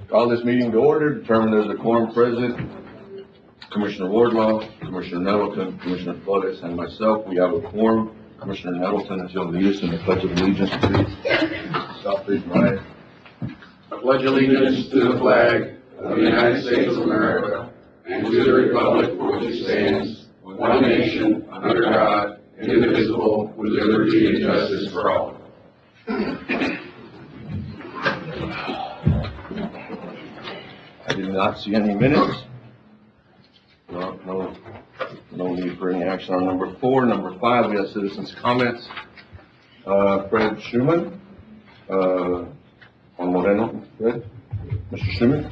Call this meeting to order, determine there's a quorum present. Commissioner Wardlaw, Commissioner Nettleton, Commissioner Flores, and myself, we have a quorum. Commissioner Nettleton, if you'll lead us in the Pledge of Allegiance, please. Stop, please, Ryan. I pledge allegiance to the flag of the United States of America and to the republic for which it stands, one nation, under God, indivisible, with liberty and justice for all. I did not see any minutes. No need for any action on number 4. Number 5, we have citizens' comments. Fred Schuman, on Moreno. Fred? Mr. Schuman?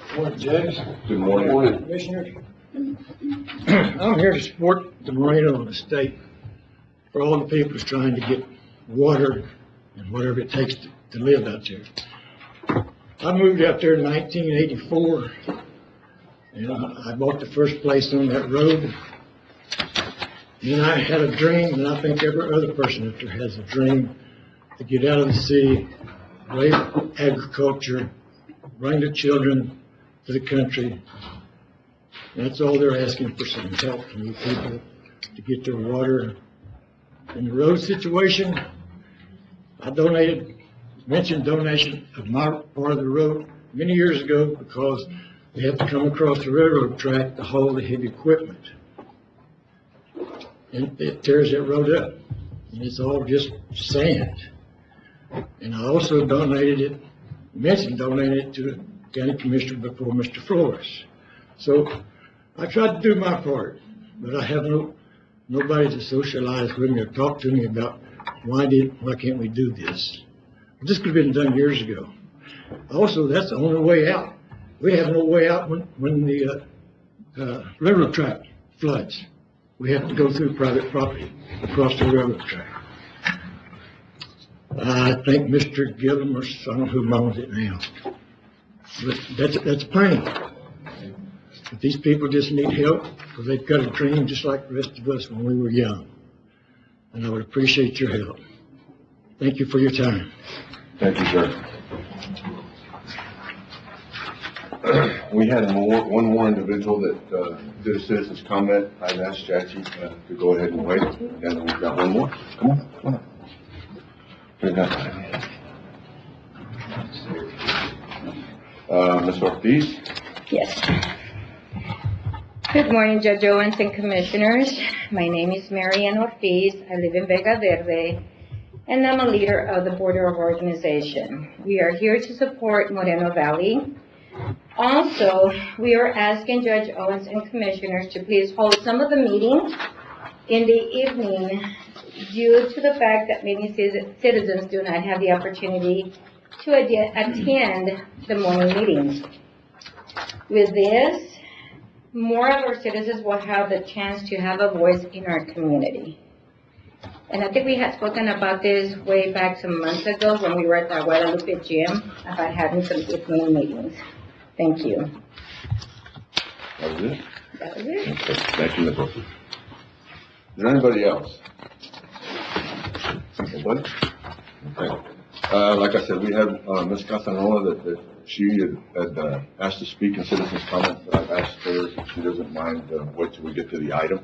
Good morning, Judge. Good morning. Commissioners. I'm here to support the Moreno estate for all the people who's trying to get water and whatever it takes to live out there. I moved out there in 1984, and I bought the first place on that road. And I had a dream, and I think every other person out there has a dream, to get out of the city, raise agriculture, bring the children to the country. And that's all they're asking for, some help from you people to get their water. In the road situation, I mentioned donation of my part of the road many years ago because we have to come across the railroad track to haul the heavy equipment. And it tears that road up, and it's all just sand. And I also donated it to the county commissioner before Mr. Flores. So I tried to do my part, but I have nobody to socialize with me or talk to me about why can't we do this? This could have been done years ago. Also, that's the only way out. We have no way out when the railroad track floods. We have to go through private property across the railroad track. I think Mr. Gillum, or I don't know who owns it now. But that's a pain. But these people just need help because they've got a dream just like the rest of us when we were young. And I would appreciate your help. Thank you for your time. Thank you, sir. We had one more individual that did a citizen's comment. I'd asked Jackie to go ahead and wait, and we've got one more. Come on. We've got Ms. Ortiz. Yes. Good morning, Judge Owens and Commissioners. My name is Marianne Ortiz. I live in Vega Verde, and I'm a leader of the Border of Organization. We are here to support Moreno Valley. Also, we are asking Judge Owens and Commissioners to please hold some of the meetings in the evening due to the fact that many citizens do not have the opportunity to attend the morning meetings. With this, more of our citizens will have the chance to have a voice in our community. And I think we had spoken about this way back some months ago when we were at the Guadalupe gym about having some evening meetings. Thank you. That was it? That was it. Okay. Thank you, Ms. Ortiz. Is there anybody else? Nobody? Okay. Like I said, we have Ms. Casanova that she had asked to speak in citizens' comments, but I've asked her if she doesn't mind wait till we get to the item.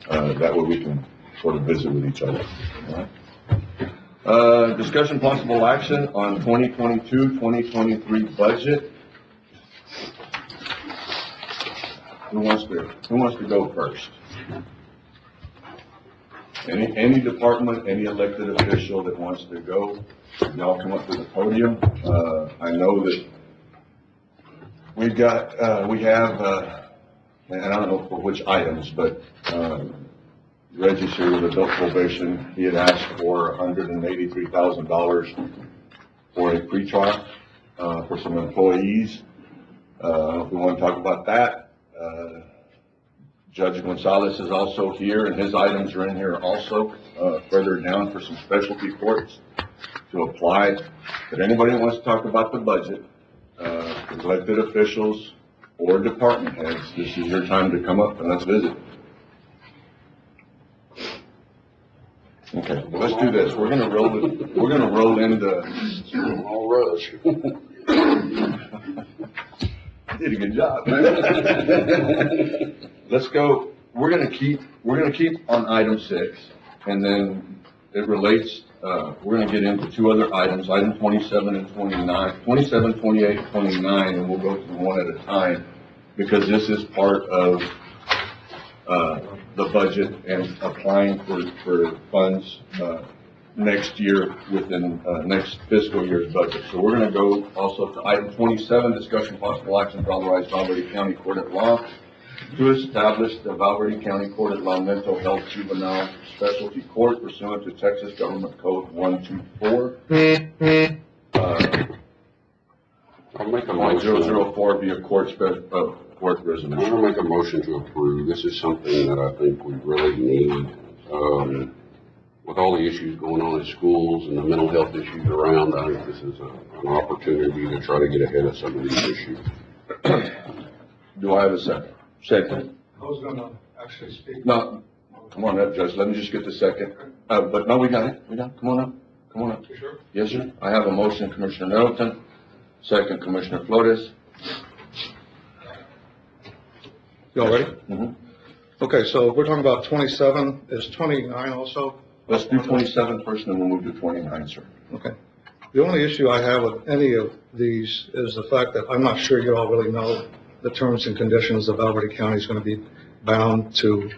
That way we can sort of visit with each other. All right. Discussion possible action on 2022-2023 budget. Who wants to go first? Any department, any elected official that wants to go, y'all come up to the podium. I know that we have, and I don't know for which items, but Reggie's here with adult probation. He had asked for $183,000 for a pretrial for some employees. I don't know if we want to talk about that. Judge Gonzalez is also here, and his items are in here also, further down for some specialty courts to apply. But anybody who wants to talk about the budget, elected officials or department heads, this is your time to come up and let's visit. Okay, well, let's do this. We're gonna roll into, All rush. did a good job. Let's go, we're gonna keep on item 6, and then it relates, we're gonna get into 2 other items, item 27 and 29, 27, 28, 29, and we'll go through one at a time, because this is part of, the budget and applying for funds, next year within, next fiscal year's budget. So we're gonna go also to item 27, discussion possible action to authorize Valverde County Court at Law to establish the Valverde County Court at Law Mental Health Juvenile Specialty Court pursuant to Texas Government Code 124. I'll make a motion. 004 via court court I'm resolution. gonna make a motion to approve. This is something that I think we really need. With all the issues going on in schools and the mental health issues around, I think this is an opportunity to try to get ahead of some of these issues. Do I have a second? Second. I was gonna actually speak. No, come on up, Judge. Let me just get the second. But no, we got it. Come on up. Come on up. You sure? Yes, sir. I have a motion, Commissioner Middleton. Second, Commissioner Flores. You all ready? Mhm. Okay, so we're talking about 27, is 29 also? Let's do 27 first, and then we'll move to 29, sir. Okay. The only issue I have with any of these is the fact that I'm not sure you all really know the terms and conditions that Valverde County is going to be bound to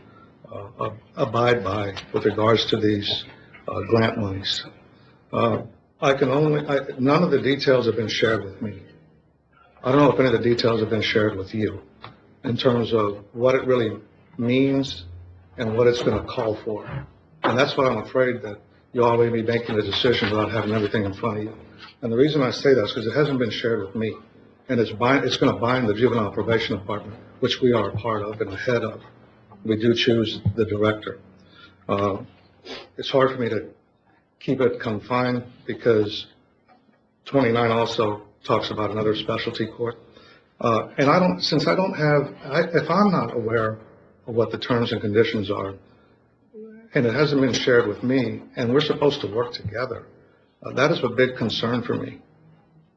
abide by with regards to these grant monies. None of the details have been shared with me. I don't know if any of the details have been shared with you in terms of what it really means and what it's going to call for. And that's why I'm afraid that you all may be making a decision without having everything in front of you. And the reason I say that is because it hasn't been shared with me. And it's going to bind the Juvenile Probation Department, which we are a part of and a head of. We do choose the director. It's hard for me to keep it confined because 29 also talks about another specialty court. And if I'm not aware of what the terms and conditions are, and it hasn't been shared with me, and we're supposed to work together, that is a big concern for me.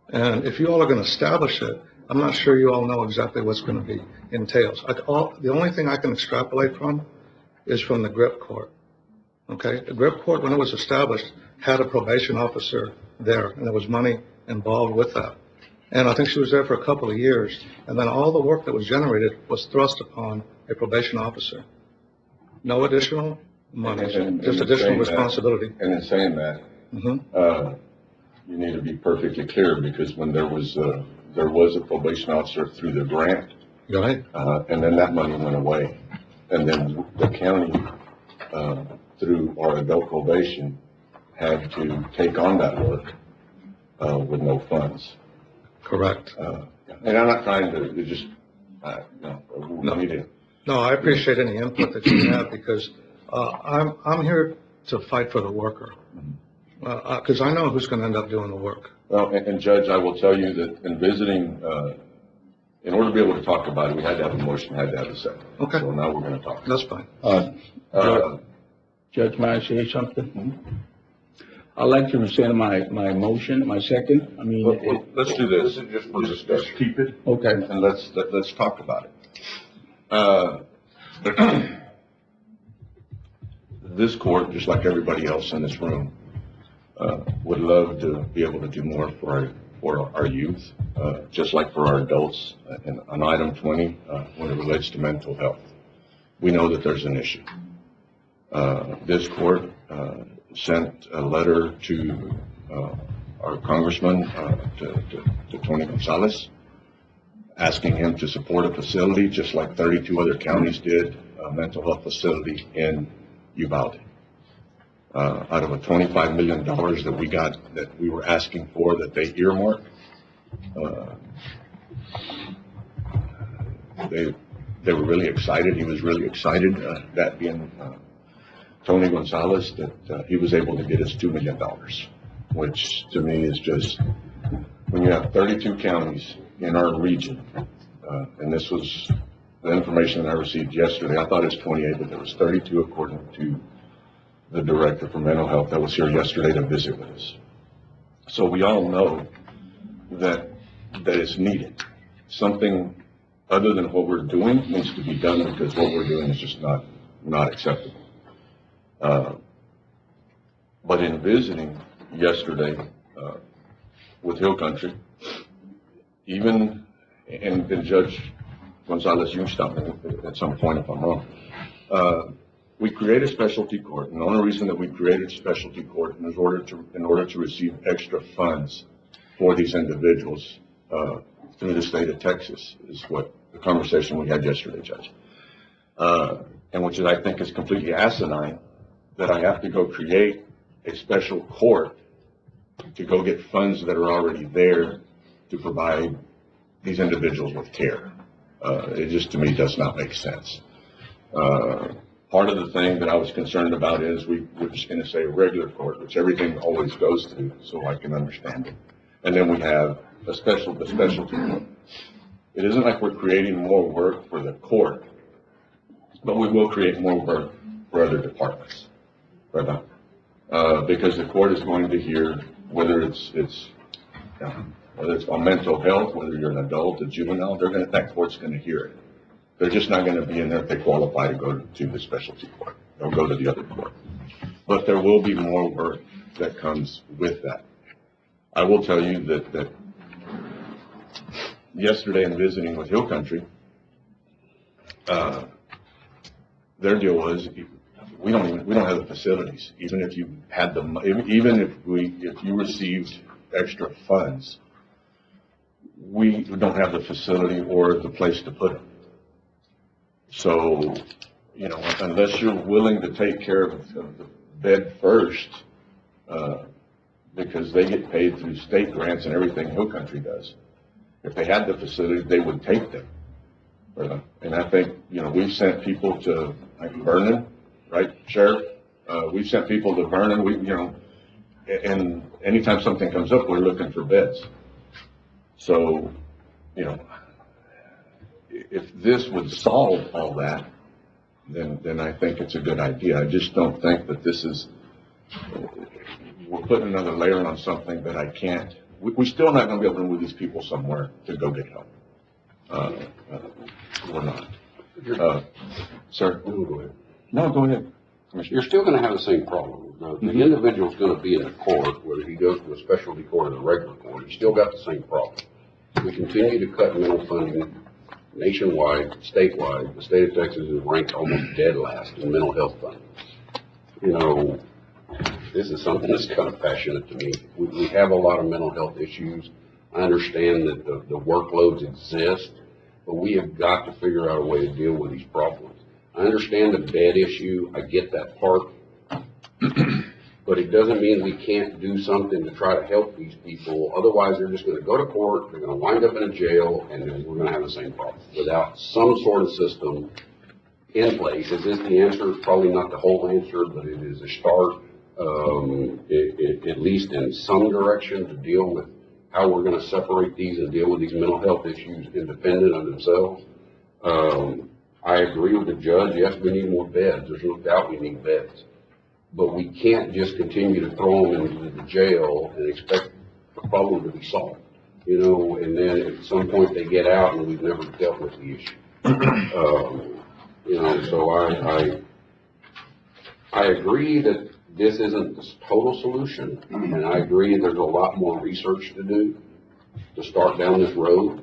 And if you all are going to establish it, I'm not sure you all know exactly what's going to be entails. The only thing I can extrapolate from is from the GRIP court. Okay, the GRIP court, when it was established, had a probation officer there, and there was money involved with that. And I think she was there for a couple of years, and then all the work that was generated was thrust upon a probation officer. No additional money, just additional responsibility. And in saying that, you need to be perfectly clear, because when there was a probation officer through the grant, Right. And then that money went away. And then the county, through our adult probation, had to take on that work, with no funds. Correct. And I'm not trying to just, we need to. No, I appreciate any input that you have, because I'm here to fight for the worker. Because I know who's going to end up doing the work. Well, and Judge, I will tell you that in visiting, in order to be able to talk about it, we had to have a motion, had to have a second. Okay. So now we're going to talk. That's fine. Judge, may I say something? I'd like to rescind my motion, my second. I mean, Let's do this. Just keep it. Okay. And let's talk about it. This court, just like everybody else in this room, would love to be able to do more for our youth, just like for our adults. And on item 20, when it relates to mental health, we know that there's an issue. This court sent a letter to our congressman, to Tony Gonzalez, asking him to support a facility, just like 32 other counties did, a mental health facility in Uvalde. Out of a $25 million that we got, that we were asking for, that they earmarked, they were really excited. He was really excited, that being Tony Gonzalez, that he was able to get us $2 million, which to me is just, when you have 32 counties in our region, and this was the information that I received yesterday. I thought it was 28, but there was 32 according to the director for mental health that was here yesterday to visit with us. So we all know that it's needed. Something other than what we're doing needs to be done, because what we're doing is just not acceptable. But in visiting yesterday with Hill Country, even, and Judge Gonzalez, you can stop me at some point if I'm wrong. We created specialty court, and the only reason that we created specialty court is in order to receive extra funds for these individuals through the state of Texas, is what the conversation we had yesterday, Judge. And which is, I think, is completely asinine, that I have to go create a special court to go get funds that are already there to provide these individuals with care. It just, to me, does not make sense. Part of the thing that I was concerned about is we're just going to say regular court, which everything always goes to, so I can understand it. And then we have the specialty court. It isn't like we're creating more work for the court, but we will create more work for other departments, right? Because the court is going to hear whether it's on mental health, whether you're an adult, a juvenile, that court's going to hear it. They're just not going to be in there if they qualify to go to the specialty court. They'll go to the other court. But there will be more work that comes with that. I will tell you that yesterday in visiting with Hill Country, their deal was, we don't have the facilities. Even if you had if you received extra funds, we don't have the facility or the place to put them. So, unless you're willing to take care of the bed first, because they get paid through state grants and everything Hill Country does. If they had the facility, they would take them. And I think, we've sent people to Vernon, right, Sheriff? We've sent people to Vernon, and anytime something comes up, we're looking for beds. So, if this would solve all that, then I think it's a good idea. I just don't think that we're putting another layer on something that I can't. We're still not going to be able to move these people somewhere to go get help. We're not. Sir? Go ahead. No, go ahead. You're still going to have the same problem. The individual's going to be in a court, whether he goes to a specialty court or a regular court. He's still got the same problem. We continue to cut mental funding nationwide, statewide. The state of Texas is ranked almost dead last in mental health funding. This is something that's kind of passionate to me. We have a lot of mental health issues. I understand that the workloads exist, but we have got to figure out a way to deal with these problems. I understand the bed issue. I get that part. But it doesn't mean we can't do something to try to help these people. Otherwise, they're just going to go to court, they're going to wind up in a jail, and then we're going to have the same problem. Without some sort of system in place, is this the answer? Probably not the whole answer, but it is a start, at least in some direction, to deal with how we're going to separate these and deal with these mental health issues independent of themselves. I agree with the judge. Yes, we need more beds. There's no doubt we need beds. But we can't just continue to throw them into the jail and expect the problem to be solved. And then at some point they get out and we've never dealt with the issue. So I agree that this isn't the total solution, and I agree there's a lot more research to do to start down this road.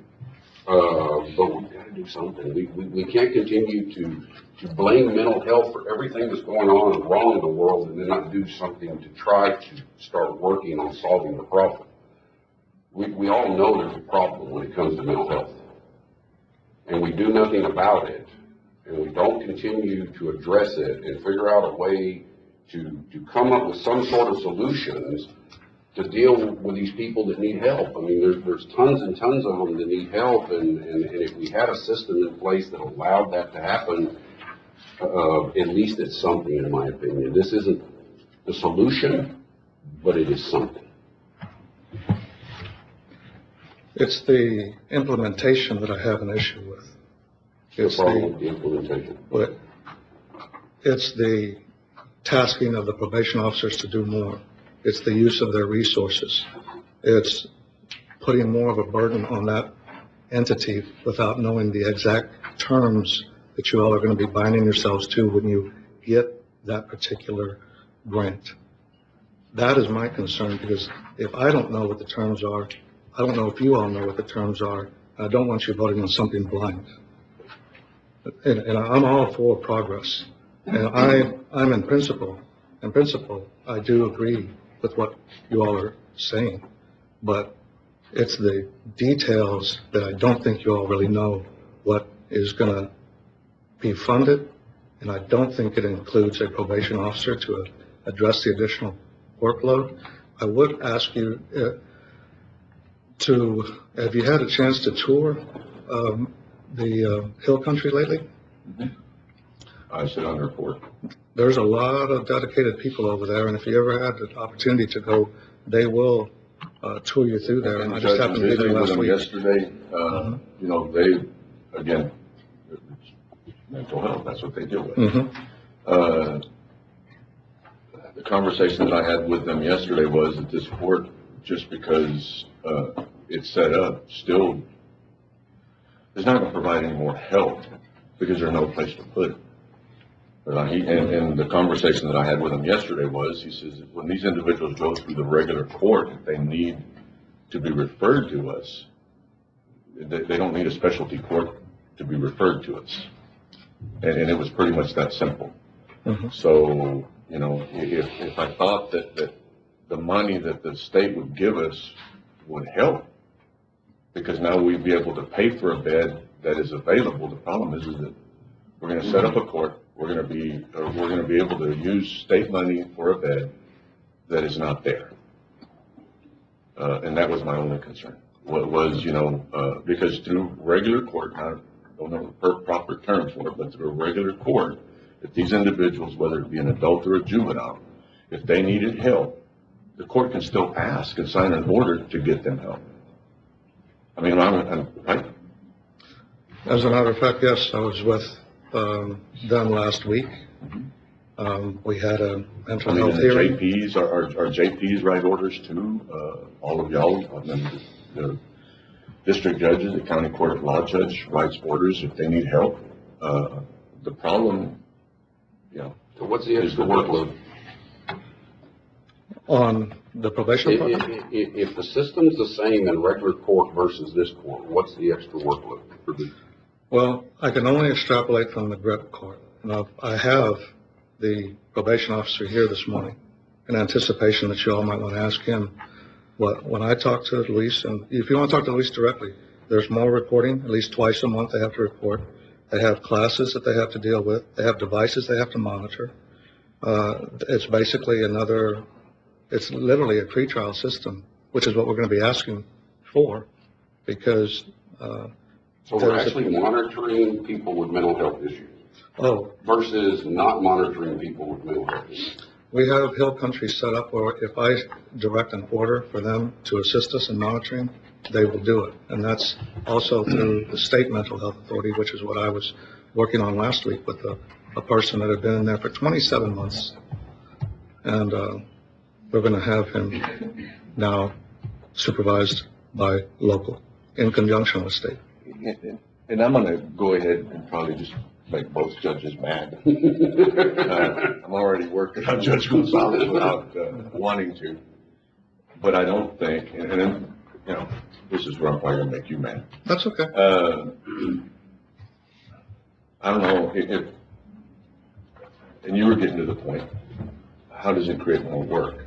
But we've got to do something. We can't continue to blame mental health for everything that's going on and wrong in the world and then not do something to try to start working on solving the problem. We all know there's a problem when it comes to mental health. And we do nothing about it. And we don't continue to address it and figure out a way to come up with some sort of solutions to deal with these people that need help. I mean, there's tons and tons of them that need help, and if we had a system in place that allowed that to happen, at least it's something, in my opinion. This isn't the solution, but it is something. It's the implementation that I have an issue with. It's the problem with the implementation. But it's the tasking of the probation officers to do more. It's the use of their resources. It's putting more of a burden on that entity without knowing the exact terms that you all are going to be binding yourselves to when you get that particular grant. That is my concern, because if I don't know what the terms are, I don't know if you all know what the terms are. I don't want you voting on something blind. And I'm all for progress. And I'm in principle, I do agree with what you all are saying. But it's the details that I don't think you all really know what is going to be funded. And I don't think it includes a probation officer to address the additional workload. I would ask you have you had a chance to tour the Hill Country lately? I sit on the report. There's a lot of dedicated people over there, and if you ever had the opportunity to go, they will tour you through there. And I just happened to be there last with them week. yesterday. You know, they, again, it's mental health, that's what they deal with. Mhm. The conversation that I had with them yesterday was that this court, just because it's set up, still is not going to provide any more help because there's no place to put it. And the conversation that I had with him yesterday was, he says, that when these individuals go through the regular court, if they need to be referred to us, they don't need a specialty court to be referred to us. And it was pretty much that simple. Mhm. So, you know, if I thought that the money that the state would give us would help, because now we'd be able to pay for a bed that is available. The problem is that we're going to set up a court. We're going to be able to use state money for a bed that is not there. And that was my only concern. What was, you know, because through regular court, I don't know the proper terms for it, but through a regular court, if these individuals, whether it be an adult or a juvenile, if they needed help, the court can still ask and sign an order to get them help. I mean, I'm right. As a matter of fact, yes, I was with them last week. We had a mental health the hearing. JPs, are JPs write orders too? All of y'all, I mean, the district judges, the county court of law judge writes orders if they need help. The problem, you know, So what's the is extra the workload? On the probation department? If the system's the same in regular court versus this court, what's the extra workload for the? Well, I can only extrapolate from the grip court. Now, I have the probation officer here this morning in anticipation that you all might want to ask him. When I talk to Luis, and if you want to talk to Luis directly, there's more reporting, at least twice a month they have to report. They have classes that they have to deal with. They have devices they have to monitor. It's basically it's literally a pretrial system, which is what we're going to be asking for, because So we're actually monitoring people with mental health issues versus not monitoring people with mental health issues. we have Hill Country set up where if I direct an order for them to assist us in monitoring, they will do it. And that's also through the state mental health authority, which is what I was working on last week with a person that had been in there for 27 months. And we're going to have him now supervised by local in conjunction with state. and I'm going to go ahead and probably just make both judges mad. I'm already working on Judge Gonzalez without wanting to, but I don't think, and then, you know, this is where I'm probably going to make you mad. That's okay. I don't know if, and you were getting to the point, how does it create more work?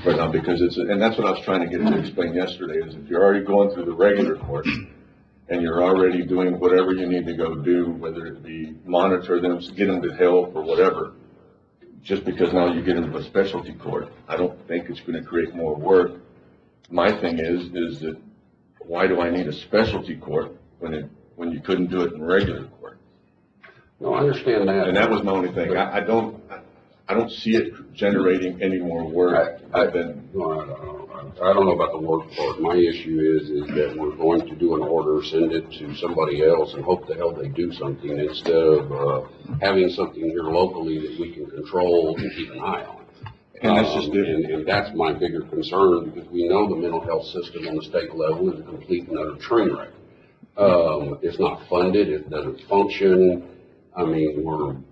Right now, because and that's what I was trying to get him to explain yesterday, is if you're already going through the regular court and you're already doing whatever you need to go do, whether it be monitor them, get them to help or whatever, just because now you get into a specialty court, I don't think it's going to create more work. My thing is that why do I need a specialty court when you couldn't do it in regular court? No, I understand that. And that was my only thing. I don't, I don't see it generating any more work than, I don't know about the work part. My issue is that we're going to do an order, send it to somebody else and hope the hell they do something instead of, having something here locally that we can control and keep an eye on. and that's just it. And that's my bigger concern, because we know the mental health system on the state level is a complete and utter train wreck. It's not funded, it doesn't function. I mean,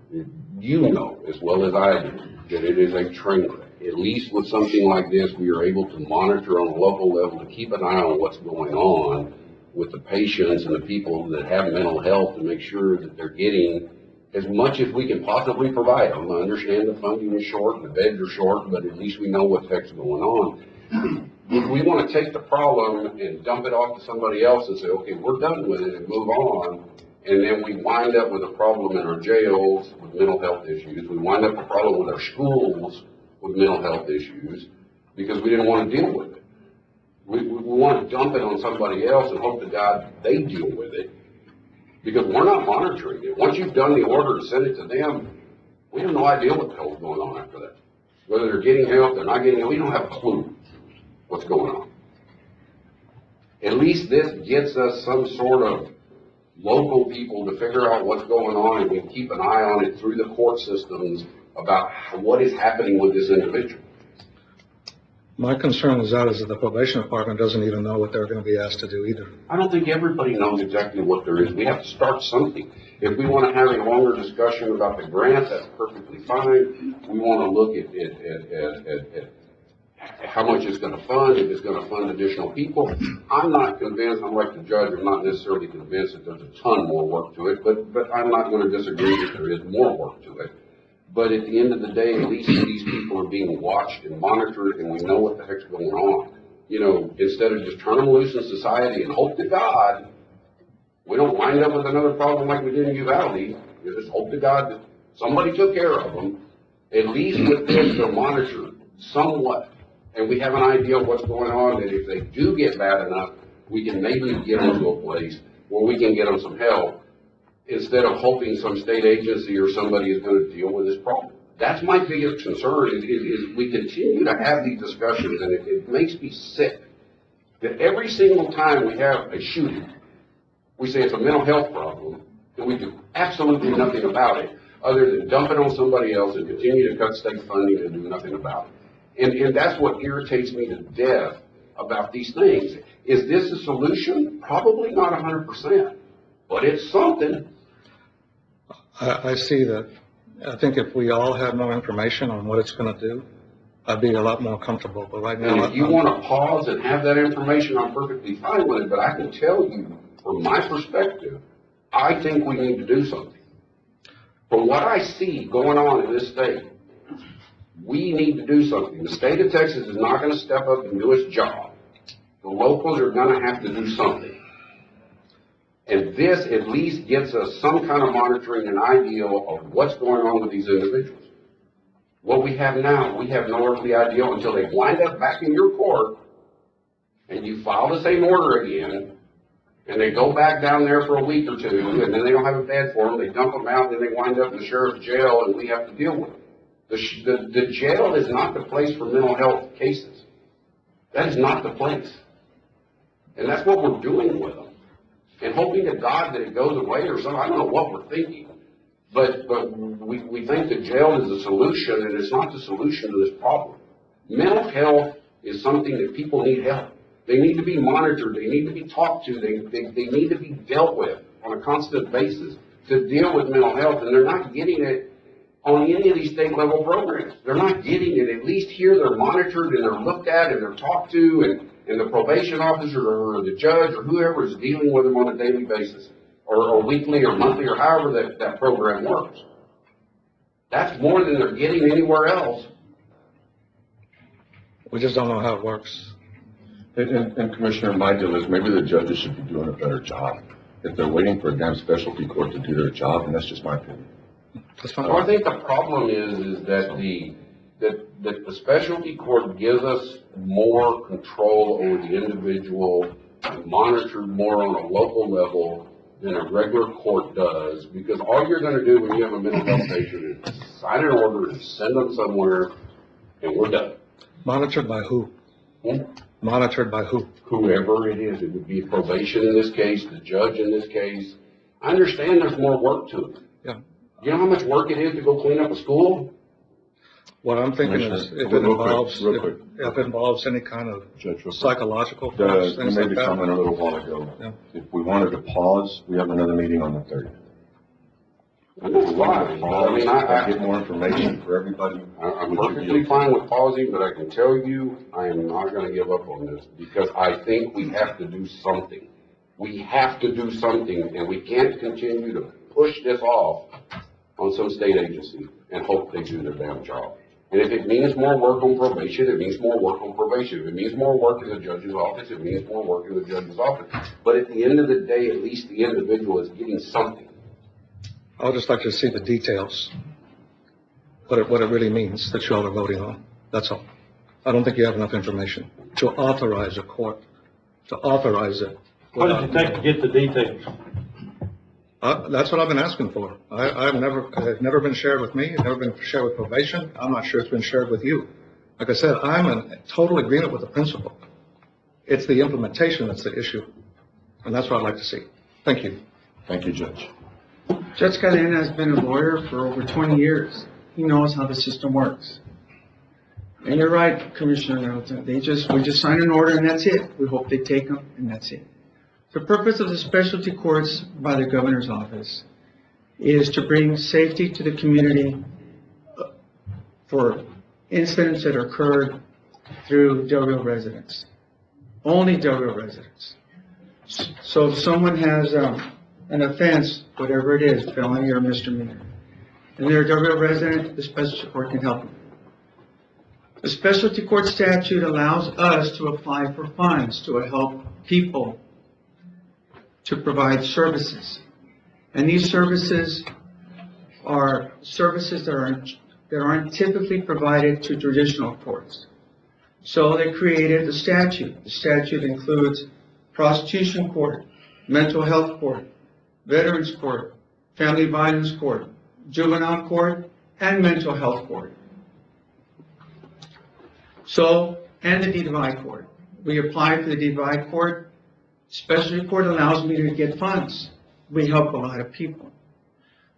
you know as well as I do that it is a train wreck. At least with something like this, we are able to monitor on a local level to keep an eye on what's going on with the patients and the people that have mental health, to make sure that they're getting as much as we can possibly provide them. I understand the funding is short and the beds are short, but at least we know what the heck's going on. If we want to take the problem and dump it off to somebody else and say, okay, we're done with it and move on, and then we wind up with a problem in our jails with mental health issues, we wind up with a problem with our schools with mental health issues, because we didn't want to deal with it. We want to dump it on somebody else and hope to God they deal with it, because we're not monitoring it. Once you've done the order and sent it to them, we have no idea what the hell's going on after that. Whether they're getting help, they're not getting help, we don't have a clue what's going on. At least this gets us some sort of local people to figure out what's going on, and we can keep an eye on it through the court systems about what is happening with this individual. My concern is that the probation department doesn't even know what they're going to be asked to do either. I don't think everybody knows exactly what there is. We have to start something. If we want to have a longer discussion about the grant, that's perfectly fine. We want to look at how much it's going to fund, if it's going to fund additional people. I'm not convinced, I'm like the judge, I'm not necessarily convinced that there's a ton more work to it, but I'm not going to disagree that there is more work to it. But at the end of the day, at least these people are being watched and monitored, and we know what the heck's going on. You know, instead of just turn them loose in society and hope to God we don't wind up with another problem like we did in Uvalde. You just hope to God that somebody took care of them. At least with this, they're monitored somewhat, and we have an idea of what's going on, that if they do get bad enough, we can maybe get them to a place where we can get them some help, instead of hoping some state agency or somebody is going to deal with this problem. That's my biggest concern, is we continue to have these discussions, and it makes me sick that every single time we have a shooting, we say it's a mental health problem, and we do absolutely nothing about it, other than dump it on somebody else and continue to cut state funding and do nothing about it. And that's what irritates me to death about these things. Is this a solution? Probably not 100%, but it's something. I see that. I think if we all had more information on what it's going to do, I'd be a lot more comfortable. But right now, And if you want to pause and have that information, I'm perfectly fine with it. But I can tell you, from my perspective, I think we need to do something. From what I see going on in this state, we need to do something. The state of Texas is not going to step up and do its job. The locals are going to have to do something. And this at least gets us some kind of monitoring and idea of what's going on with these individuals. What we have now, we have no earthly idea until they wind up back in your court and you file the same order again, and they go back down there for a week or two, and then they don't have a bed for them, they dump them out, and then they wind up in the sheriff's jail, and we have to deal with it. The jail is not the place for mental health cases. That is not the place. And that's what we're doing with them. And hoping to God that it goes away or something. I don't know what we're thinking. But we think that jail is the solution, and it's not the solution to this problem. Mental health is something that people need help. They need to be monitored. They need to be talked to. They need to be dealt with on a constant basis to deal with mental health. And they're not getting it on any of these state level programs. They're not getting it. At least here they're monitored and they're looked at and they're talked to, and the probation officer or the judge or whoever is dealing with them on a daily basis or weekly or monthly or however that program works. That's more than they're getting anywhere else. we just don't know how it works. And Commissioner, my deal is maybe the judges should be doing a better job. If they're waiting for a damn specialty court to do their job, and that's just my opinion. That's fine. Well, I think the problem is that the specialty court gives us more control over the individual, monitored more on a local level, than a regular court does, because all you're gonna do when you have a mental health patient is sign an order and send them somewhere, and we're done. Monitored by who? Hmm? Monitored by who? Whoever it is, it would be probation in this case, the judge in this case. I understand there's more work to it. Yeah. You know how much work it is to go clean up a school? What I'm thinking is, Commissioner, if it real quick, involves, real quick. if it involves any kind of Judge, real quick. psychological You force, things made like the comment a that. little while ago. Yeah. If we wanted to pause, we have another meeting on the 30th. I know If we wanted fine, to but I pause, mean, and get more information for everybody. I'm would you be perfectly okay? fine with pausing, but I can tell you, I am not gonna give up on this, because I think we have to do something. We have to do something, and we can't continue to push this off on some state agency and hope they do their damn job. And if it means more work on probation, it means more work on probation. If it means more work in the judge's office, it means more work in the judge's office. But at the end of the day, at least the individual is getting something. I would just like to see the details, what it really means that you all are voting on. That's all. I don't think you have enough information to authorize a court, to authorize it. What did you take to get the details? That's what I've been asking for. It's never been shared with me, it's never been shared with probation. I'm not sure it's been shared with you. Like I said, I'm in total agreement with the principle. It's the implementation that's the issue, and that's what I'd like to see. Thank you. Thank you, Judge. Judge Cadena has been a lawyer for over 20 years. He knows how the system works. And you're right, Commissioner Nettleton. We just sign an order and that's it. We hope they take them and that's it. The purpose of the specialty courts by the governor's office is to bring safety to the community for incidents that occurred through Del Rio residents. Only Del Rio residents. So if someone has an offense, whatever it is, felony or misdemeanor, and they're a Del Rio resident, the specialty court can help them. The specialty court statute allows us to apply for funds to help people to provide services. And these services are services that aren't typically provided to traditional courts. So they created a statute. The statute includes prostitution court, mental health court, veterans court, family violence court, juvenile court, and mental health court. So, and the DDI court. We applied for the DDI court. Specialty court allows me to get funds. We help a lot of people.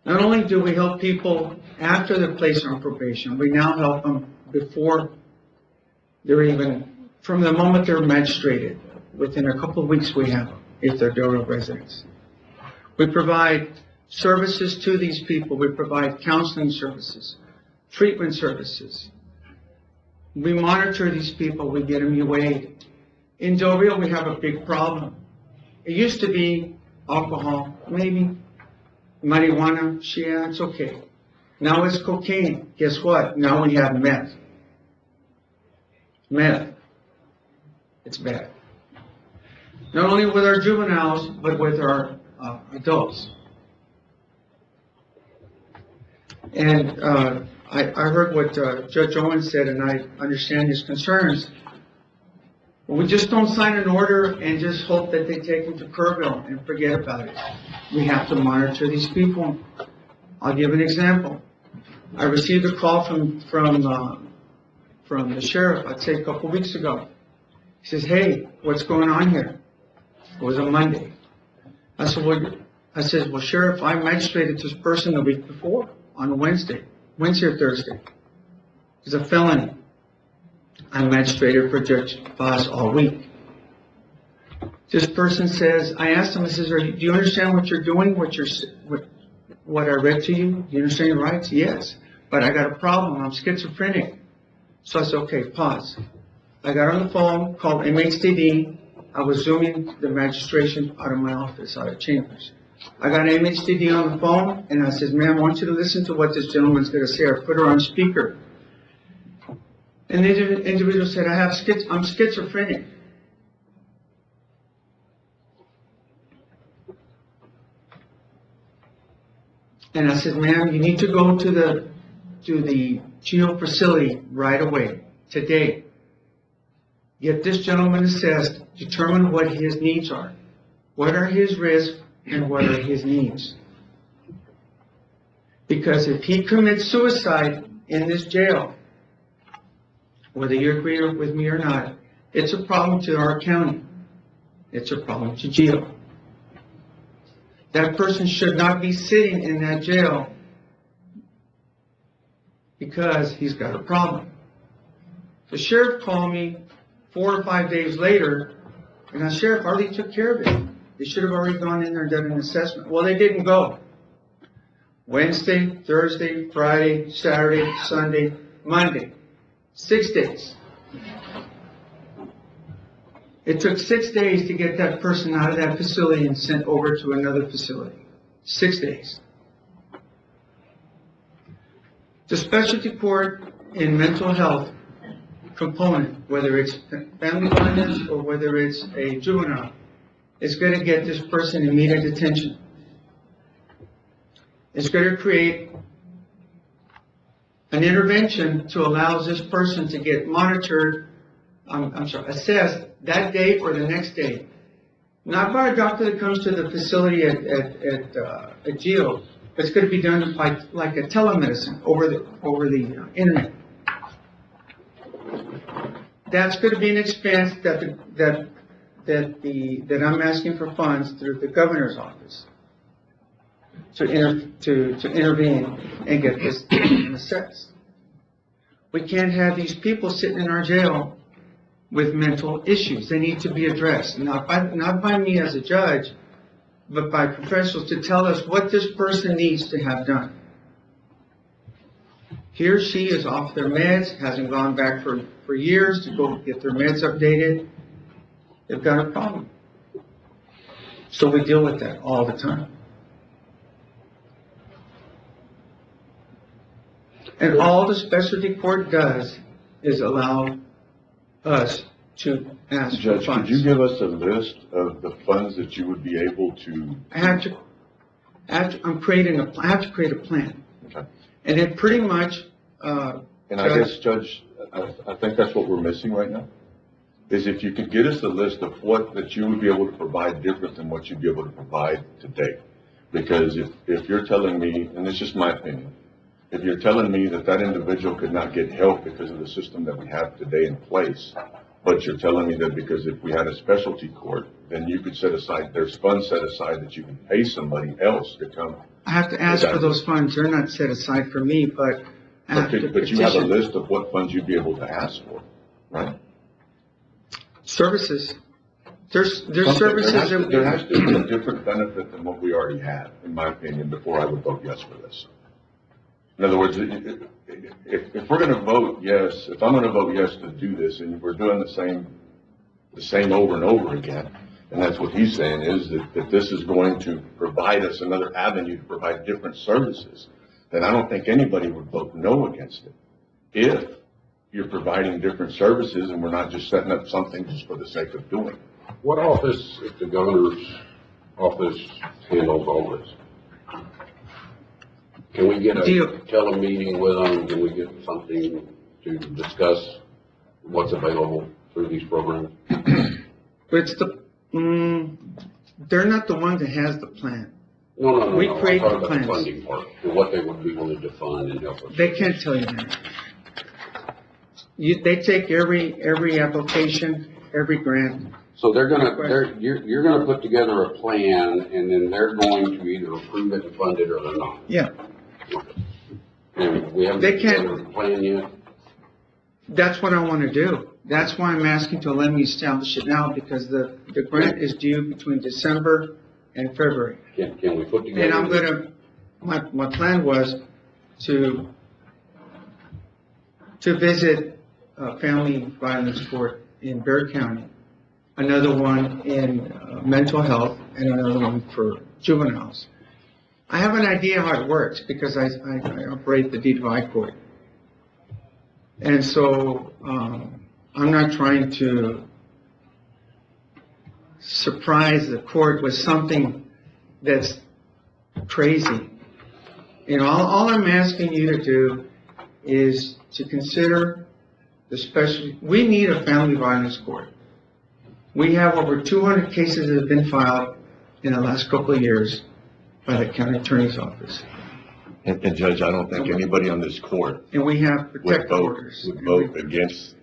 Not only do we help people after they're placed on probation, we now help them before they're even, from the moment they're magistrated. Within a couple of weeks we have them, if they're Del Rio residents. We provide services to these people. We provide counseling services, treatment services. We monitor these people. We get them UA'd. In Del Rio, we have a big problem. It used to be alcohol, maybe marijuana, yeah, it's okay. Now it's cocaine. Guess what? Now we have meth. Meth. It's bad. Not only with our juveniles, but with our adults. And I heard what Judge Owen said, and I understand his concerns. We just don't sign an order and just hope that they take them to Kerrville and forget about it. We have to monitor these people. I'll give an example. I received a call from the sheriff, I'd say a couple of weeks ago. He says, "Hey, what's going on here?" It was a Monday. I said, well, Sheriff, I magistrated this person the week before on Wednesday or Thursday. It's a felony. I magistrated for Judge Vaz all week. This person says, I asked him, I says, do you understand what you're doing, what I read to you? Do you understand your rights? Yes, but I got a problem. I'm schizophrenic. So I said, okay, pause. I got on the phone, called MHDD. I was zooming the magistration out of my office, out of chambers. I got MHDD on the phone, and I said, ma'am, I want you to listen to what this gentleman's going to say. I put her on speaker. And the individual said, I'm schizophrenic. And I said, ma'am, you need to go to the GEO facility right away, today. Get this gentleman assessed, determine what his needs are. What are his risks, and what are his needs. Because if he commits suicide in this jail, whether you agree with me or not, it's a problem to our county. It's a problem to jail. That person should not be sitting in that jail because he's got a problem. The sheriff called me 4 or 5 days later, and the sheriff already took care of it. They should have already gone in there and done an assessment. Well, they didn't go. Wednesday, Thursday, Friday, Saturday, Sunday, Monday. 6 days. It took 6 days to get that person out of that facility and sent over to another facility. 6 days. The specialty court in mental health component, whether it's family violence or whether it's a juvenile, is going to get this person immediate attention. It's going to create an intervention to allow this person to get monitored, assessed that day or the next day. Not by a doctor that comes to the facility at GEO, but it's going to be done like a telemedicine over the internet. That's going to be an expense that I'm asking for funds through the governor's office to intervene and get this assessed. We can't have these people sitting in our jail with mental issues. They need to be addressed, not by me as a judge, but by professionals to tell us what this person needs to have done. He or she is off their meds, hasn't gone back for years to go get their meds updated. They've got a problem. So we deal with that all the time. And all the specialty court does is allow us to ask for Judge, funds. could you give us a list of the funds that you would be able to? I have to create a plan. Okay. And it pretty much, And I guess, Judge, I think that's what we're missing right now, is if you could get us a list of what that you would be able to provide different than what you'd be able to provide today. Because if you're telling me, and it's just my opinion, if you're telling me that individual could not get help because of the system that we have today in place, but you're telling me that because if we had a specialty court, then you could set aside, there's funds set aside that you can pay somebody else to come. I have to ask for those funds. They're not set aside for me, but I have to But you have a petition. list of what funds you'd be able to ask for, right? Services. There's Okay, services that there has to be a different benefit than what we already have, in my opinion, before I would vote yes for this. In other words, if we're going to vote yes, if I'm going to vote yes to do this, and we're doing the same over and over again, and that's what he's saying, is that this is going to provide us another avenue to provide different services, then I don't think anybody would vote no against it. If you're providing different services and we're not just setting up something just for the sake of doing it. What office, if the governor's office handles all this? Can we get a meeting with them? Can we get something to discuss what's available through these programs? It's they're not the one that has the plan. No. We create I'm the talking about plans. the funding part, and what they would be willing to fund and help us. They can't tell you that. They take every application, every grant. So you're gonna put together a plan, and then they're going to either approve it and fund it or they're not. Yeah, And we haven't They put can't- together a plan yet. that's what I want to do. That's why I'm asking to let me establish it now, because the grant is due between December and February. Can we put together? And I'm gonna, my plan was to visit family violence court in Bexar County, another one in mental health, and another one for juveniles. I have an idea how it works because I operate the DWI court. And so, I'm not trying to surprise the court with something that's crazy. You know, all I'm asking you to do is to consider we need a family violence court. We have over 200 cases that have been filed in the last couple of years by the county attorney's office. And Judge, I don't think anybody on this court And we have would protective vote, orders. would vote against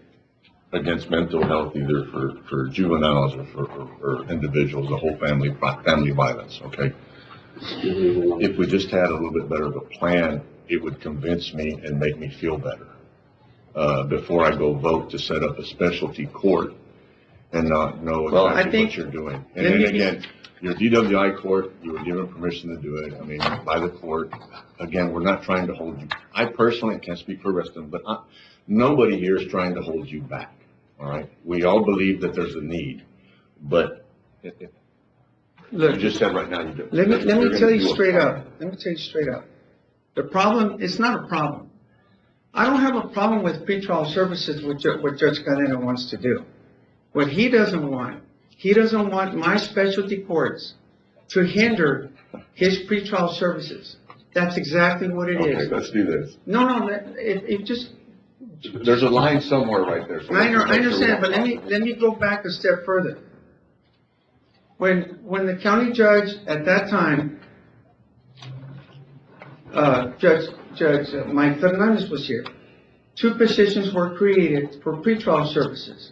mental health, either for juveniles or individuals, the whole family violence, okay? If we just had a little bit better of a plan, it would convince me and make me feel better, before I go vote to set up a specialty court and not know Well, I exactly what think- you're doing. And then again, your DWI court, you were given permission to do it, I mean, by the court. Again, we're not trying to hold you, I personally can't speak for the rest of them, but nobody here is trying to hold you back, all right? We all believe that there's a need, but you Look, just said right now you do. let You're me gonna tell you do a straight plan. up, let me tell you straight up. The problem, it's not a problem. I don't have a problem with pretrial services, what Judge Cadena wants to do. What he doesn't want my specialty courts to hinder his pretrial services. That's exactly what it Okay, is. let's do this. No, it just, There's a line somewhere right there. so I let's just make sure understand, but we're- let me go back a step further. When the county judge at that time, Judge Mike Fernandez was here, 2 positions were created for pretrial services.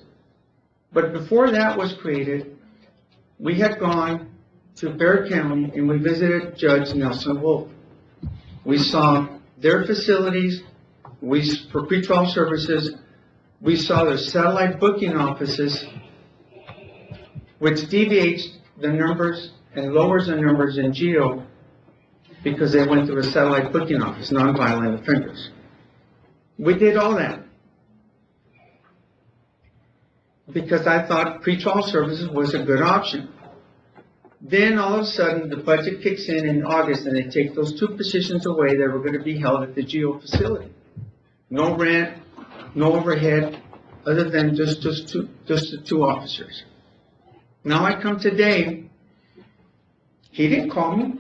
But before that was created, we had gone to Bexar County and we visited Judge Nelson Wolf. We saw their facilities, for pretrial services, we saw their satellite booking offices, which deviates the numbers and lowers the numbers in GEO because they went through a satellite booking office, nonviolent offenders. We did all that because I thought pretrial services was a good option. Then all of a sudden, the budget kicks in August and they take those 2 positions away that were going to be held at the GEO facility. No rent, no overhead, other than just the 2 officers. Now I come today, he didn't call me.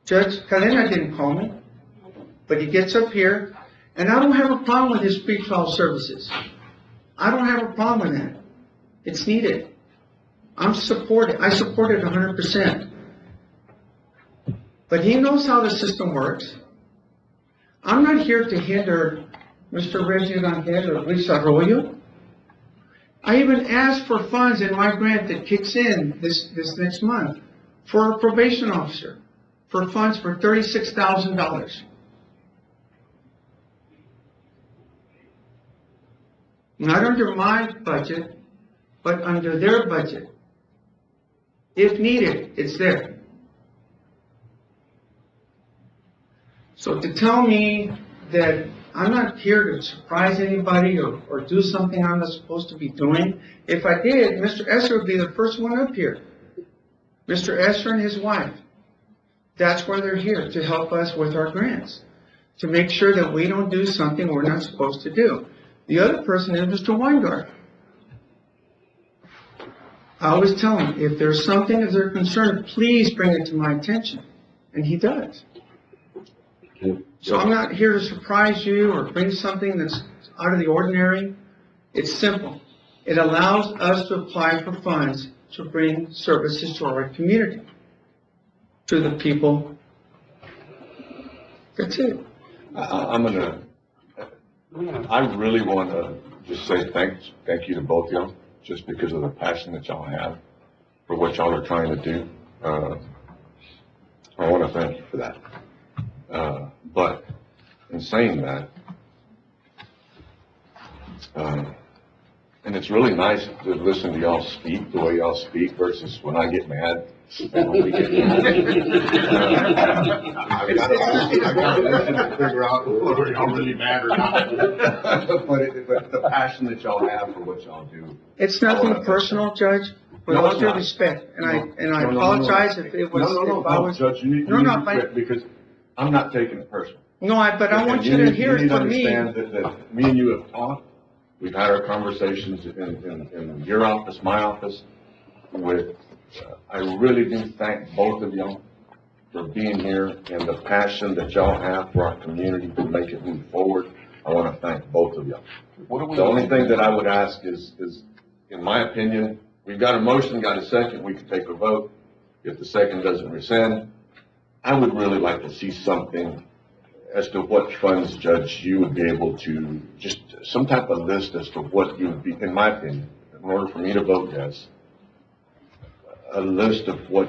Judge Cadena didn't call me, but he gets up here, and I don't have a problem with his pretrial services. I don't have a problem with that. It's needed. I support it 100%. But he knows how the system works. I'm not here to hinder Mr. Reggie Rangel or Luis Arroyo. I even asked for funds in my grant that kicks in this next month for a probation officer, for funds for $36,000. Not under my budget, but under their budget. If needed, it's there. So to tell me that I'm not here to surprise anybody or do something I'm not supposed to be doing, if I did, Mr. Esser would be the first one up here. Mr. Esser and his wife. That's why they're here, to help us with our grants, to make sure that we don't do something we're not supposed to do. The other person is Mr. Weingart. I always tell him, if there's something that they're concerned, please bring it to my attention. And he does. So I'm not here to surprise you or bring something that's out of the ordinary. It's simple. It allows us to apply for funds to bring services to our community, to the people. That's it. I really want to just say thank you to both of y'all, just because of the passion that y'all have for what y'all are trying to do. I want to thank you for that. But in saying that, and it's really nice to listen to y'all speak the way y'all speak versus when I get mad. And when we get mad. I gotta figure out whether y'all really mad or not. But the passion that y'all have for what y'all do. It's nothing personal, Judge, with No, all it's due not. respect. And I No, apologize if it was, if I was. Judge, you need No, no, to quit, because I'm not taking it personal. No, but I want you to hear it from me. You need to understand that me and you have talked, we've had our conversations in your office, my office, with, I really do thank both of y'all for being here and the passion that y'all have for our community to make it move forward. I want to thank both of y'all. The only thing that I would ask is, in my opinion, we've got a motion, got a second, we can take a vote. If the second doesn't rescind, I would really like to see something as to what funds, Judge, you would be able to, just some type of list as to what you would be, in my opinion, in order for me to vote yes, a list of what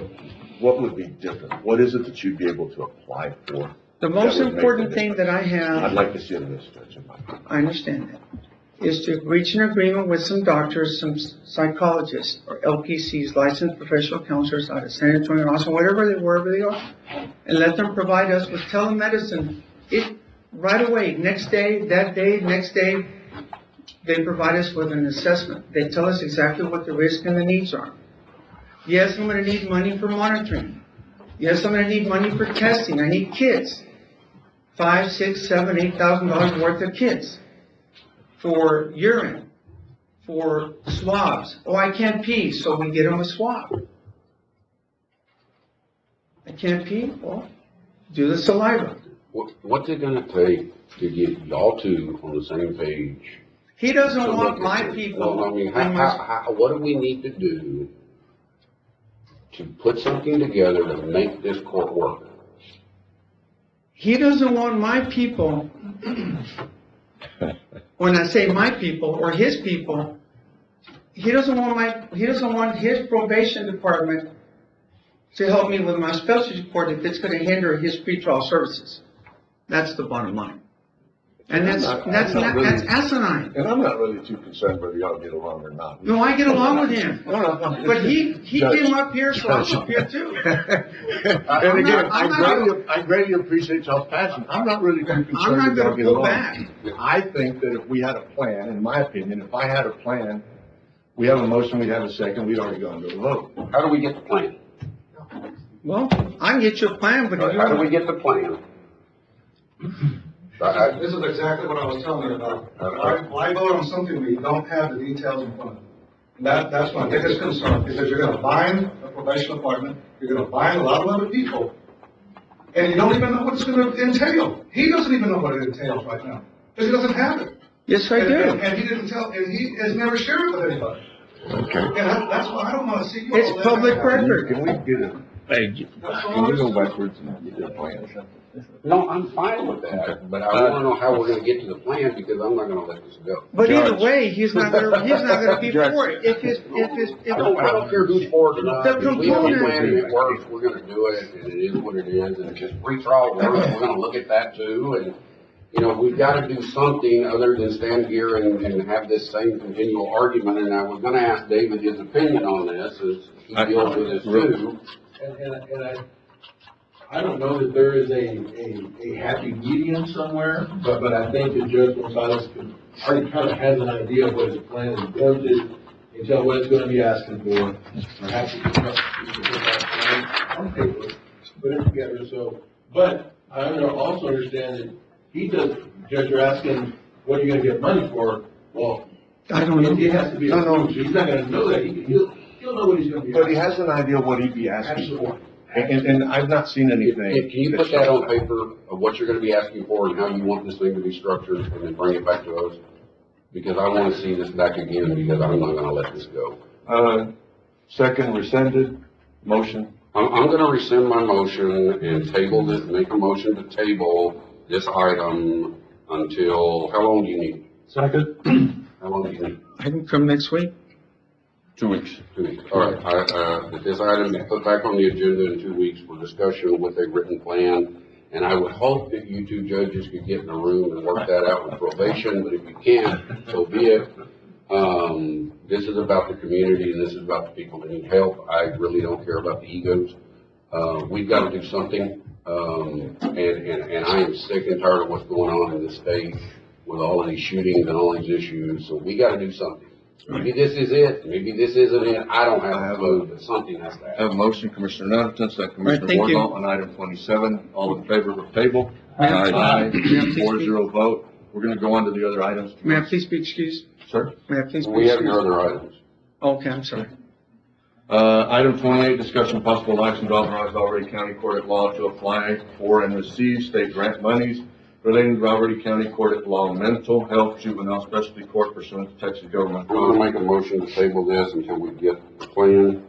would be different. What is it that you'd be able to apply for? The most That would make important the thing that I I'd have, like to see a list, Judge, in my opinion. I understand that, is to reach an agreement with some doctors, some psychologists, or LPCs, licensed professional counselors out of San Antonio, Austin, wherever they are, and let them provide us with telemedicine. Right away, next day, next day, they provide us with an assessment. They tell us exactly what the risk and the needs are. Yes, I'm gonna need money for monitoring. Yes, I'm gonna need money for testing. I need kits. $5,000, $6,000, $7,000, $8,000 worth of kits. For urine, for swabs. Oh, I can't pee, so we get them a swab. I can't pee, well, do the saliva. What's it gonna take to get y'all two on the same page? He doesn't So want what- my No, people. I mean, in my- what do we need to do to put something together to make this court work? He doesn't want my people, when I say my people or his people, he doesn't want his probation department to help me with my special report if it's gonna hinder his pretrial services. That's the bottom line. And that's asinine. And I'm not really too concerned whether y'all get along or not. No, I get along with him. No. But he Judge. came up here, so I'm up here too. And again, I greatly appreciate y'all's passion. I'm not really too I'm concerned not if y'all gonna get pull along. back. I think that if we had a plan, in my opinion, if I had a plan, we have a motion, we have a second, we'd already gone to a vote. How do we get the plan? Well, I can get you a plan, but if you How do we want, get the plan? This is exactly what I was telling you about. Why vote on something we don't have the details in front of? And that's my biggest concern, because you're gonna bind a probation department, you're gonna bind a lot of other people, and you don't even know what it's gonna entail. He doesn't even know what it entails right now, because he doesn't have it. yes, I do. And he didn't tell, and he has never shared it with anybody. Okay. And that's why I don't wanna see you all. It's let public that happen. record. Can we get a, can we go backwards and get a plan? No, I'm fine with that, but I wanna know how we're gonna get to the plan, because I'm not gonna let this go. But either Judge. way, he's not gonna be Judge. for it. I don't care who's for it or not. The If we have a component- plan and it works, we're gonna do it, and it is what it is, and if it's pretrial work, we're gonna look at that too, and, you know, we've gotta do something other than stand here and have this same continual argument, and I was gonna ask David his opinion on this, as he deals with this too. And I don't know that there is a happy medium somewhere, but I think that Judge Gonzalez already kind of has an idea of what his plan is going to, and tell what it's gonna be asking for. Perhaps you can put that plan on paper, put it together, so, but I also understand that he does, Judge, you're asking, what are you gonna get money for? Well, I don't know. it has to be No, no. approved, so he's not gonna know that, he'll know what he's gonna be But he asking. has an idea what he'd be asking for. Absolutely. And I've not seen anything. Can you put that on paper of what you're gonna be asking for and how you want this thing to be structured, and then bring it back to us? Because I wanna see this back again, because I'm not gonna let this go. Second rescinded, motion. I'm gonna rescind my motion and table this, make a motion to table this item until, how long do you need? Second. How long do you need? I can come next week. 2 weeks. 2 weeks. All right, that this item be put back on the agenda in 2 weeks for discussion with a written plan. And I would hope that you two judges could get in a room and work that out with probation, but if you can't, so be it. This is about the community, and this is about the people that need help. I really don't care about the egos. We've got to do something, and I am sick and tired of what's going on in the state with all of these shootings and all these issues, so we got to do something. Maybe this is it, maybe this isn't it, I don't have a clue, but something has to I have happen. a motion, Commissioner Nettleton, second Right, Commissioner thank you. Wardlaw on item 27. All in favor of table? Aye. 4-0 vote. We're gonna go on to the other items. May I please be excused? Sir? May I please be We have excused? your other items. Okay, I'm sorry. Item 28, discussion of possible action to authorize Already County Court at Law to apply for and receive state grant monies relating to Valverde County Court at Law, Mental Health Juvenile Specialty Court pursuant to Texas Government I'm gonna Code. make a motion to table this until we get the plan.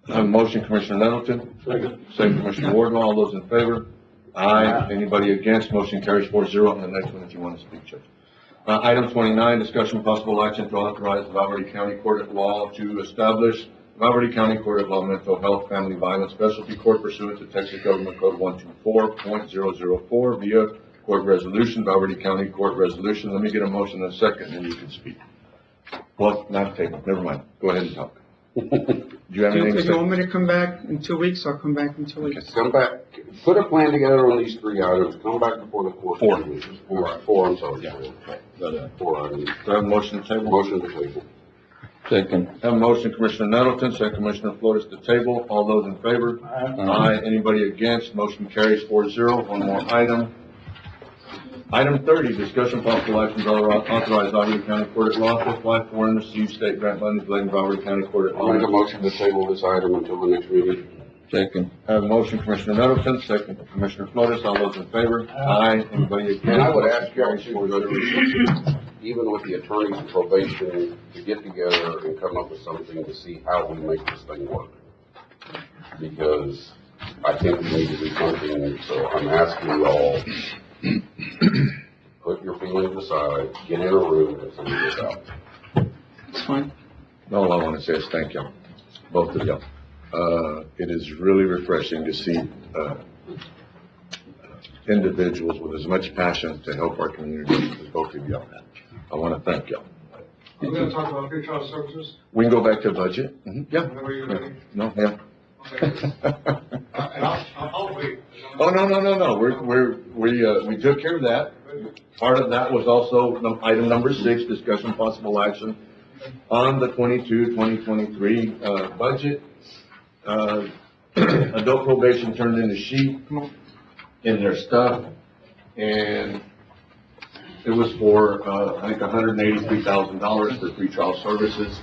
I have a motion, Commissioner Nettleton. Second, Commissioner Wardlaw. All those in favor? Aye. Anybody against? Motion carries 4-0. And the next one, if you want to speak, Judge. Item 29, discussion possible action to authorize the Valverde County Court of Law to establish Valverde County Court of Law Mental Health Family Violence Specialty Court pursuant to Texas Government Code 124.004 via court resolution, Valverde County Court Resolution. Let me get a motion in a second, and you can speak. Well, not table, never mind. Go ahead and talk. Do you have anything to If you want say? me to come back in 2 weeks, I'll come back in 2 weeks. Come back, put a plan together on these three items, come back before the court. Four. Four, I'm sorry. Yeah. Four items. Do I have a motion to table? Motion to table. Second. Have a motion, Commissioner Nettleton, second Commissioner Flores to table. All those in favor? Aye. Anybody against? Motion carries 4-0. One more item. Item 30, discussion possible action to authorize Valverde County Court at Law to apply for and receive state grant money relating to Valverde County Court at I'll make a Law. motion to table this item until the next meeting. Second. Have a motion, Commissioner Nettleton, second Commissioner Flores. All those in favor? Aye. Anybody against? And I would ask y'all Motion carries to, 4-0. even with the attorneys and probation, to get together and come up with something to see how we make this thing work. Because I think we need to do something, so I'm asking y'all, put your feelings aside, get in a room and figure this out. It's fine. All I want to say is thank y'all, both of y'all. It is really refreshing to see, individuals with as much passion to help our community as both of y'all have. I want to thank y'all. Are we gonna talk about pretrial services? We can go back to budget. Yeah. Whenever you're ready. No, yeah. And I'll wait. Oh, no. We took care of that. Part of that was also item number 6, discussion possible action on the 2023 budget. Adult probation turned in a sheet in their stuff, and it was for, I think, $183,000 for pretrial services.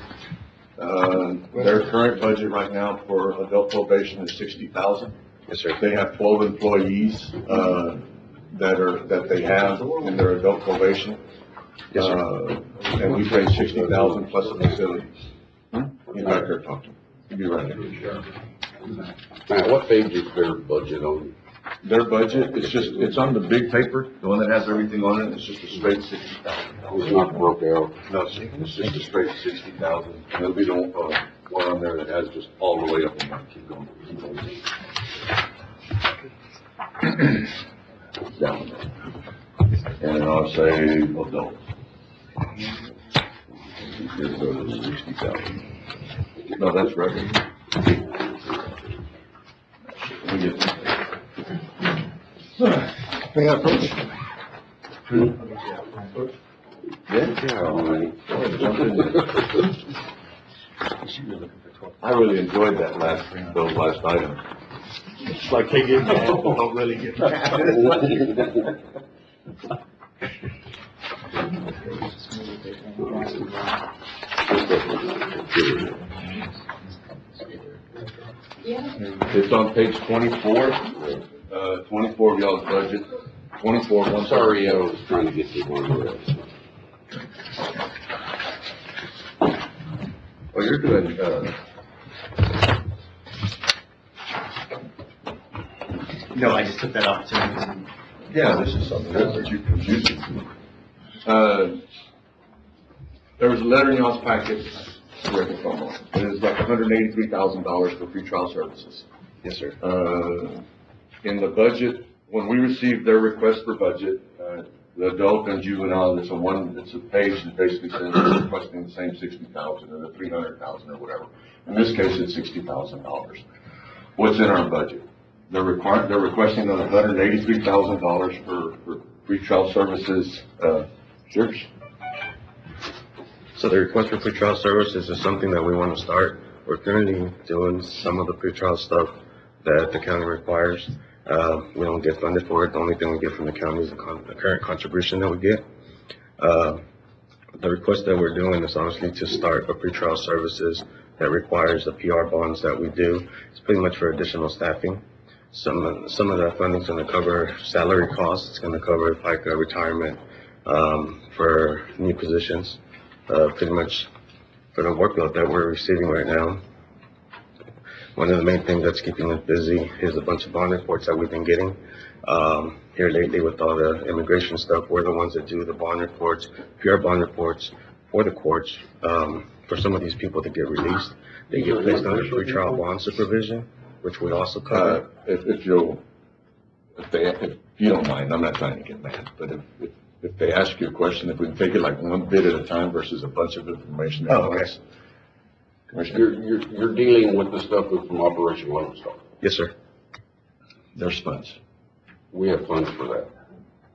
Their current budget right now for adult probation is $60,000. Yes, sir. They have 12 employees, that they have in their adult probation. Yes, sir. And we pay $60,000 plus the facilities. You back there, talk to them. You'll be right here. Matt, what page is their budget on? Their budget, it's on the big paper, the one that has everything on it, it's just a straight $60,000. It's not broke out. No, it's just a straight $60,000, and there'll be the one on there that has just all the way up and down, keep going. Down. And then I'll say adult. Here's the $60,000. No, that's revenue. We get May I approach? I really enjoyed those last items. It's like they get mad, but don't really get mad. It's on page 24, 24 of y'all's budget, 24. I'm sorry, I was trying to get to one of those. Oh, you're good, No, I just took that opportunity. yeah, this is something that you can use it. There was a letter in y'all's packet, correct me if I'm wrong, it is like $183,000 for pretrial services. Yes, sir. In the budget, when we received their request for budget, the adult and juvenile, it's a page that basically says they're requesting the same $60,000 or the $300,000 or whatever. In this case, it's $60,000. What's in our budget? They're requesting $183,000 for pretrial services, yours? So the request for pretrial services is something that we want to start. We're currently doing some of the pretrial stuff that the county requires. We don't get funded for it. The only thing we get from the county is the current contribution that we get. The request that we're doing is honestly to start a pretrial services that requires the PR bonds that we do. It's pretty much for additional staffing. some of the funding's gonna cover salary costs, it's gonna cover like retirement, for new positions, pretty much for the workload that we're receiving right now. One of the main things that's keeping us busy is a bunch of bond reports that we've been getting. Here lately with all the immigration stuff, we're the ones that do the bond reports, pure bond reports for the courts, for some of these people to get released. They get placed under pretrial bond supervision, which we also cover. If you don't mind, I'm not trying to get mad, but if they ask you a question, if we can take it like one bit at a time versus a bunch of information. Oh, okay. Commissioner, You're dealing with the stuff that's from Operation Lone Star. Yes, sir. there's funds. We have funds for that.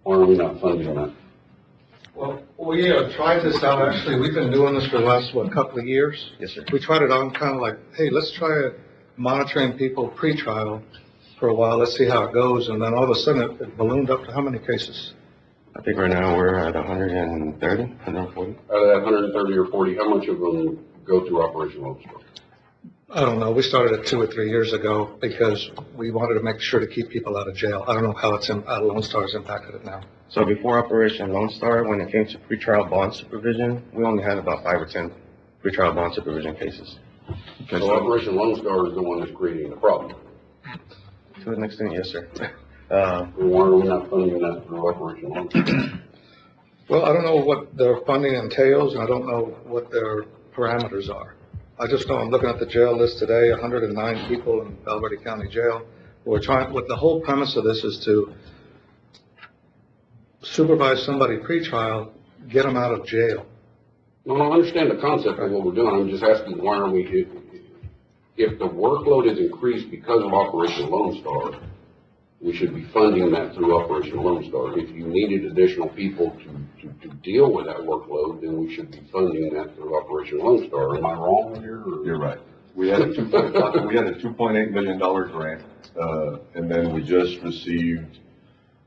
Why are we not funding that? Well, we tried this out, actually, we've been doing this for the last, couple of years? Yes, sir. We tried it on kind of like, hey, let's try monitoring people pre-trial for a while, let's see how it goes, and then all of a sudden it ballooned up to how many cases? I think right now we're at 130, 140. Out of that 130 or 40, how much of them go through Operation Lone Star? I don't know, we started it 2 or 3 years ago because we wanted to make sure to keep people out of jail. I don't know how Lone Star's impacted it now. So before Operation Lone Star, when it came to pretrial bond supervision, we only had about 5 or 10 pretrial bond supervision cases. So Operation Lone Star is the one that's creating the problem. To an extent, yes, sir. Why are we not funding that through Operation Lone Star? Well, I don't know what their funding entails, and I don't know what their parameters are. I just know I'm looking at the jail list today, 109 people in Valverde County Jail. We're trying, what the whole premise of this is to supervise somebody pre-trial, get them out of jail. No, I understand the concept of what we're doing. I'm just asking, why are we, if the workload is increased because of Operation Lone Star, we should be funding that through Operation Lone Star. If you needed additional people to deal with that workload, then we should be funding that through Operation Lone Star. Am I wrong here? Or? You're right. We had a $2.8 million grant, and then we just received,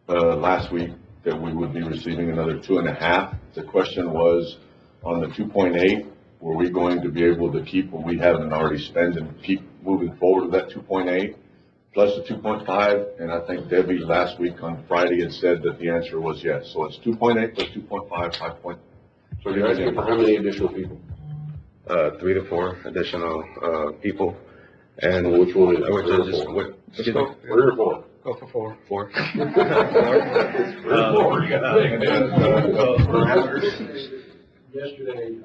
last week that we would be receiving another 2.5. The question was, on the 2.8, were we going to be able to keep what we haven't already spent and keep moving forward with that 2.8? Plus the 2.5, and I think Debbie last week on Friday had said that the answer was yes. So it's 2.8 plus 2.5, 5 point. So you're asking for how many additional people? 3 to 4 additional people. And which one is which it? is just what? Just go, 3 or 4? go for 4. 4. 3 or 4, you got to think. Yesterday,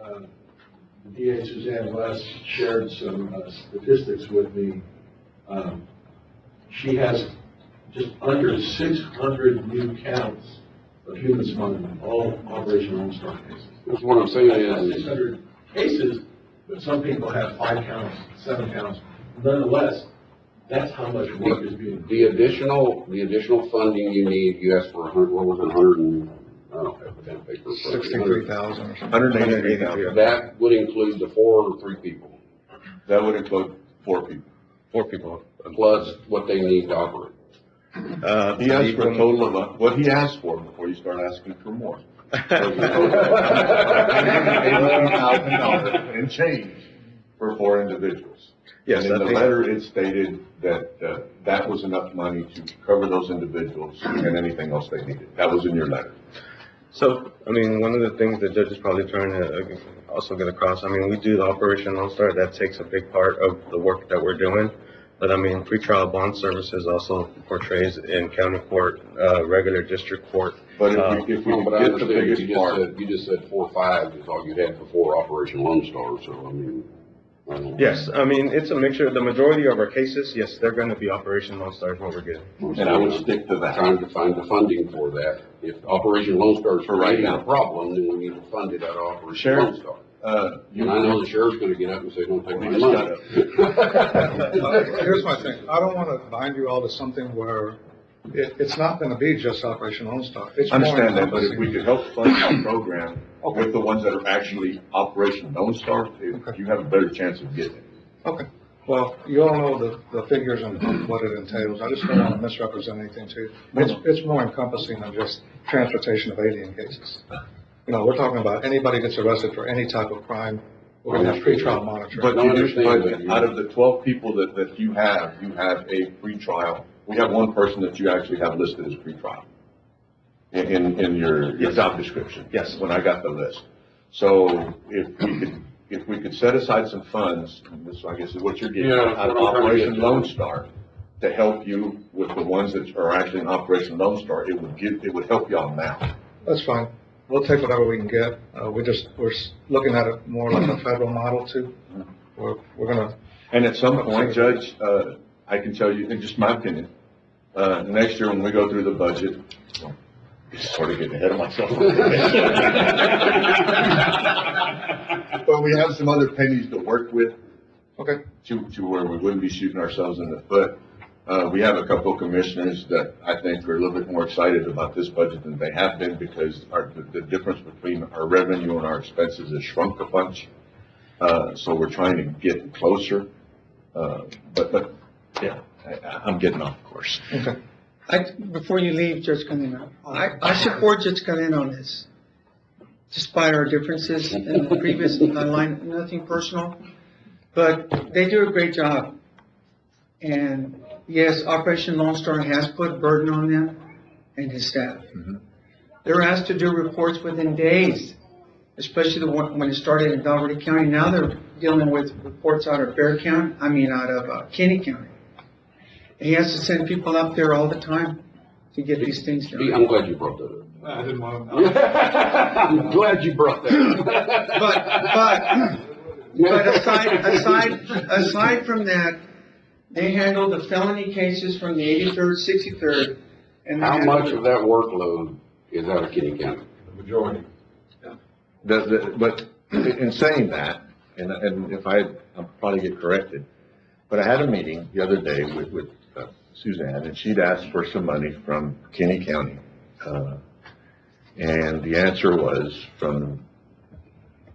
the DA Suzanne West shared some statistics with me. She has just under 600 new counts of human smuggling, all Operation Lone Star cases. That's what I'm saying is, 600 cases, but some people have 5 counts, 7 counts. Nonetheless, that's how much work is being done. the additional funding you need, you asked for 100, what was it, 100 and, I don't have the damn paper. 63,000 or something. 183,000. That would include the 4 or 3 people, That would include 4 people. 4 people. plus what they need to operate. He asked for a total of, what he asked for before you start asking for more. $180,000 and change for 4 individuals. Yes, And in I the think- letter, it stated that, that was enough money to cover those individuals and anything else they needed. That was in your letter. So, I mean, one of the things the judge is probably trying to also get across, I mean, we do the Operation Lone Star, that takes a big part of the work that we're doing. But I mean, pretrial bond services also portrays in county court, regular district court. But if we No, but I get the understand, biggest part. you just said 4 or 5 is all you had before Operation Lone Star, so I mean, I don't. Yes, I mean, it's a mixture. The majority of our cases, yes, they're going to be Operation Lone Star is what we're getting. And I would stick to that. Trying to find the funding for that. If Operation Lone Star is For right creating now. a problem, then we need to fund it out of Operation Sheriff, Lone Star. And I know the sheriff's gonna get up and say, don't take my We just money. Here's my thing, I don't want to bind you all to something where it's not going to be just Operation Lone Star. It's more Understand that, but if we encompassing. could help fund our program with the ones that are actually Operation Lone Star, you have a better chance of getting it. Okay, well, you all know the figures and what it entails, I just don't want to misrepresent anything to you. It's more encompassing than just transportation of alien cases. You know, we're talking about anybody gets arrested for any type of crime, we're gonna have pretrial monitoring. But No, I understand that. out of the 12 people that you have a pretrial we have one person that you actually have listed as pretrial in your job description. Yes. When I got the list. So if we could set aside some funds, and this, I guess, is what you're getting, Yeah, out of what I'm trying to Operation get to. Lone Star, to help you with the ones that are actually in Operation Lone Star, it would help y'all now. That's fine. We'll take whatever we can get. We're looking at it more like a federal model too. We're gonna, And at some point, Judge, I can tell you, in just my opinion, next year when we go through the budget, sort of getting ahead of myself. But we have some other pennies to work with okay, to where we wouldn't be shooting ourselves in the foot. We have a couple of commissioners that I think are a little bit more excited about this budget than they have been because the difference between our revenue and our expenses has shrunk a bunch. So we're trying to get closer. But yeah, I'm getting off course. okay. Before you leave, Judge Cadena, I support Judge Cadena on this, despite our differences in the previous line, nothing personal, but they do a great job. And yes, Operation Lone Star has put a burden on them and his staff. They're asked to do reports within days, especially the one when it started in Valverde County. Now they're dealing with reports out of out of Kenny County. And he has to send people up there all the time to get these things done. I'm glad you brought that up. I didn't want to. I'm glad you brought that up. But aside from that, they handle the felony cases from the 83rd, 63rd. And they How handle much of that workload is out of Kenny County? The majority. But in saying that, and if I'll probably get corrected, but I had a meeting the other day with Suzanne, and she'd asked for some money from Kenny County. And the answer was from,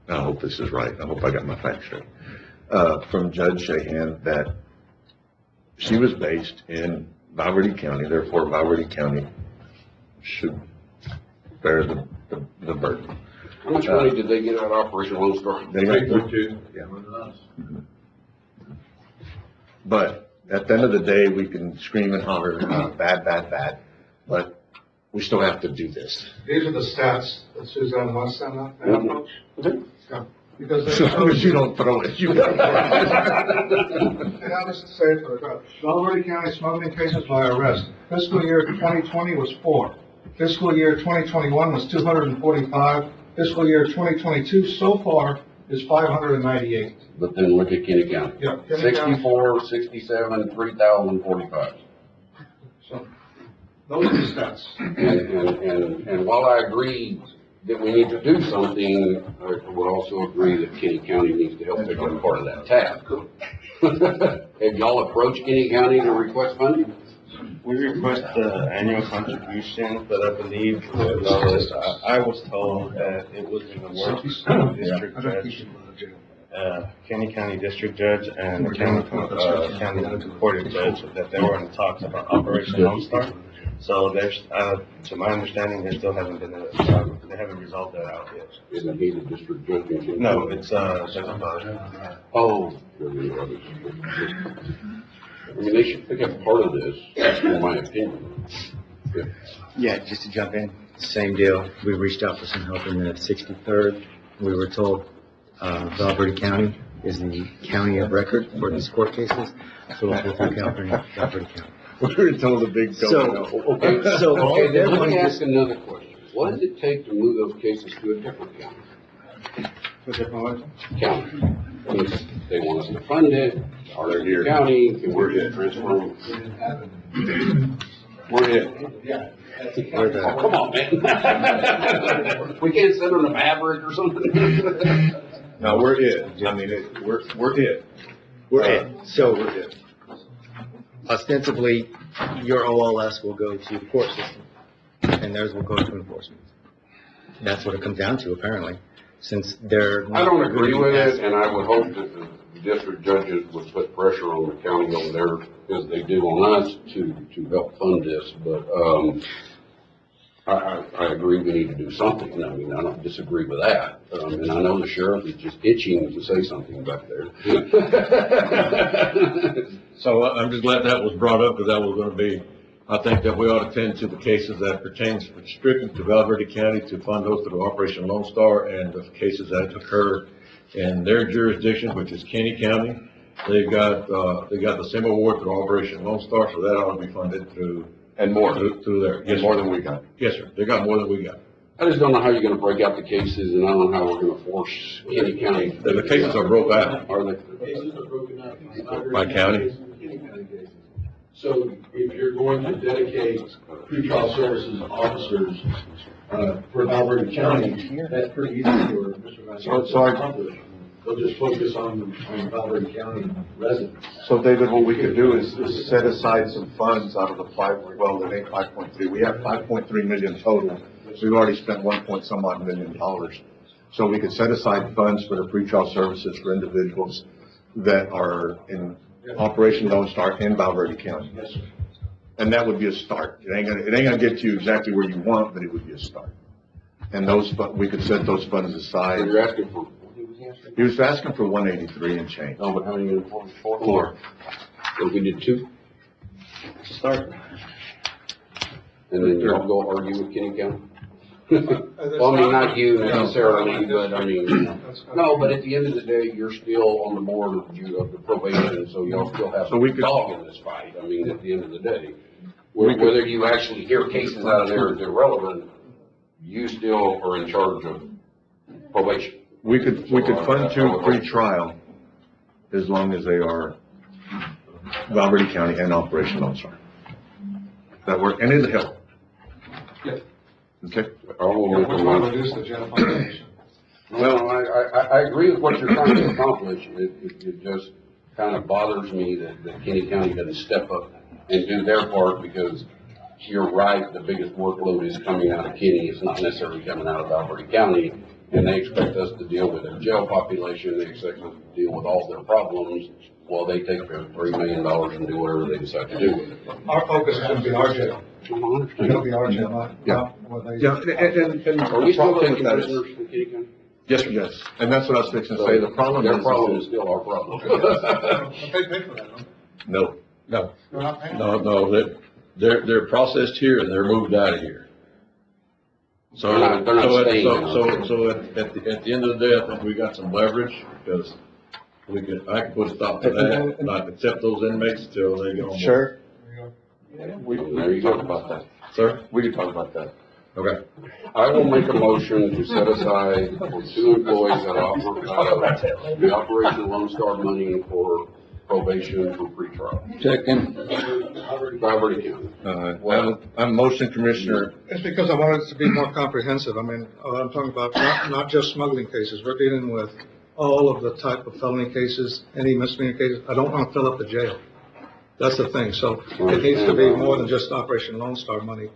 I hope this is right, I hope I got my facts straight, from Judge Shahan that she was based in Valverde County, therefore Valverde County should bear the burden. How much money did they get out of Operation Lone Star? They got, Yeah. More than us. but at the end of the day, we can scream and holler, bad, but we still have to do this. These are the stats that Suzanne wants them up, that approach. Yeah. Because As long as you don't throw it, you got And I'll just say it for the crowd. Valverde County smuggling cases by arrest. Fiscal year 2020 was 4. Fiscal year 2021 was 245. Fiscal year 2022 so far is 598. But then look at Kenny County. Yeah, Kenny County. 64, 67, 3,045. So, those are the stats. And while I agree that we need to do something, I would also agree that Kenny County needs to help pick up part of that tab. Have y'all approached Kenny County to request funding? We request the annual contribution, but I believe I was told that it was in the works. District judge, Kenny County District Judge and the County Court Judge, that they were in talks about Operation Lone Star. So there's, to my understanding, there still hasn't been they haven't resolved that out yet. Isn't he the district judge in Kenny No, County? it's, Judge Abad. Oh. I mean, they should pick up part of this, in my opinion. Yeah, just to jump in, same deal. We reached out for some help in the 63rd. We were told Valverde County is the county of record for these court cases, so we'll go through Valverde County. We were told a big So, Okay, so all okay, of then their let money me is ask another question. What does it take to move those cases to a different county? County. If they want us to fund it, are they here? County, can we get transfer them? We're in. Oh, come on, man. We can't send them to Maverick or something? No, we're it. I mean, we're it. we're in. So We're it. ostensibly, your OLS will go to the court system, and theirs will go to enforcement. That's what it comes down to, apparently, since they're. I don't agree with it, and I would hope that the district judges would put pressure on the county over there, as they do on us, to help fund this, but, I agree we need to do something. I mean, I don't disagree with that. And I know the sheriff is just itching to say something back there. So I'm just glad that was brought up, because that was gonna be, I think that we ought to tend to the cases that pertains strictly to Val Verde County, to fund those through Operation Lone Star, and the cases that occur in their jurisdiction, which is Kenny County. They got the same award through Operation Lone Star, so that ought to be funded through. And more, Through there. and more than we got. Yes, sir. They got more than we got. I just don't know how you're gonna break out the cases, and I don't know how we're gonna force Kenny County. The cases are broke out. Are they? The cases are broken up. By county? Kenny County cases. So if you're going to dedicate pretrial services officers, for Val Verde County, that's pretty easy for Mr. Vice So I- to accomplish. They'll just focus on Val Verde County residents. So David, what we could do is set aside some funds out of the it ain't 5.3. We have 5.3 million total. We've already spent 1 point some odd million dollars. So we could set aside funds for the pretrial services for individuals that are in Operation Lone Star in Val Verde County. Yes, sir. And that would be a start. It ain't gonna get you exactly where you want, but it would be a start. And we could set those funds aside. So you're asking for, what he was asking? He was asking for 183 and change. No, but how many uniforms? Four. So we did 2, Start. and then y'all go argue with Kenny County? Well, I mean, not you necessarily, but I mean, no, but at the end of the day, you're still on the board of the probation, so y'all still have So we a could- dog in this fight. I mean, at the end of the day. Whether you actually hear cases out of there is irrelevant, you still are in charge of probation. We could fund 2 pre-trial as long as they are Val Verde County and Operation Lone Star. That work, and it'll help. Yes. Okay? I will make a motion. Reduce the jail population. Well, I agree with what you're trying to accomplish. It just kind of bothers me that Kenny County doesn't step up and do their part, because you're right, the biggest workload is coming out of Kenny. It's not necessarily coming out of Val Verde County. And they expect us to deal with their jail population. They expect us to deal with all their problems while they take their $3 million and do whatever they decide to do with it. Our focus is gonna be our jail. I It's gonna understand. be our jail, not what they. Yeah, and Are we the still problem taking with that is, prisoners from Kenny County? yes, yes, and that's what I was fixing to say. The problem Their problem is, is still our problem. They pay for that, huh? no. No, They're not paying. no, they're processed here and they're moved out of here. So, They're not staying in. so at the end of the day, I think we got some leverage, because I can put a stop to that, not accept those inmates till they get on board. Sure. There you go about that. Sir? We can talk about that. Okay. I will make a motion to set aside for 2 employees that offer, the Operation Lone Star money for probation for pretrial. Second. Val Verde County. I'm motion, Commissioner. It's because I wanted it to be more comprehensive. I mean, I'm talking about not just smuggling cases. We're dealing with all of the type of felony cases, any misdemeanor cases. I don't want to fill up the jail. That's the thing. So it needs to be more than just Operation Lone Star money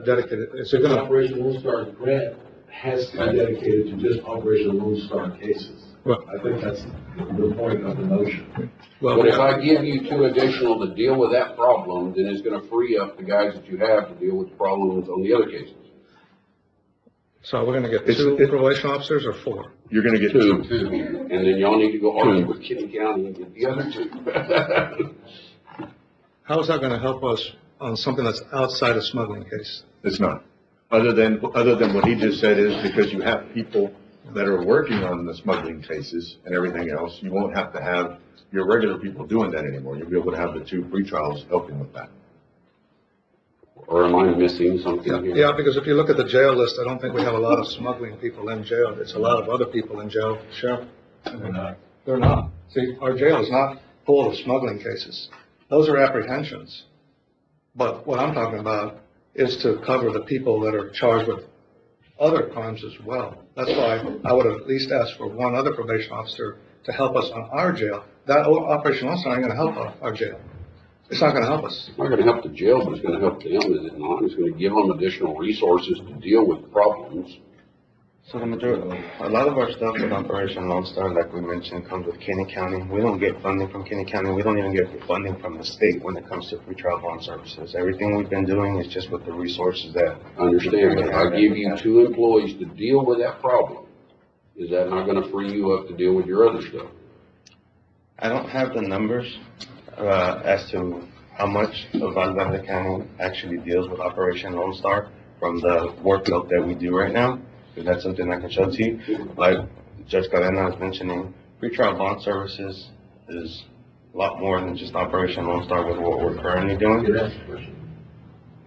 dedicated. Is it The gonna, Operation Lone Star grant has to be dedicated to just Operation Lone Star cases. Well- I think that's the point of the motion. well, But if I give you 2 additional to deal with that problem, then it's gonna free up the guys that you have to deal with the problems on the other cases. so we're gonna get It's- 2 it- probation officers or 4? You're gonna get 2, 2. and then y'all need to go argue with Kenny County and get the other 2. How is that gonna help us on something that's outside a smuggling case? It's not. Other than what he just said is because you have people that are working on the smuggling cases and everything else, you won't have to have your regular people doing that anymore. You'll be able to have the 2 pretrials helping with that. Or am I missing something here? Yeah, because if you look at the jail list, I don't think we have a lot of smuggling people in jail. It's a lot of other people in jail. Sheriff? They're not. See, our jail is not full of smuggling cases. Those are apprehensions. But what I'm talking about is to cover the people that are charged with other crimes as well. That's why I would have at least asked for 1 other probation officer to help us on our jail. That Operation Lone Star ain't gonna help our jail. It's not gonna help us. It's not gonna help the jail, but it's gonna help them, is it not? It's gonna give them additional resources to deal with problems. So the majority, a lot of our stuff with Operation Lone Star, like we mentioned, comes with Kenny County. We don't get funding from Kenny County. We don't even get funding from the state when it comes to pretrial bond services. Everything we've been doing is just with the resources that. Understand, but if I give you 2 employees to deal with that problem, is that not gonna free you up to deal with your other stuff? I don't have the numbers, as to how much of Valle Verde County actually deals with Operation Lone Star from the workload that we do right now. Because that's something I can show to you. Like Judge Cadena was mentioning, pretrial bond services is a lot more than just Operation Lone Star with what we're currently doing.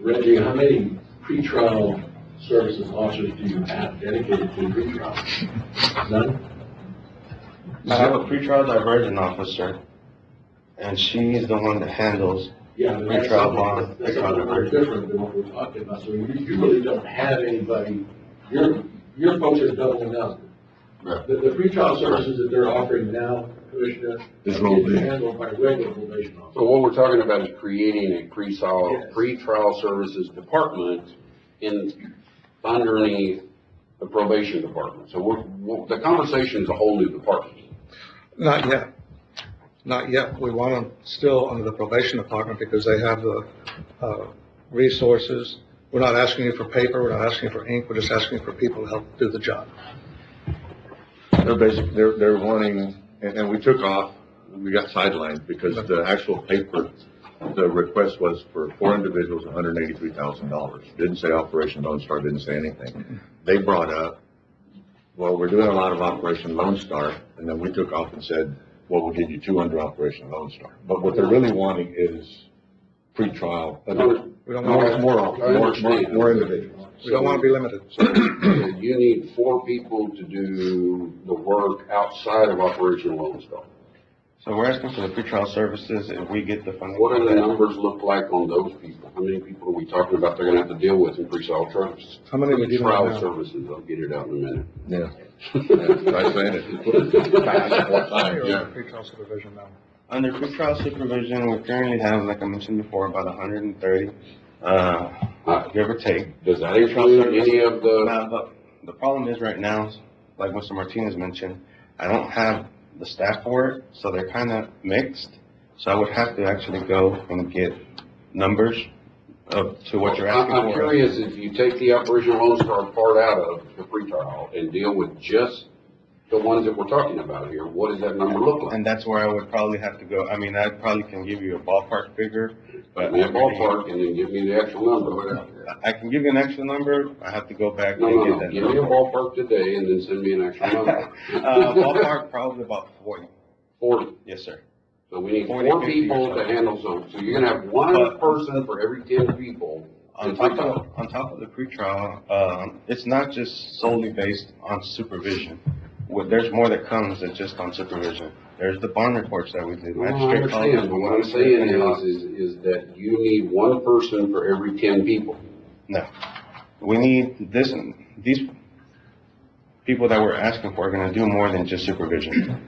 Reggie, how many pretrial services officers do you have dedicated to pretrial? None? I have a pretrial diversion officer, and she is the one that handles Yeah, but that's pretrial bond. something, that's something very different than what we're talking about. So you really don't have anybody, your folks are doubling up. The pretrial services that they're offering now, Commissioner, is handled by regular probation officers. So what we're talking about is creating a pretrial services department underneath the probation department. So the conversation is a whole new department. Not yet. Not yet. We want them still under the probation department because they have the resources. We're not asking you for paper, we're not asking you for ink, we're just asking for people to help do the job. They're wanting, and we took off, we got sidelined because the actual paper, the request was for 4 individuals, $183,000. Didn't say Operation Lone Star, didn't say anything. They brought up, well, we're doing a lot of Operation Lone Star, and then we took off and said, well, we'll give you 2 under Operation Lone Star. But what they're really wanting is pretrial. We don't want More individuals. We don't want to be limited. You need 4 people to do the work outside of Operation Lone Star. So we're asking for the pretrial services, if we get the funding. What do the numbers look like on those people? How many people are we talking about they're gonna have to deal with in pretrial services? How many are we dealing with Pretrial now? services, I'll get it out in a minute. Yeah. Try saying it. Fast, more time, yeah. Pretrial supervision now. Under pretrial supervision, we currently have, like I mentioned before, about 130, give or take. Does that include any of the? Now, but the problem is right now, like Mr. Martinez mentioned, I don't have the staff for it, so they're kind of mixed. So I would have to actually go and get numbers to what you're asking for. I'm curious, if you take the Operation Lone Star part out of the pretrial and deal with just the ones that we're talking about here, what does that number look like? And that's where I would probably have to go. I mean, I probably can give you a ballpark figure, but. Give me a ballpark and then give me the actual number. I can give you an actual number. I have to go back No, and no, get no, that give me a number. ballpark today and then send me an actual number. Ballpark probably about 40. 40. Yes, sir. So we need 40, 4 50 people or to so. handle some, so you're gonna have one But- person for every 10 people. On top of the pretrial, it's not just solely based on supervision. There's more that comes than just on supervision. There's the bond reports that we do. Well, I Magistrate calls understand, us, but what I'm saying is that you need one person for every 10 people. No. We need these people that we're asking for are gonna do more than just supervision.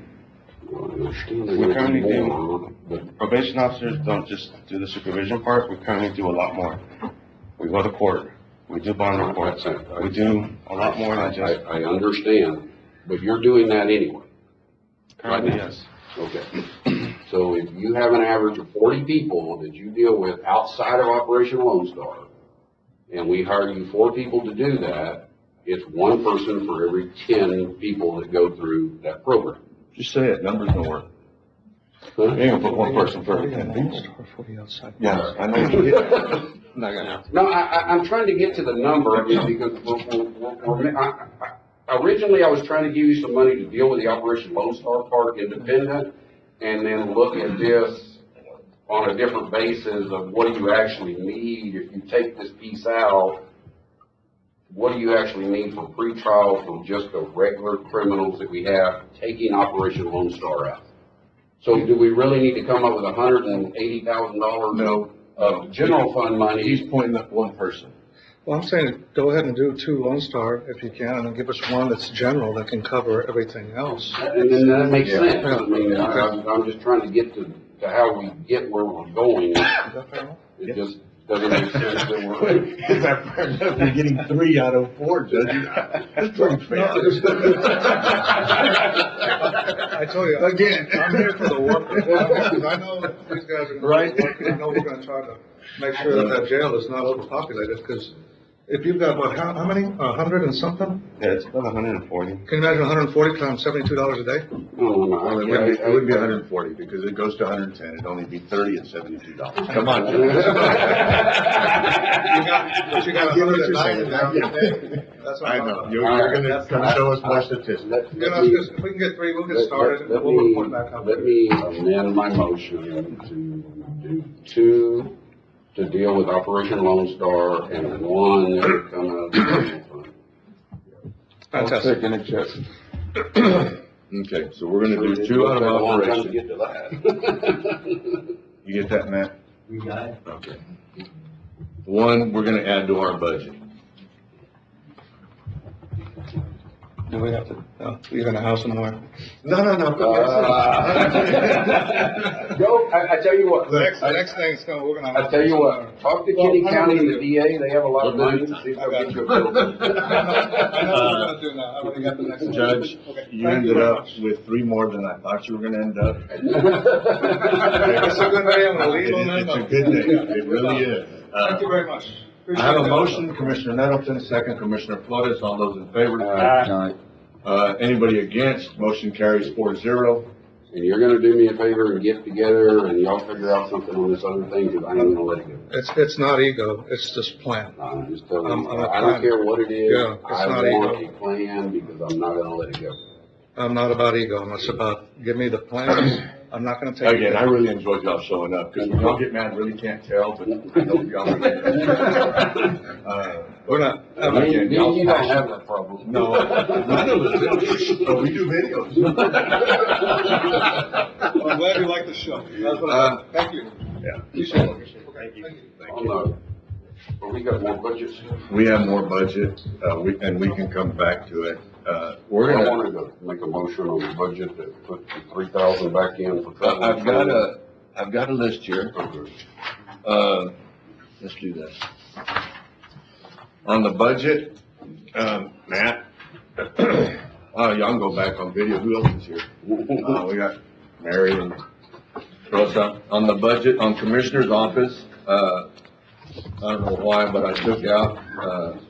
Well, I understand they're We gonna currently do do. more, but Probation officers don't just do the supervision part, we currently do a lot more. We go to court, we do bond reports, we do a lot more than just, I understand, but you're doing that anyway. currently, yes. Okay. So if you have an average of 40 people that you deal with outside of Operation Lone Star, and we hire you 4 people to do that, it's one person for every 10 people that go through that program. Just say it, numbers don't work. Huh? You ain't gonna put one person for every 10 people. 40 outside. Yes, I know you get that. Not gonna happen. No, I'm trying to get to the number, I mean, because originally I was trying to give you some money to deal with the Operation Lone Star part independent, and then look at this on a different basis of what do you actually need if you take this piece out? What do you actually need for pretrial for just the regular criminals that we have, taking Operation Lone Star out? So do we really need to come up with $180,000 No. of general fund money? He's pointing at one person. Well, I'm saying, go ahead and do 2 Lone Star if you can, and then give us one that's general that can cover everything else. And then that makes Yeah. sense. I mean, I'm just trying to get to how we get where we're going. Is that fair enough? It just, Doesn't make sense that we're. Is that fair enough? You're getting 3 out of 4, Judge. That's pretty fair. I tell you, again, I'm here for the work. Because I know that these guys are Right. working. I know we're gonna try to make sure that that jail is not overpopulated, because if you've got, what, how many, 100 and something? Yeah, it's about 140. Can you imagine 140 times $72 a day? Well, it would be 140, because it goes to 110, it'd only be 30 and $72. Come on, Judge. But you got I get what 109 you're saying. and now you're paying. That's what I I'm know, talking you're gonna show us more statistics. about. You know, if we can get 3, we'll get started, and Let we'll me, report back out. let me amend my motion to do 2 to deal with Operation Lone Star and 1 that would come out of the general fund. Fantastic. Second it, Judge. Okay, so we're gonna do 2 out of Take a long time to operation. get to that. You get that, Matt? We got it. Okay. 1, we're gonna add to our budget. Do we have to, leave in the house somewhere? No. Go, I tell you what. The next thing is we're gonna. I tell you what, talk to Kenny County and the DA, they have a lot of money, see if they'll get you a bill. I know what we're gonna do now. I already got the next one. Judge, Okay, you thank ended very up much. with 3 more than I thought you were gonna end up. It's a good day, I'm gonna leave on that It's a note. good day, it really is. Thank you very much. I have a motion, Commissioner Nettleton, second Commissioner Flores, all those in favor? Anybody against, motion carries 4-0. And you're gonna do me a favor and get together and y'all figure out something on this other thing, cause I ain't gonna let it go. It's not ego, it's just plan. I'm just telling I'm you, a I don't plan. care what it is, Yeah, it's I not want ego. a plan because I'm not gonna let it go. I'm not about ego, it's about, give me the plan, I'm not gonna take. Again, I really enjoyed y'all showing up, because when y'all get mad, really can't tell, but I know y'all are. We're not, Again, You y'all's don't passionate. have that problem. No, none of us do, but we do videos. I'm glad you like the show. That's what thank you. Yeah. Appreciate it. Thank you. Oh, no. But we got more budgets. We have more budget, and we can come back to it. We're I gonna, wanted to make a motion on the budget to put the 3,000 back in for travel. and I've got a list here. training. Let's do this. On the budget, Matt, y'all can go back on video. Who else is here? We got Mary and Rosa. On the budget, on Commissioner's office, I don't know why, but I took out,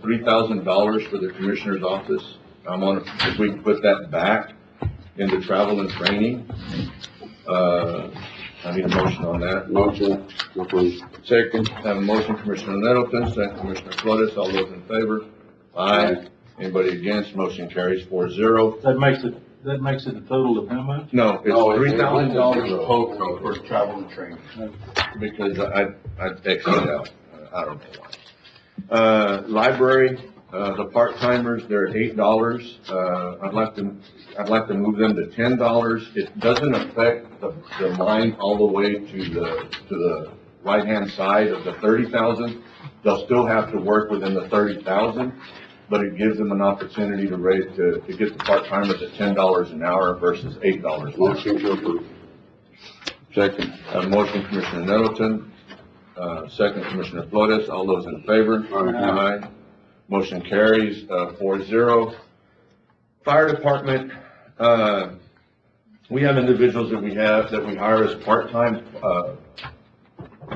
$3,000 for the Commissioner's office. I'm on, if we can put that back into travel and training. I need a motion on that. Motion, approved. Second, have a motion, Commissioner Nettleton, second Commissioner Flores, all those in favor? Aye. Anybody against, motion carries 4-0. That makes it a total of how much? No, No, it's it's $3,000 $3,000 total for travel and training, because I Xed it out, I don't know why. Library, the part-timers, they're at $8, I'd like to move them to $10. It doesn't affect the line all the way to the right-hand side of the 30,000. They'll still have to work within the 30,000, but it gives them an opportunity to get the part-timers at $10 an hour versus $8 an hour. Motion to approve. Second. Motion, Commissioner Nettleton, second Commissioner Flores, all those in favor? Aye. Motion carries, 4-0. Fire Department, we have individuals that we hire as part-time.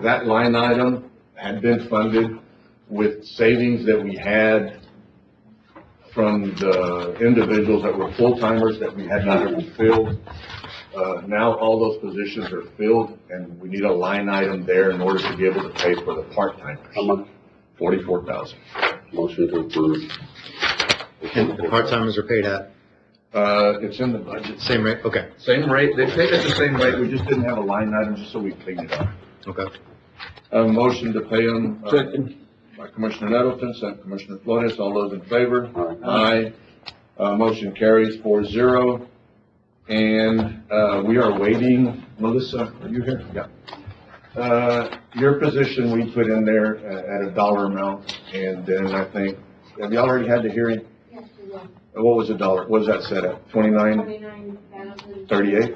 That line item had been funded with savings that we had from the individuals that were full-timers that we had not filled. Now all those positions are filled, and we need a line item there in order to be able to pay for the part-timers. How much? 44,000. Motion to approve. And the part-timers are paid at It's in the budget. same rate? Okay, Same rate, they paid us the same rate, we just didn't have a line item just so we cleaned it up. okay. A motion to pay them, Second. by Commissioner Nettleton, second Commissioner Flores, all those in favor? Aye. Aye. Motion carries 4-0. And, we are waiting, Melissa, are you here? Yeah. Your position we put in there at a dollar amount, and then I think, have you already had the hearing? Yes, we will. What was the dollar, what was that set at? 29? 29,000. 38?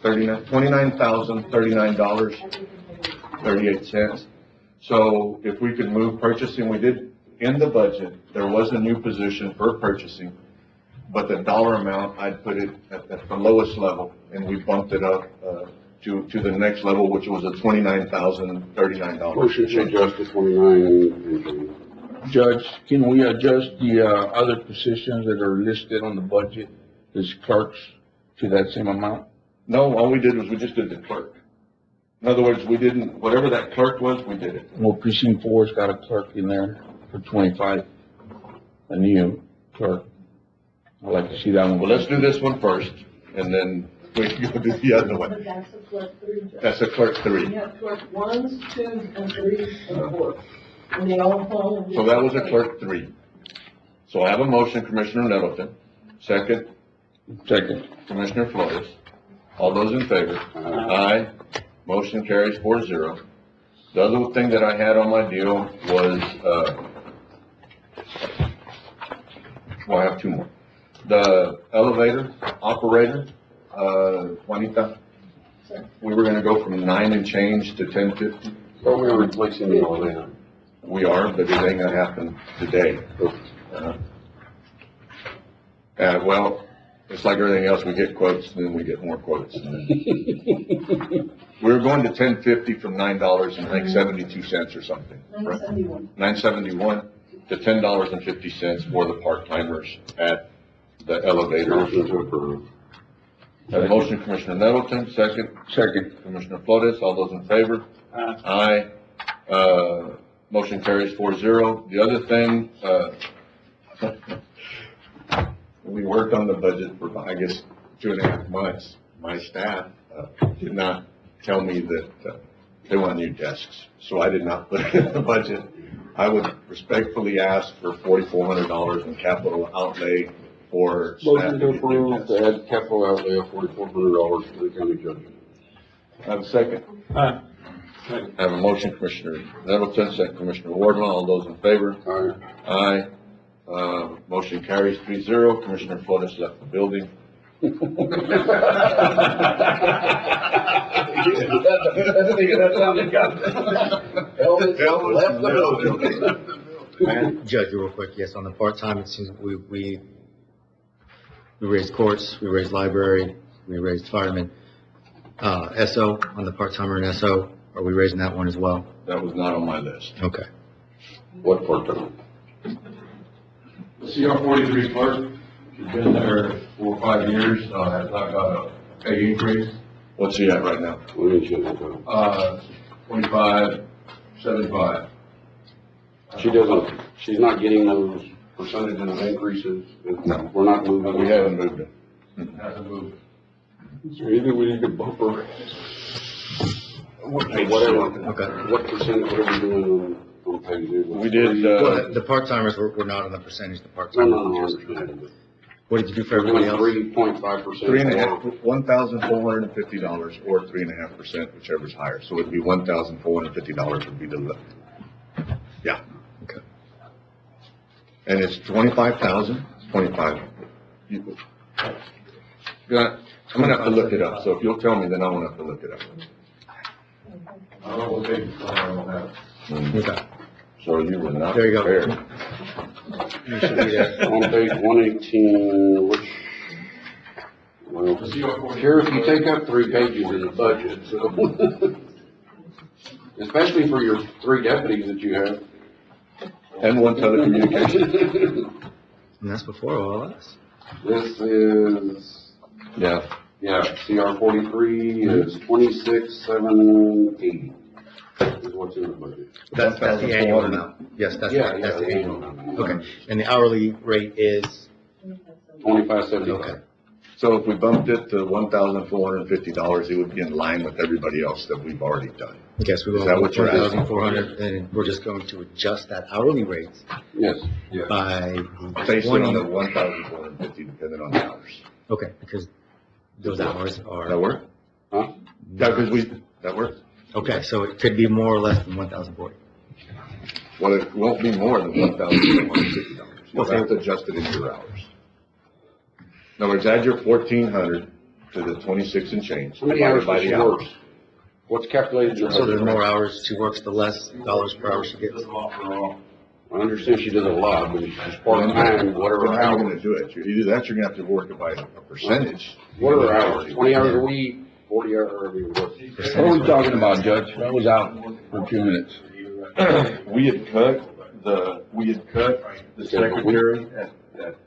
39. $39,039. I think it's 38 cents. So if we could move purchasing, we did, in the budget, there was a new position for purchasing, but the dollar amount, I'd put it at the lowest level, and we bumped it up, to the next level, which was a $29,039. Motion to adjust to 29. Judge, can we adjust the, other positions that are listed on the budget, as clerks, to that same amount? No, all we did was we just did the clerk. In other words, we didn't, whatever that clerk was, we did it. Well, precinct 4's got a clerk in there for 25, a new clerk. I'd like to see that one. Well, let's do this one first, and then we can go do the other one. But that's a clerk 3, Judge. That's a clerk 3. You have clerk 1s, 2s, and 3s, and 4s. And they all fall in. So that was a clerk 3. So I have a motion, Commissioner Nettleton. Second, Commissioner Flores. All those in favor? Aye. Motion carries 4-0. The other thing that I had on my deal was, well, I have 2 more. The elevator operator, Juanita, we were gonna go from 9 and change to 1050. But we are replacing the elevator. We are, but it ain't gonna happen today. Well, it's like everything else, we get quotes, and then we get more quotes. We were going to 1050 from $9 and I think 72 cents or something. right? $9.71 to $10.50 for the part-timers at the elevator. Motion to approve. Have a motion, Commissioner Nettleton, second. Commissioner Flores, all those in favor? Aye. Motion carries 4-0. The other thing, we worked on the budget for, I guess, 2.5 months. My staff did not tell me that they want new desks, so I did not put it in the budget. I would respectfully ask for $4,400 in capital outlay for staff. Motion to approve to add capital outlay of $4,400 for the county judge. Have a second. I have a motion, Commissioner Nettleton, second Commissioner Wardlaw. All those in favor? Aye. Motion carries 3-0. Commissioner Flores left the building. Judge, real quick, yes, on the part-time, it seems we raised courts, we raised library, we raised firemen. SO, on the part-timer and SO, are we raising that one as well? That was not on my list. Okay. What part-time? CR 43 clerk, she's been there 4 or 5 years, has not got a pay increase. What's she at right now? 25.75. She's not getting those percentages of increases. No. We're not moving. We haven't moved it. Hasn't moved. So either we need to bump her. Whatever. Okay. What percentage, what are we doing on pay? We did, Well, the part-timers were not on the percentage, the No, part-timers. no, I understand. What did you do for We're everybody doing else? 3.5%. $1,450 or 3.5%, whichever's higher. So it'd be $1,450 would be the lift. Yeah. Okay. And it's 25,000, 25. Yeah, I'm gonna have to look it up, so if you'll tell me, then I'm gonna have to look it up. I don't know what they, I don't have. Okay. So you were not There you go. prepared. You should be there. On page 118, which, well, here, if you take up 3 pages in the budget, so. Especially for your 3 deputies that you have. And one telecommunication. And that's before all us. This is, Yeah. CR 43 is 26,780 is what's in the budget. That's the annual amount. Yes, that's the annual amount. Okay. And the hourly rate is? 25.75. Okay. So if we bumped it to $1,450, it would be in line with everybody else that we've already done. Yes, we Is will that go what you're asking? 4,400, and we're just going to adjust that hourly rate Yes. by Based on the 20. 1,450, depending on the hours. Okay, because those hours are. That work? Huh? Yeah, because that works. Okay, so it could be more or less than 1,040. Well, it won't be more than $1,450. You'll Okay. have to adjust it into your hours. In other words, add your 1,400 to the 26 and change. How many hours divided by does she the work? hours. What's calculated in the So the budget? more hours she works, the less dollars per hour she gets. I understand she does a lot, but she's part-time, whatever How are you hours. gonna do it? Either that, you're gonna have to work it by a percentage. What are her hours? 20 hours a week, 40 hours, or what? What are we talking about, Judge? I was out for 2 minutes. We had cut the secretary at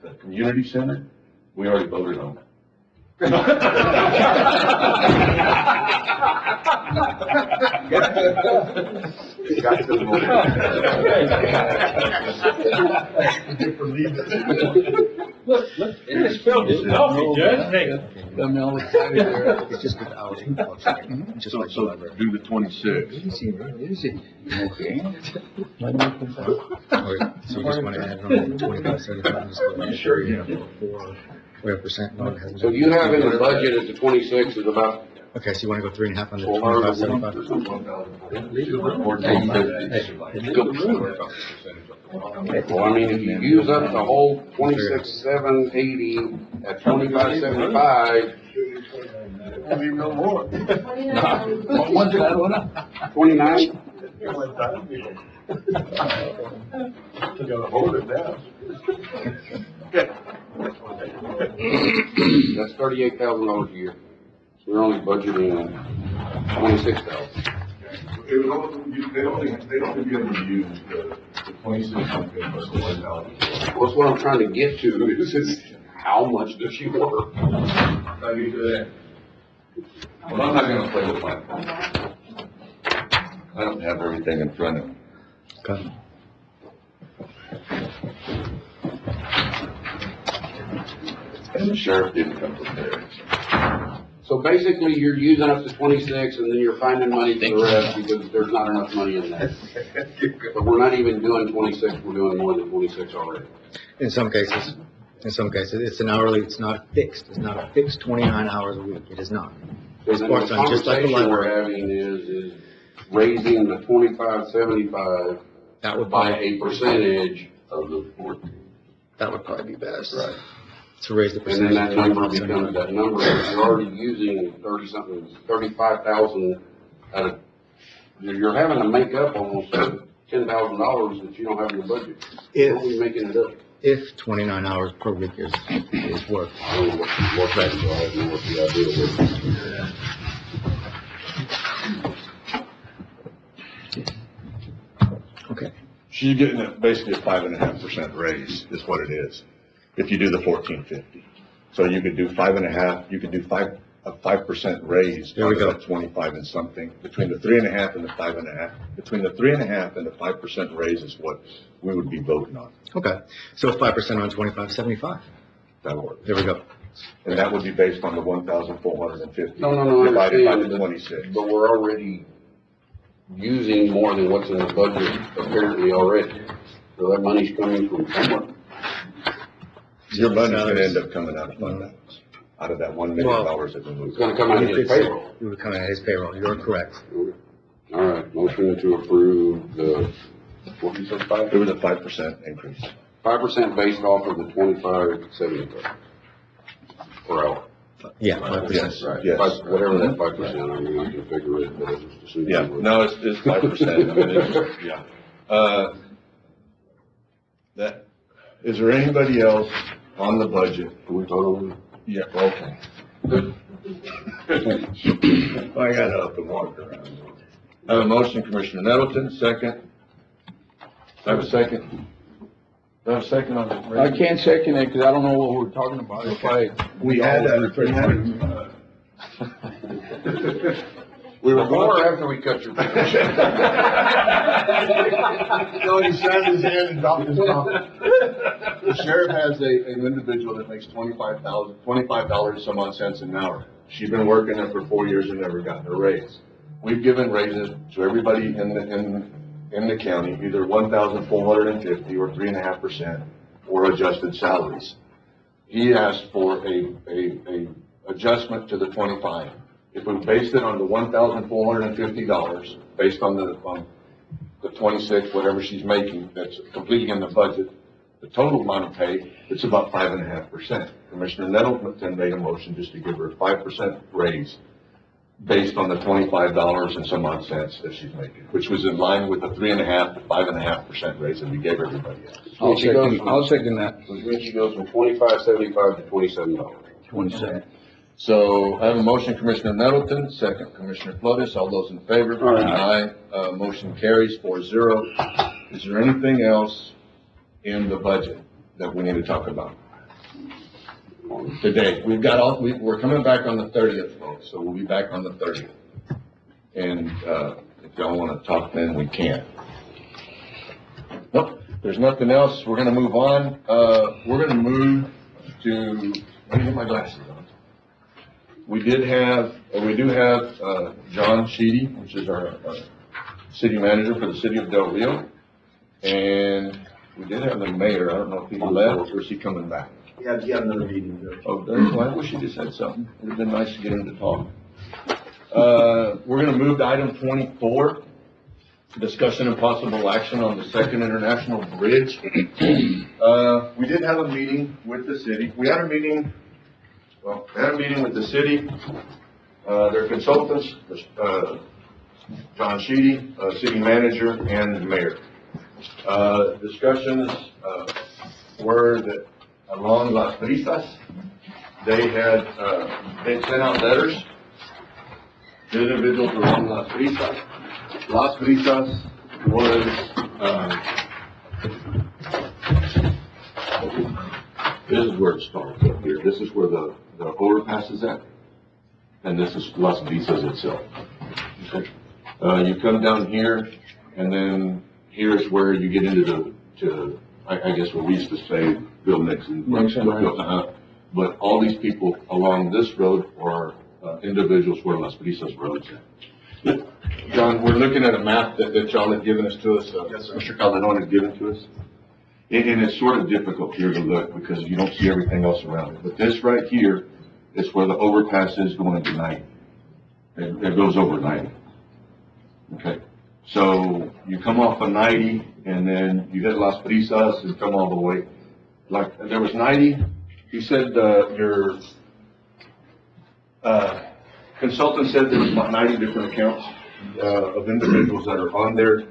the community center. We already voted on that. It's spelled healthy, Judge. Got me all excited there. It's just with hours. Just like So do the 26. Okay. So you just want to add it on 25, 75, just go ahead. Sure. Whatever percent. no, it hasn't So been- you have in the budget at the 26 is about Okay, so you want to go 3.5 on the 12 25, hours a 75? Well, I mean, if you use up the whole 26,780 at 25.75, Leave no more. 29, Gotta hold it down. that's $38,000 a year. So we're only budgeting 26,000. They'd only be able to use the 26 plus the 1,000. Well, that's what I'm trying to get to, is how much does she work? I get to that. Well, I'm not gonna play with my phone. I don't have everything in front of me. Okay. And the sheriff didn't come prepared. So basically, you're using up to 26, and then you're finding money for the rest because there's not enough money in there. But we're not even doing 26, we're doing more than 26 already. In some cases, it's an hourly, it's not fixed. It's not a fixed 29 hours a week. It is not. So It's then the part-time, just like the conversation we're library. having is raising the 25.75 That would by probably, a percentage of the 14. that would probably be best. Right. To raise the And percentage. then that number to 25%. becomes, that number, you're already using 30-something, 35,000 out of, you're having to make up almost $10,000 that you don't have in the budget. Where are we making it up? If 29 hours per week is worked. I don't know what that is, I have no idea what Okay. She's getting basically a 5.5% raise is what it is, if you do the 1450. So you could do 5.5, you could do a 5% raise. There we out of go. that 25 and something, between the 3.5 and the 5.5. Between the 3.5 and the 5% raise is what we would be voting on. Okay. So 5% on 25.75. That'll work. There we go. And that would be based on the 1,450. No, I Divided by understand, the but- 26. But we're already using more than what's in the budget apparently already. So that money's coming from somewhere. Your money's gonna end up coming out of fund balance, out of that $1 million Well, that we It's moved. gonna come out of his payroll. It would come out of his payroll. You're correct. All right, motion to approve the, what did you say, It was a 5% increase. 5% based off of the 25.75 per hour. Yeah, 5%. Yes, Right, yes. whatever that 5%, I'm not gonna figure it, but it's just assuming. Yeah, no, it's 5%. I mean, it's just, yeah. That, is there anybody else on the budget? Can we vote on Yeah, okay. I got up and walked around. I have a motion, Commissioner Nettleton, second. I have a second. Do I have a second on the? I can't second it because I don't know what we're talking about. If We had, we were Before or going. after we cut your pay? No, he sat his hand and dropped his phone. The sheriff has an individual that makes $25 some odd cents an hour. She's been working there for 4 years and never gotten a raise. We've given raises to everybody in the county, either 1,450 or 3.5%, or adjusted salaries. He asked for a adjustment to the 25. If we based it on the $1,450, based on the 26, whatever she's making, that's completely in the budget, the total amount of pay, it's about 5.5%. Commissioner Nettleton made a motion just to give her a 5% raise based on the $25 and some odd cents that she's making, which was in line with the 3.5% to 5.5% raise that we gave everybody else. I'll second that. Which goes from $25.75 to $27. 27. So I have a motion, Commissioner Nettleton, second, Commissioner Flores. All those in favor? Aye. Motion carries 4-0. Is there anything else in the budget that we need to talk about today? We're coming back on the 30th, folks, so we'll be back on the 30th. And, if y'all want to talk, then we can. Nope, there's nothing else. We're gonna move on. We're gonna move to, let me get my glasses on. We do have John Sheedy, which is our city manager for the city of Del Rio. And we did have the mayor. I don't know if he left or is he coming back? Yeah, another meeting. Oh, I wish he just said something. It would have been nice to get him to talk. We're gonna move to item 24, discussion and possible action on the Second International Bridge. We did have a meeting with the city. We had a meeting with the city, their consultants, John Sheedy, city manager, and the mayor. Discussions, were that along Las Brisas, they sent out letters to individuals around Las Brisas. Las Brisas was, this is where it starts up here. This is where the overpass is at. And this is Las Brisas itself. Okay. You come down here, and then here's where you get into I guess what we used to say, Bill Nixon. But all these people along this road are individuals where Las Brisas Road's at. John, we're looking at a map that y'all had given us to us, Mr. Calderon had given to us. And it's sort of difficult here to look because you don't see everything else around it. But this right here is where the overpass is going to 90. It goes over 90. Okay. So you come off of 90 and then you hit Las Brisas and come all the way. Like there was 90. You said your consultant said there was about 90 different accounts of individuals that are on there.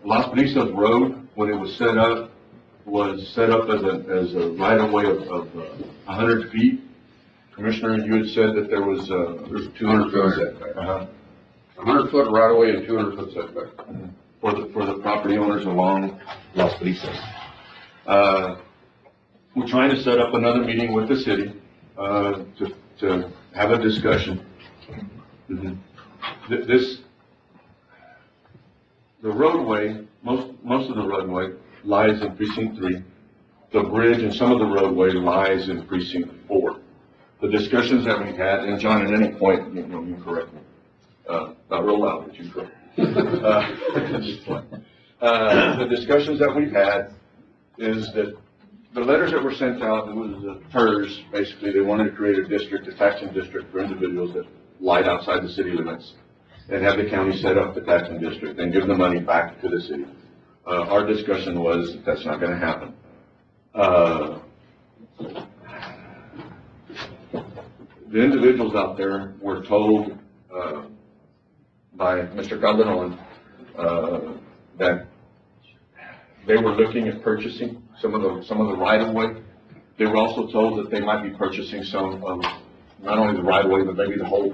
Las Brisas Road, when it was set up as a right of way of 100 feet. Commissioner, you had said that there's 200 foot setback. 100 foot right away and 200 foot setback. For the property owners along Las Brisas. We're trying to set up another meeting with the city, to have a discussion. The roadway, most of the roadway lies in precinct 3. The bridge and some of the roadway lies in precinct 4. The discussions that we've had, and John, at any point, you correct me. Not real loud, but you correct me. The discussions that we've had is that the letters that were sent out, it was the PERS, basically, they wanted to create a district, a taxing district for individuals that lied outside the city limits and have the county set up the taxing district and give the money back to the city. Our discussion was that's not going to happen. The individuals out there were told by Mr. Calderon that they were looking at purchasing some of the right of way. They were also told that they might be purchasing some of not only the right of way, but maybe the whole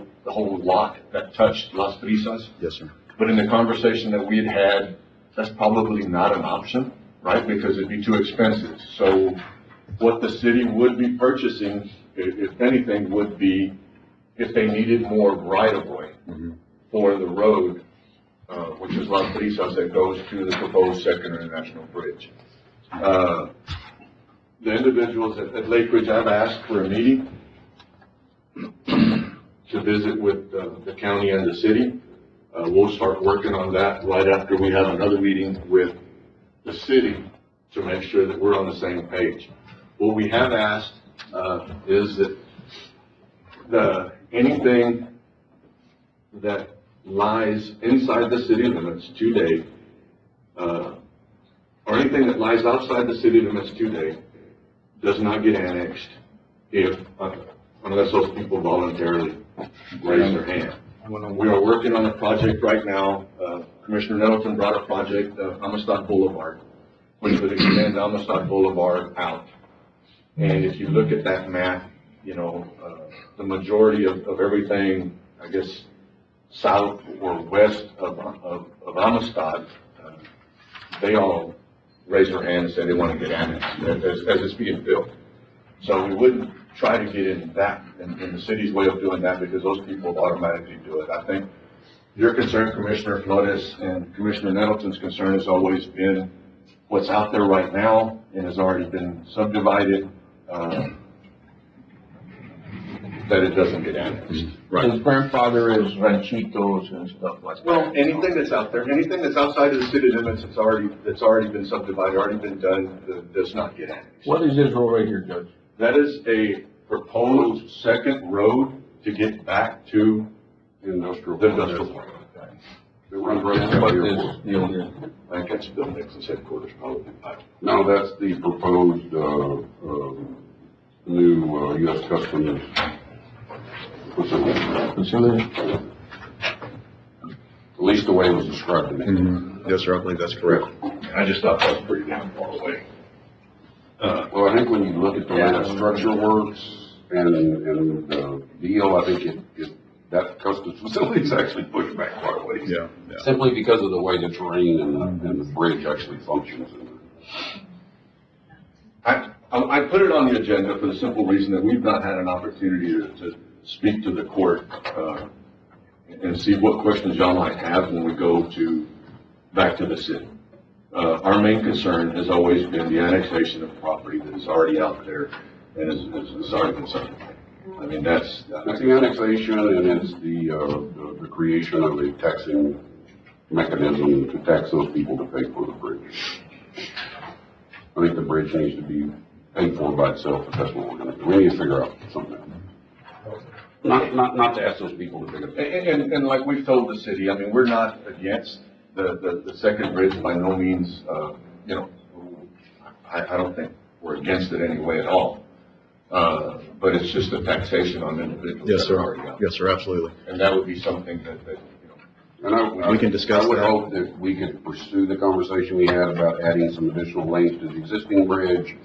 lot that touched Las Brisas. Yes, sir. But in the conversation that we had had, that's probably not an option, right? Because it'd be too expensive. So what the city would be purchasing, if anything, would be if they needed more right of way for the road, which is Las Brisas that goes to the proposed Second International Bridge. The individuals at Lake Ridge, I've asked for a meeting to visit with the county and the city. We'll start working on that right after we have another meeting with the city to make sure that we're on the same page. What we have asked is that anything that lies inside the city limits today, or anything that lies outside the city limits today, does not get annexed unless those people voluntarily raise their hand. We are working on a project right now. Commissioner Nettleton brought a project, Amistad Boulevard, which would extend Amistad Boulevard out. And if you look at that map, you know, the majority of everything, I guess, south or west of Amistad, they all raise their hand and say they want to get annexed as it's being built. So we wouldn't try to get in that, in the city's way of doing that, because those people automatically do it. I think your concern, Commissioner Flores, and Commissioner Nettleton's concern has always been what's out there right now and has already been subdivided, that it doesn't get annexed. His grandfather is ranchitos and stuff like that. Well, anything that's out there, anything that's outside of the city limits, that's already been subdivided, already been done, does not get annexed. What is this road right here, Judge? That is a proposed second road to get back to the industrial park. It runs right through What the is airport. deal here? I think that's Bill Nixon's headquarters, probably. No, that's the proposed, new, U.S. Customs Facility? At least the way it was described to me. Yes, sir, I believe that's correct. I just thought that was pretty damn far away. Well, I think when you look at the way that structure works and the deal, I think that customs facility is actually pushed back quite a ways. Yeah. Simply because of the way the terrain and the bridge actually functions. I put it on the agenda for the simple reason that we've not had an opportunity to speak to the court, and see what questions y'all might have when we go back to the city. Our main concern has always been the annexation of property that is already out there and is already been subdivided. I mean, that's the annexation, and it's the creation of a taxing mechanism to tax those people to pay for the bridge. I think the bridge needs to be paid for by itself, if that's what we're gonna do. We need to figure out something else. Not to ask those people to pay it. and like we've told the city, I mean, we're not against the second bridge by no means. You know, I don't think we're against it anyway at all. But it's just a taxation on individuals. Yes, that are already sir. out. Yes, sir, absolutely. And that would be something that you know. And We can discuss I would that. hope that we could pursue the conversation we had about adding some additional lanes to the existing bridge.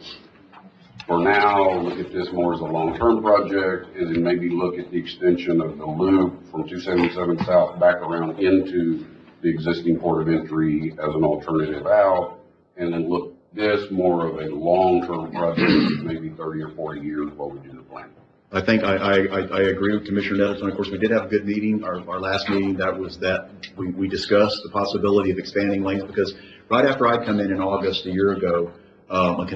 For now, look at this more as a long-term project, and then maybe look at the extension of the loop from 277 South back around into the existing port of entry as an alternative out, and then look this more of a long-term project, maybe 30 or 40 years while we do the plan. I think I agree with Commissioner Nettleton. Of course, we did have a good meeting, our last meeting, we discussed the possibility of expanding lanes, because right after I'd come in August a year ago, a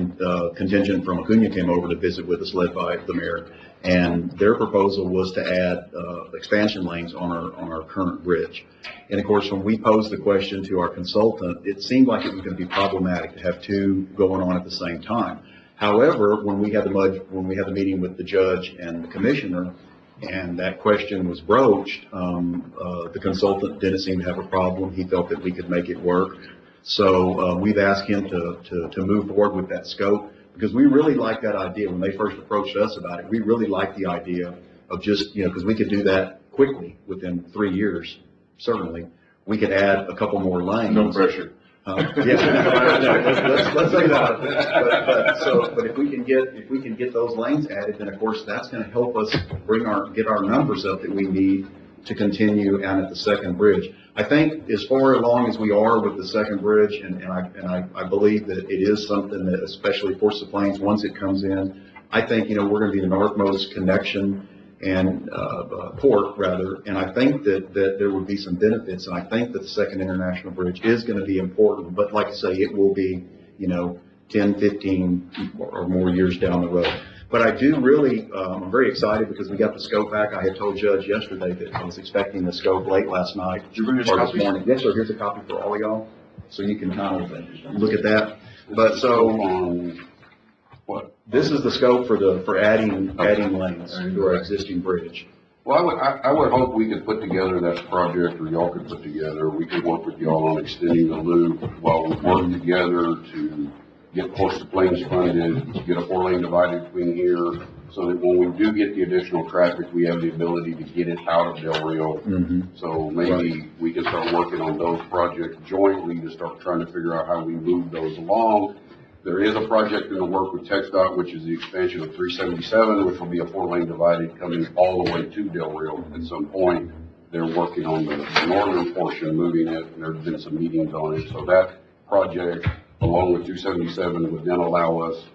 contingent from Acuna came over to visit with us, led by the mayor, and their proposal was to add expansion lanes on our current bridge. And of course, when we posed the question to our consultant, it seemed like it was going to be problematic to have two going on at the same time. However, when we had the meeting with the judge and the commissioner, and that question was broached, the consultant didn't seem to have a problem. He felt that we could make it work. So we've asked him to move forward with that scope, because we really like that idea. When they first approached us about it, we really liked the idea of just, because we could do that quickly within 3 years, certainly. We could add a couple more lanes. No pressure. Yeah, let's say that. But if we can get those lanes added, then of course that's going to help us get our numbers up that we need to continue out at the second bridge. I think as far along as we are with the second bridge, and I believe that it is something that, especially Forest of Plains, once it comes in, I think, we're going to be the northmost connection and port rather, and I think that there would be some benefits, and I think that the second international bridge is going to be important, but like I say, it will be, 10, 15 or more years down the road. But I do really, I'm very excited because we got the scope back. I had told Judge yesterday that I was expecting the scope late last night. Did you bring us or copies? this morning. Yes, sir, here's a copy for all of y'all, so you can kind of look at that. But so, What? this is the scope for adding lanes to our existing bridge. Well, I would hope we could put together that project, or y'all could put together, we could work with y'all on extending the loop while we work together to get Forest of Plains funded, get a 4-lane divided between here, so that when we do get the additional traffic, we have the ability to get it out of Del Rio. So maybe we can start working on those projects jointly to start trying to figure out how we move those along. There is a project in the work with TxDOT, which is the expansion of 377, which will be a 4-lane divided coming all the way to Del Rio at some point. They're working on the northern portion, moving it, and there's been some meetings on it. So that project, along with 277, would then allow us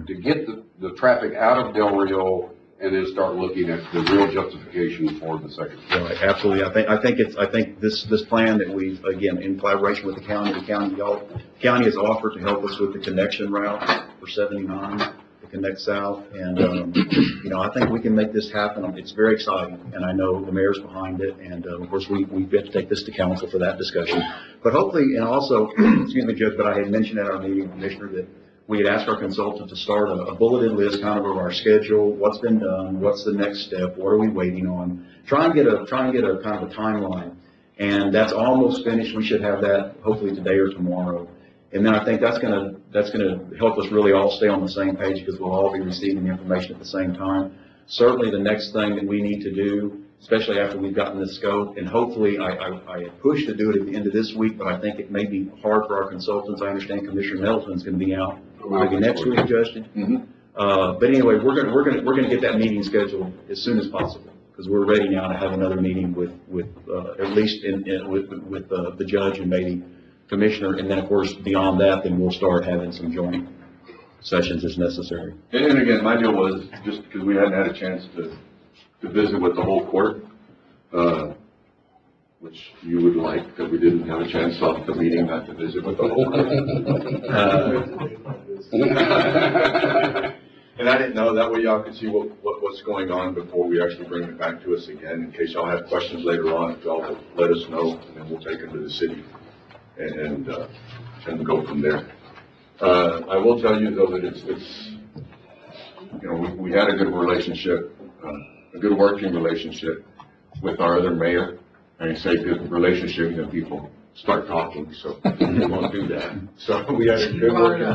to get the traffic out of Del Rio and then start looking at the real justification for the second. Right, absolutely. I think this plan that we, again, in collaboration with the county has offered to help us with the connection route for 79 to connect south. And, I think we can make this happen. It's very exciting, and I know the mayor's behind it. And, of course, we've got to take this to council for that discussion. But hopefully, and also, excuse me, Judge, but I had mentioned at our meeting, Commissioner, that we had asked our consultant to start a bulleted list kind of our schedule, what's been done, what's the next step, what are we waiting on, try and get a kind of a timeline. And that's almost finished. We should have that hopefully today or tomorrow. And then I think that's gonna help us really all stay on the same page, because we'll all be receiving the information at the same time. Certainly the next thing that we need to do, especially after we've gotten the scope, and hopefully I had pushed to do it at the end of this week, but I think it may be hard for our consultants. I understand Commissioner Middleton's going to be out maybe next week, Justin. But anyway, we're gonna get that meeting scheduled as soon as possible, because we're ready now to have another meeting with at least with the judge and maybe commissioner, and then of course beyond that, then we'll start having some joint sessions as necessary. And again, my deal was just because we hadn't had a chance to visit with the whole court, which you would like, that we didn't have a chance off the meeting not to visit with the whole court. And I didn't know, that way y'all could see what's going on before we actually bring it back to us again, in case y'all have questions later on, if y'all will let us know, and then we'll take them to the city and go from there. I will tell you though that it's we had a good relationship, a good working relationship with our other mayor. And I say good relationship, people start talking, so we won't do that. So we had a good working.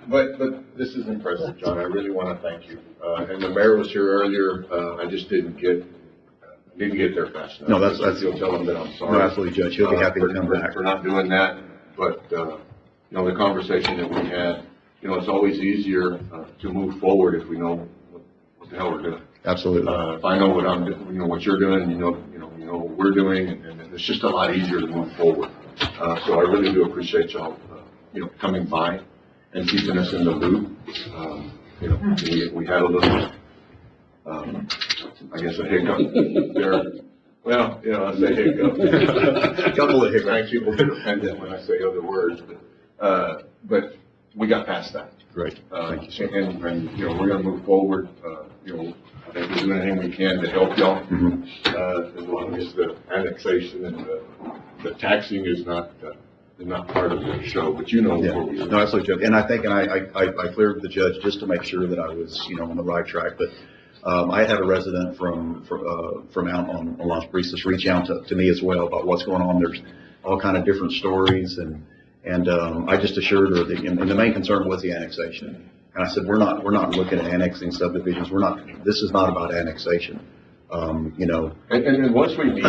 But this is impressive, John. I really want to thank you. And the mayor was here earlier. I just didn't get there fast enough. No, that's you'll tell him that I'm sorry. No, absolutely, Judge. He'll be happy to come back for not doing that. But the conversation that we had, it's always easier to move forward if we know what the hell we're doing. Absolutely. If I know what I'm doing, what you're doing, you know what we're doing, and it's just a lot easier to move forward. So I really do appreciate y'all, coming by and keeping us in the loop. We had a little, I guess, a hiccup there. Well, I say hiccup. A couple of hiccups. People get offended when I say other words, but we got past that. Great. Thank you. And we're going to move forward. I think we're doing anything we can to help y'all, as long as the annexation and the taxing is not part of the show, but where we are. No, absolutely, Judge. And I think, I cleared with the judge just to make sure that I was, on the right track. But I had a resident from out on Las Brisas reach out to me as well about what's going on. There's all kind of different stories, and I just assured her that, and the main concern was the annexation. And I said, we're not looking at annexing subdivisions. This is not about annexation. And once we meet,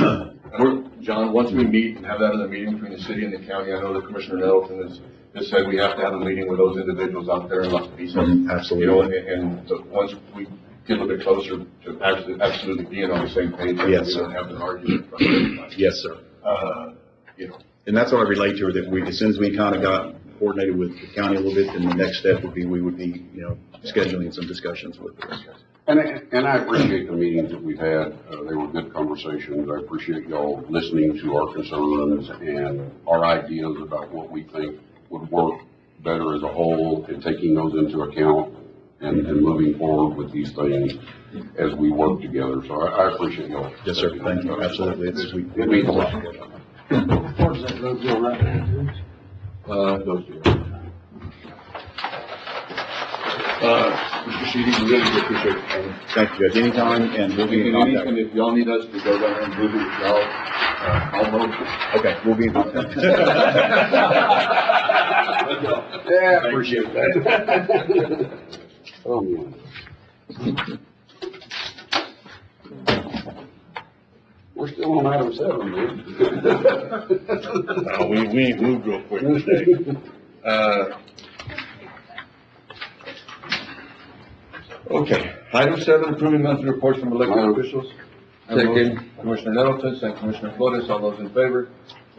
John, once we meet and have that other meeting between the city and the county, I know that Commissioner Nettleton has said we have to have a meeting with those individuals out there in Las Brisas. Absolutely. And once we get a little bit closer to absolutely being on the same page, yes, we don't have an argument from everybody. Yes, sir. And that's what I relayed to her, that as soon as we kind of got coordinated with the county a little bit, then the next step would be, we would be, scheduling some discussions with them. And I appreciate the meetings that we've had. They were good conversations. I appreciate y'all listening to our concerns and our ideas about what we think would work better as a whole, and taking those into account and moving forward with these things as we work together. So I appreciate y'all. Yes, sir. Thank you. Absolutely. It means a lot. Where does that road go right now? Those two. Mr. Sheedy, we really do appreciate it. Thank you, Judge. Anytime, and we'll be in contact. And if y'all need us to go down and visit with y'all, I'll vote. Okay, we'll be in contact. Yeah, I appreciate that. Oh, man. We're still on item 7, dude. No, we moved real quick today. Okay, item 7, approving monthly reports from elected officials. Second. Commissioner Nettleton, second Commissioner Flores, all those in favor?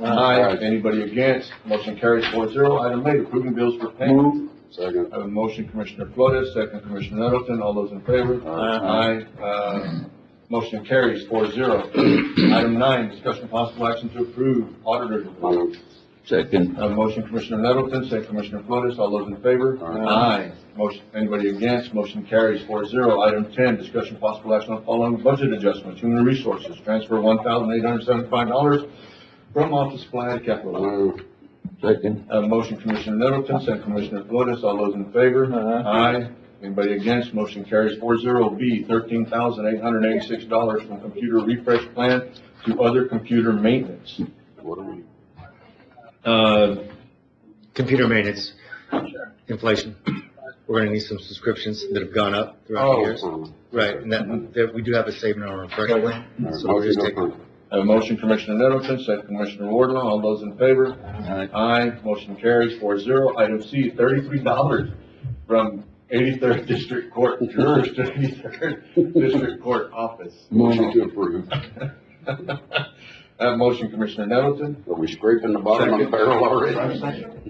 Aye. Anybody against? Motion carries 4-0. Item 8, approving bills for payment. Second. I have a motion, Commissioner Flores, second Commissioner Nettleton, all those in favor? Aye. Motion carries 4-0. Item 9, discussion possible action to approve auditor's report. Second. I have a motion, Commissioner Nettleton, second Commissioner Flores, all those in favor? Aye. Motion, anybody against? Motion carries 4-0. Item 10, discussion possible action on following budget adjustments. Human Resources, transfer $1,875 from office supply to capital. Second. I have a motion, Commissioner Nettleton, second Commissioner Flores, all those in favor? Aye. Anybody against? Motion carries 4-0. B, $13,886 from computer refresh plan to other computer maintenance. What are we? Computer maintenance, inflation. We're gonna need some subscriptions that have gone up throughout the years. Right, and that we do have a saving on our refresh plan, so we're just taking. I have a motion, Commissioner Nettleton, second Commissioner Wardlaw, all those in favor? Aye. Motion carries 4-0. Item C, $33 from 83rd District Court jurors to 83rd District Court office. Motion to approve. I have a motion, Commissioner Nettleton. Are we scraping the bottom of the barrel already?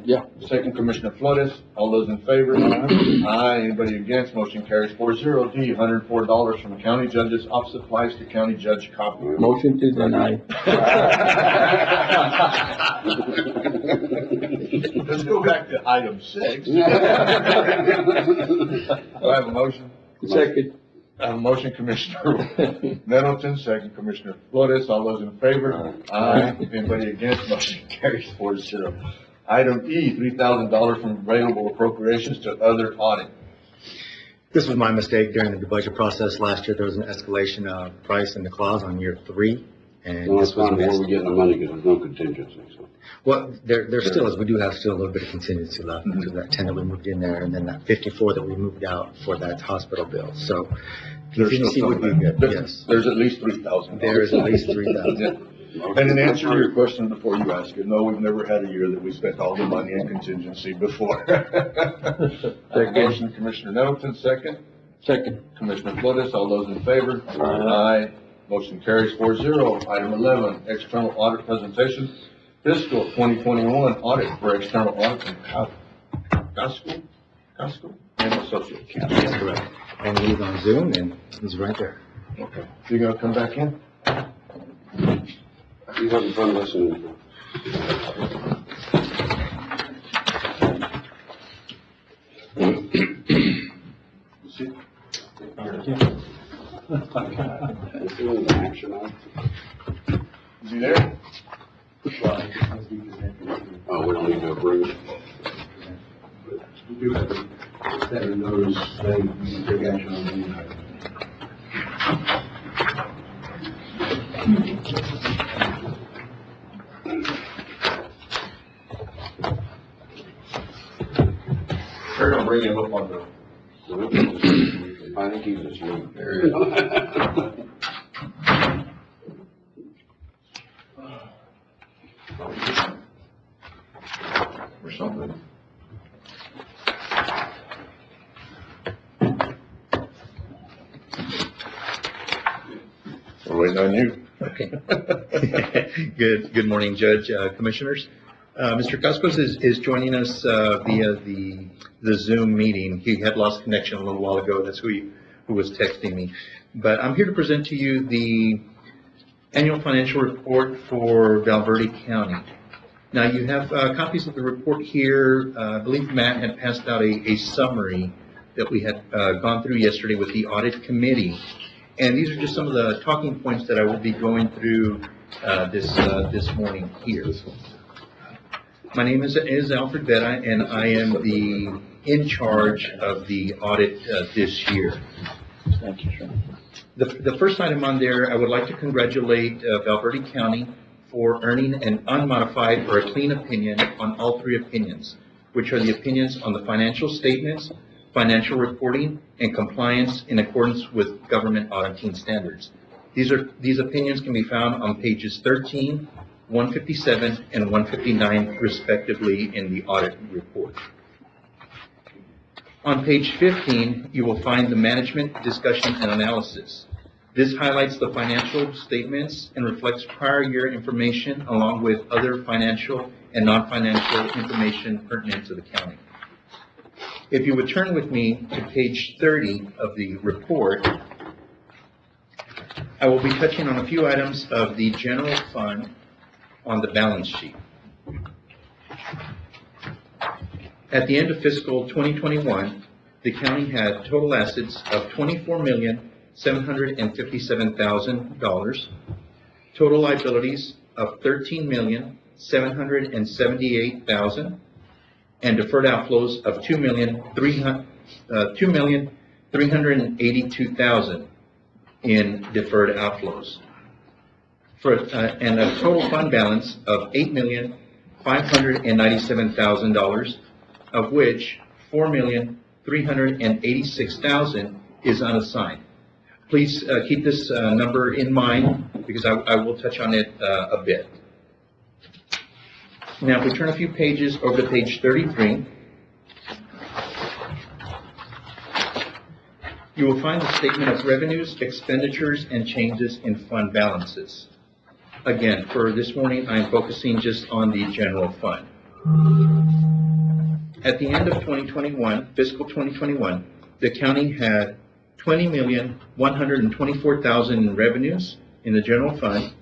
Yeah. Second, Commissioner Flores. All those in favor? Aye. Anybody against? Motion carries 4-0. D, $104 from county judge's office supplies to county judge copy. Motion to deny. Let's go back to item 6. Do I have a motion? Second. I have a motion, Commissioner Nettleton, second Commissioner Flores. All those in favor? Aye. Anybody against? Motion carries 4-0. Item E, $3,000 from available appropriations to other audit. This was my mistake during the budget process last year. There was an escalation of price in the clause on year 3, and No, it's this was fine, where missed. we getting the money, because there's no contingency, so. Well, there still is, we do have still a little bit of contingency left, to that 10 that we moved in there, and then that 54 that we moved out for that hospital bill, so There's contingency would be good, yes. There's at least $3,000. There is at least 3,000. And in answer to your question before you ask it, no, we've never had a year that we spent all the money in contingency before. Motion, Commissioner Nettleton, second. Second. Commissioner Flores, all those in favor? Aye. Motion carries 4-0. Item 11, external audit presentation, fiscal 2021 audit for external audit from Costco and Associates. That's correct. And he's on Zoom, and he's right there. Okay. You gonna come back in? He's having fun listening. This is an action item. Is he there? Oh, we don't need to approve. We do have to set a notice, they take action on the item. We're gonna bring him up on the. I think he's asleep. Or something. We're waiting on you. Okay. Good morning, Judge, Commissioners. Mr. Cascos is joining us via the Zoom meeting. He had lost connection a little while ago. That's who was texting me. But I'm here to present to you the annual financial report for Val Verde County. Now, you have copies of the report here. I believe Matt had passed out a summary that we had gone through yesterday with the audit committee. And these are just some of the talking points that I will be going through this morning here. My name is Alfred Vera, and I am in charge of the audit this year. Thank you, sir. The first item on there, I would like to congratulate Val Verde County for earning an unmodified or a clean opinion on all 3 opinions, which are the opinions on the financial statements, financial reporting, and compliance in accordance with government auditing standards. These opinions can be found on pages 13, 157, and 159 respectively in the audit report. On page 15, you will find the management discussion and analysis. This highlights the financial statements and reflects prior year information along with other financial and non-financial information pertinent to the county. If you would turn with me to page 30 of the report, I will be touching on a few items of the general fund on the balance sheet. At the end of fiscal 2021, the county had total assets of $24,757,000, total liabilities of $13,778,000, and deferred outflows of $2,382,000 in deferred outflows, and a total fund balance of $8,597,000, of which $4,386,000 is unassigned. Please keep this number in mind because I will touch on it a bit. Now, if we turn a few pages over to page 33, you will find the statement of revenues, expenditures, and changes in fund balances. Again, for this morning, I'm focusing just on the general fund. At the end of 2021, fiscal 2021, the county had $20,124,000 in revenues in the general fund,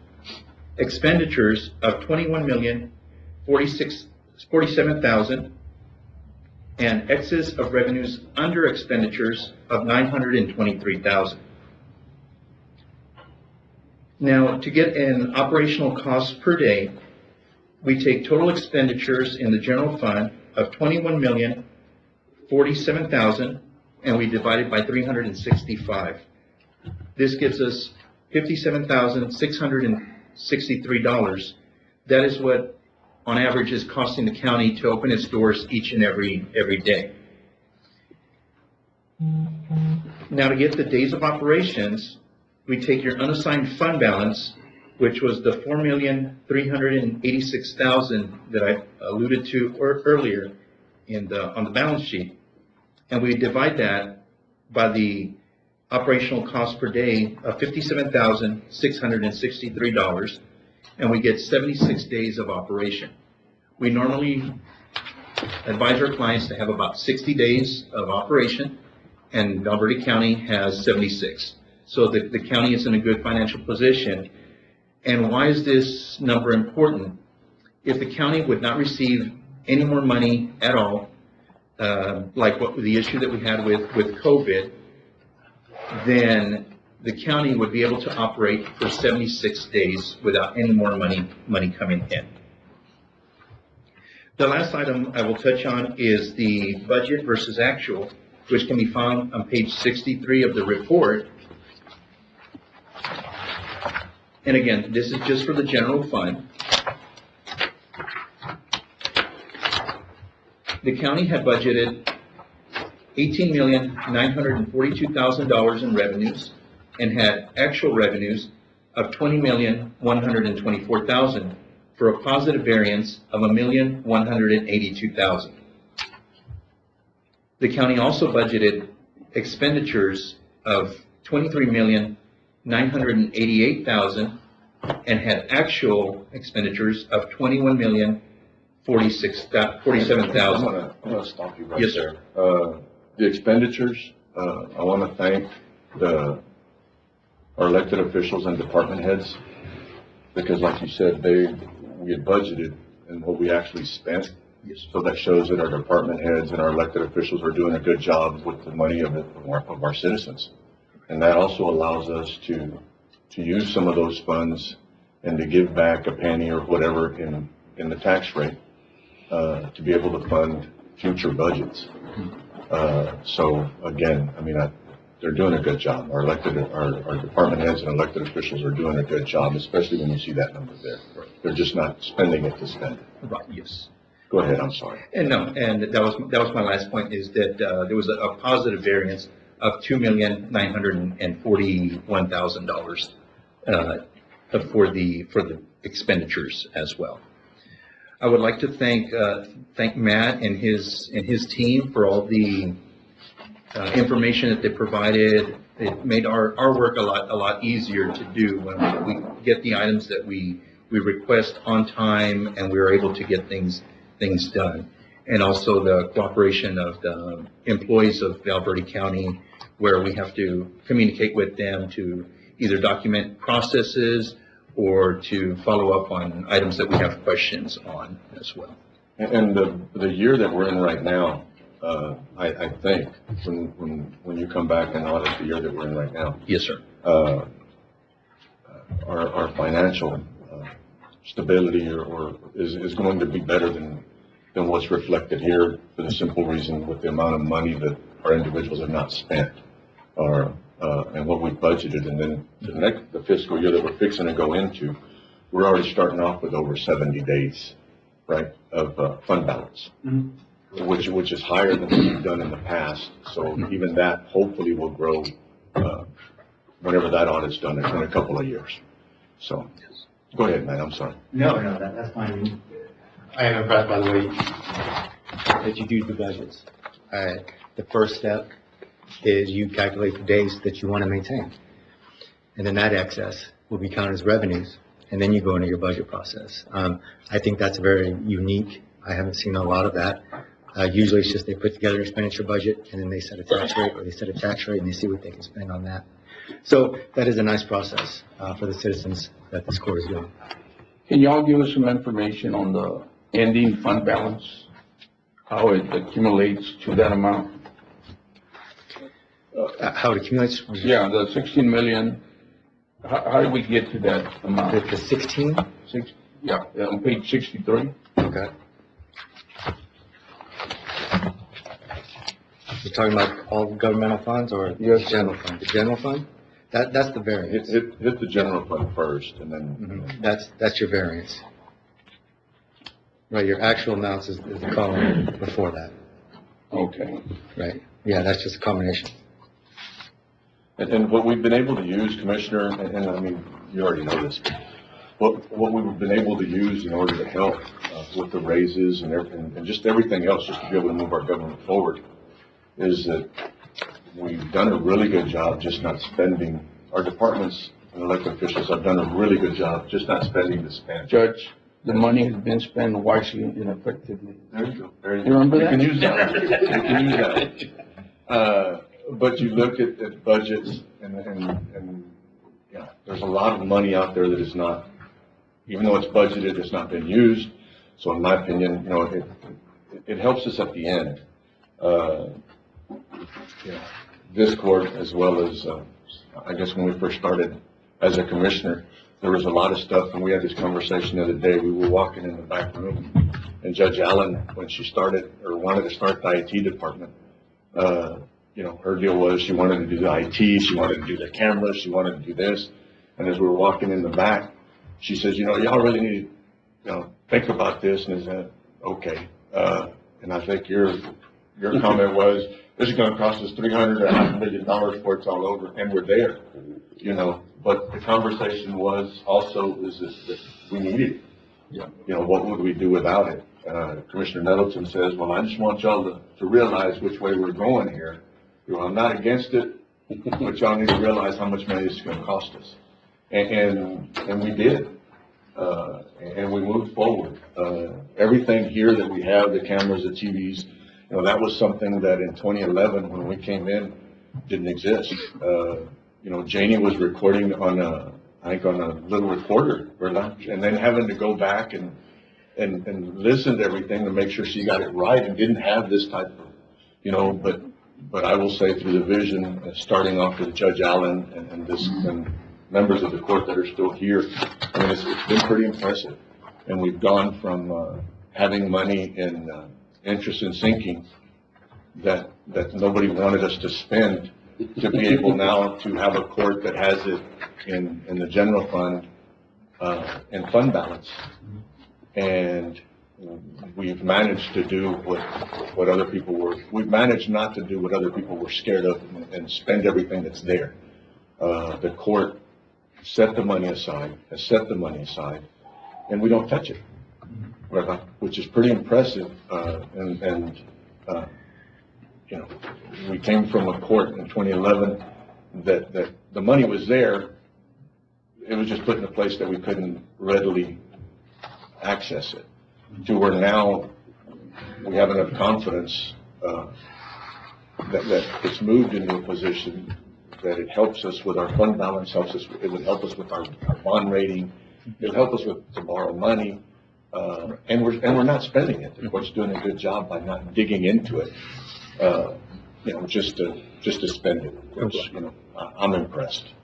expenditures of $21,047,000, and excess of revenues under expenditures of $923,000. Now, to get an operational cost per day, we take total expenditures in the general fund of $21,047,000, and we divide it by 365. This gives us $57,663. That is what, on average, is costing the county to open its doors each and every day. Now, to get the days of operations, we take your unassigned fund balance, which was the $4,386,000 that I alluded to earlier on the balance sheet, and we divide that by the operational cost per day of $57,663, and we get 76 days of operation. We normally advise our clients to have about 60 days of operation, and Alberta County has 76. So the county is in a good financial position. And why is this number important? If the county would not receive any more money at all, like the issue that we had with COVID, then the county would be able to operate for 76 days without any more money coming in. The last item I will touch on is the budget versus actual, which can be found on page 63 of the report. And again, this is just for the general fund. The county had budgeted $18,942,000 in revenues and had actual revenues of $20,124,000 for a positive variance of $1,182,000. The county also budgeted expenditures of $23,988,000 and had actual expenditures of $21,047,000. I'm gonna stop you right Yes, there. sir. The expenditures, I want to thank our elected officials and department heads, because like you said, we had budgeted and what we actually spent. Yes. So that shows that our department heads and our elected officials are doing a good job with the money of our citizens. And that also allows us to use some of those funds and to give back a penny or whatever in the tax rate, to be able to fund future budgets. So again, I mean, they're doing a good job. Our department heads and elected officials are doing a good job, especially when you see that number there. They're just not spending it to spend it. Right, yes. Go ahead, I'm sorry. And no, and that was my last point, is that, there was a positive variance of $2,941,000, for the expenditures as well. I would like to thank Matt and his team for all the, information that they provided. It made our work a lot easier to do when we get the items that we request on time, and we were able to get things done. And also the cooperation of the employees of Val Verde County, where we have to communicate with them to either document processes or to follow up on items that we have questions on as well. And the year that we're in right now, I think, when you come back and audit the year that we're in right now. Yes, sir. Our financial stability is going to be better than what's reflected here, for the simple reason with the amount of money that our individuals have not spent, and what we budgeted, and then the fiscal year that we're fixing to go into, we're already starting off with over 70 days, right, of fund balance, which is higher than we've done in the past. So even that hopefully will grow whenever that audit's done in a couple of years. So, go ahead, Matt, I'm sorry. No, that's fine. I am impressed, by the way, that you do the budgets. The first step is you calculate the days that you want to maintain. And then that excess will be counted as revenues, and then you go into your budget process. I think that's very unique. I haven't seen a lot of that. Usually it's just they put together an expenditure budget, and then they set a tax rate, or they set a tax rate, and they see what they can spend on that. So that is a nice process for the citizens that this court is doing. Can y'all give us some information on the ending fund balance? How it accumulates to that amount? How it accumulates? Yeah, the 16 million. How did we get to that amount? The 16? Yeah, on page 63. Okay. You're talking about all governmental funds, or yes, general fund? The general fund? That's the variance. Hit the general fund first, and then. That's your variance. Right, your actual amounts is the column before that. Okay. Right, yeah, that's just a combination. And what we've been able to use, Commissioner, and I mean, you already know this, what we've been able to use in order to help with the raises and just everything else, just to be able to move our government forward, is that we've done a really good job just not spending. Our departments and elected officials have done a really good job just not spending to spend. Judge, the money has been spent wisely and effectively. There you go. There you You remember that? You can use that. You can use that. But you look at budgets and yeah, there's a lot of money out there that is not, even though it's budgeted, it's not been used. So in my opinion, you know, it helps us at the end. This court, as well as, I guess when we first started as a commissioner, there was a lot of stuff, and we had this conversation the other day. We were walking in the back room, and Judge Allen, when she started, or wanted to start the IT department, you know, her deal was she wanted to do the IT, she wanted to do the cameras, she wanted to do this. And as we were walking in the back, she says, you know, y'all really need to, you know, think about this. And is that okay? And I think your comment was, this is going to cost us $300 million before it's all over, and we're there, you know. But the conversation was also is that we need it. Yeah. You know, what would we do without it? Commissioner Nettleton says, well, I just want y'all to realize which way we're going here. You know, I'm not against it, but y'all need to realize how much money it's going to cost us. And we did. And we moved forward. Everything here that we have, the cameras, the TVs, you know, that was something that in 2011, when we came in, didn't exist. You know, Janie was recording on I think on a little recorder for lunch, and then having to go back and listen to everything to make sure she got it right, and didn't have this type of, you know, but I will say through the vision, starting off with Judge Allen and members of the court that are still here, I mean, it's been pretty impressive. And we've gone from having money in interest and sinking that nobody wanted us to spend, to be able now to have a court that has it in the general fund and fund balance. And we've managed to do what other people were, we've managed not to do what other people were scared of and spend everything that's there. The court set the money aside, has set the money aside, and we don't touch it, right? Which is pretty impressive. You know, we came from a court in 2011 that the money was there. It was just put in a place that we couldn't readily access it. To where now we have enough confidence that it's moved into a position that it helps us with our fund balance, it would help us with our bond rating, it'll help us to borrow money, and we're not spending it. The court's doing a good job by not digging into it, you know, just to spend it. Which, you know, I'm impressed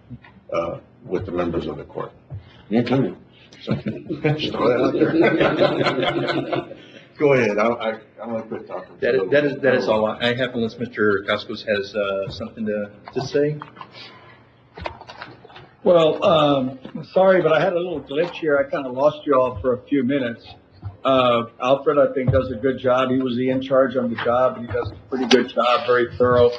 with the members of the court, me included. So, just throw that out there. Go ahead. I'm going to quit talking. That is all I have, unless Mr. Cascos has something to say. Well, sorry, but I had a little glitch here. I kind of lost you all for a few minutes. Alfred, I think, does a good job. He was the in charge on the job, and he does a pretty good job, very thorough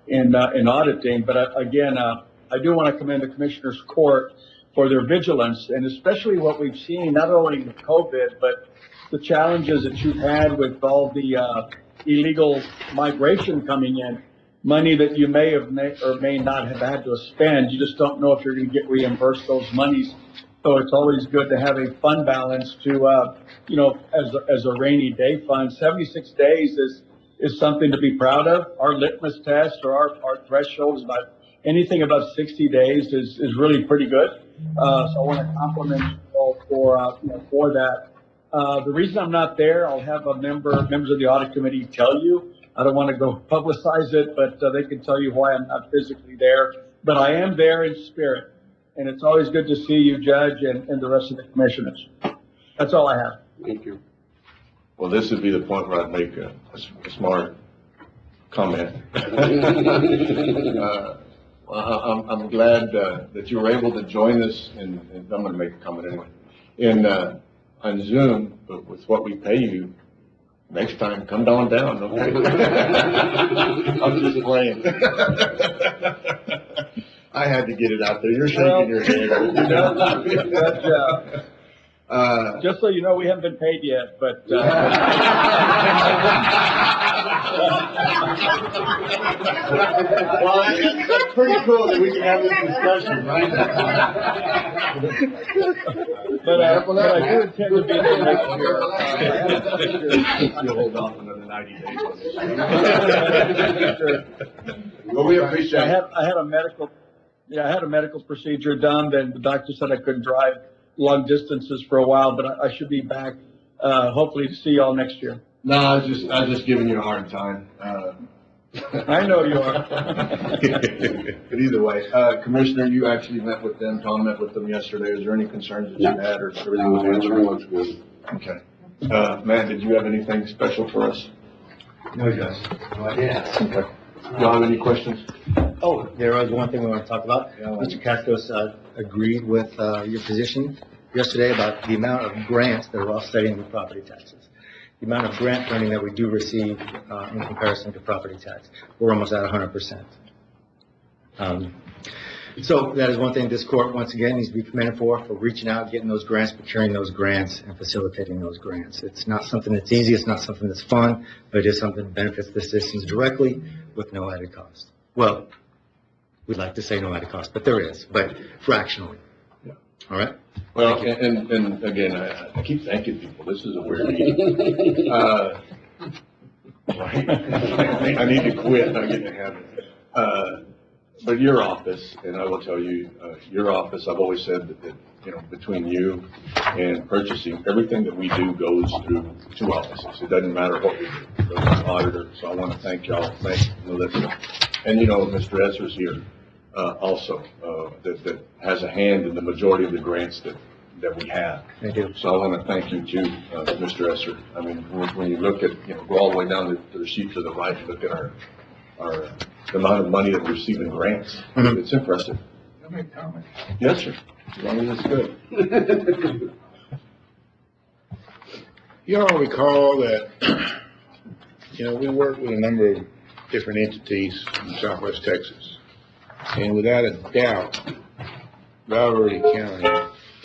in auditing. But again, I do want to commend the Commissioners Court for their vigilance, and especially what we've seen, not only with COVID, but the challenges that you've had with all the illegal migration coming in, money that you may or may not have had to spend. You just don't know if you're going to get reimbursed those monies. So it's always good to have a fund balance to, you know, as a rainy day fund. 76 days is something to be proud of. Our litmus test or our threshold is about anything above 60 days is really pretty good. So I want to compliment you all for that. The reason I'm not there, I'll have members of the audit committee tell you. I don't want to go publicize it, but they can tell you why I'm not physically there. But I am there in spirit, and it's always good to see you, Judge, and the rest of the commissioners. That's all I have. Thank you. Well, this would be the point where I'd make a smart comment. I'm glad that you were able to join us, and I'm going to make a comment anyway. On Zoom, but with what we pay you, next time come down, okay? I'm just playing. I had to get it out there. You're shaking your head. Just so you know, we haven't been paid yet, but. Well, that's pretty cool that we can have this discussion, right? But I do intend to be there next year. You'll hold off another 90 days on this. Well, we appreciate it. I had a medical procedure done, then the doctor said I couldn't drive long distances for a while, but I should be back, hopefully to see y'all next year. No, I was just giving you a hard time. I know you are. But either way, Commissioner, you actually met with them. Tom met with them yesterday. Is there any concerns that you had, or everything was answered? Looks good. Okay. Matt, did you have anything special for us? No, Judge. Yeah. Okay. Y'all have any questions? Oh, there was one thing we want to talk about. Mr. Cascos agreed with your position yesterday about the amount of grants that are offsetting the property taxes. The amount of grant funding that we do receive in comparison to property tax. We're almost at 100%. So that is one thing this court, once again, needs to be commended for reaching out, getting those grants, procuring those grants, and facilitating those grants. It's not something that's easy, it's not something that's fun, but it is something that benefits the citizens directly with no added cost. Well, we'd like to say no added cost, but there is, but fractionally. All right? Well, and again, I keep thanking people. This is a weird meeting. I need to quit. I get to have it. But your office, and I will tell you, your office, I've always said that, you know, between you and purchasing, everything that we do goes through two offices. It doesn't matter what we do. It goes to the auditor. So I want to thank y'all. Thank Melissa. And, you know, Mr. Esser's here also, that has a hand in the majority of the grants that we have. Thank you. So I want to thank you too, Mr. Esser. I mean, when you look at, you know, go all the way down to the sheet to the right, and look at our the amount of money that we receive in grants. Mm-hmm. It's impressive. Can I make a comment? Yes, sir. As long as it's good. You all recall that, we work with a number of different entities in Southwest Texas. And without a doubt, Val Verde County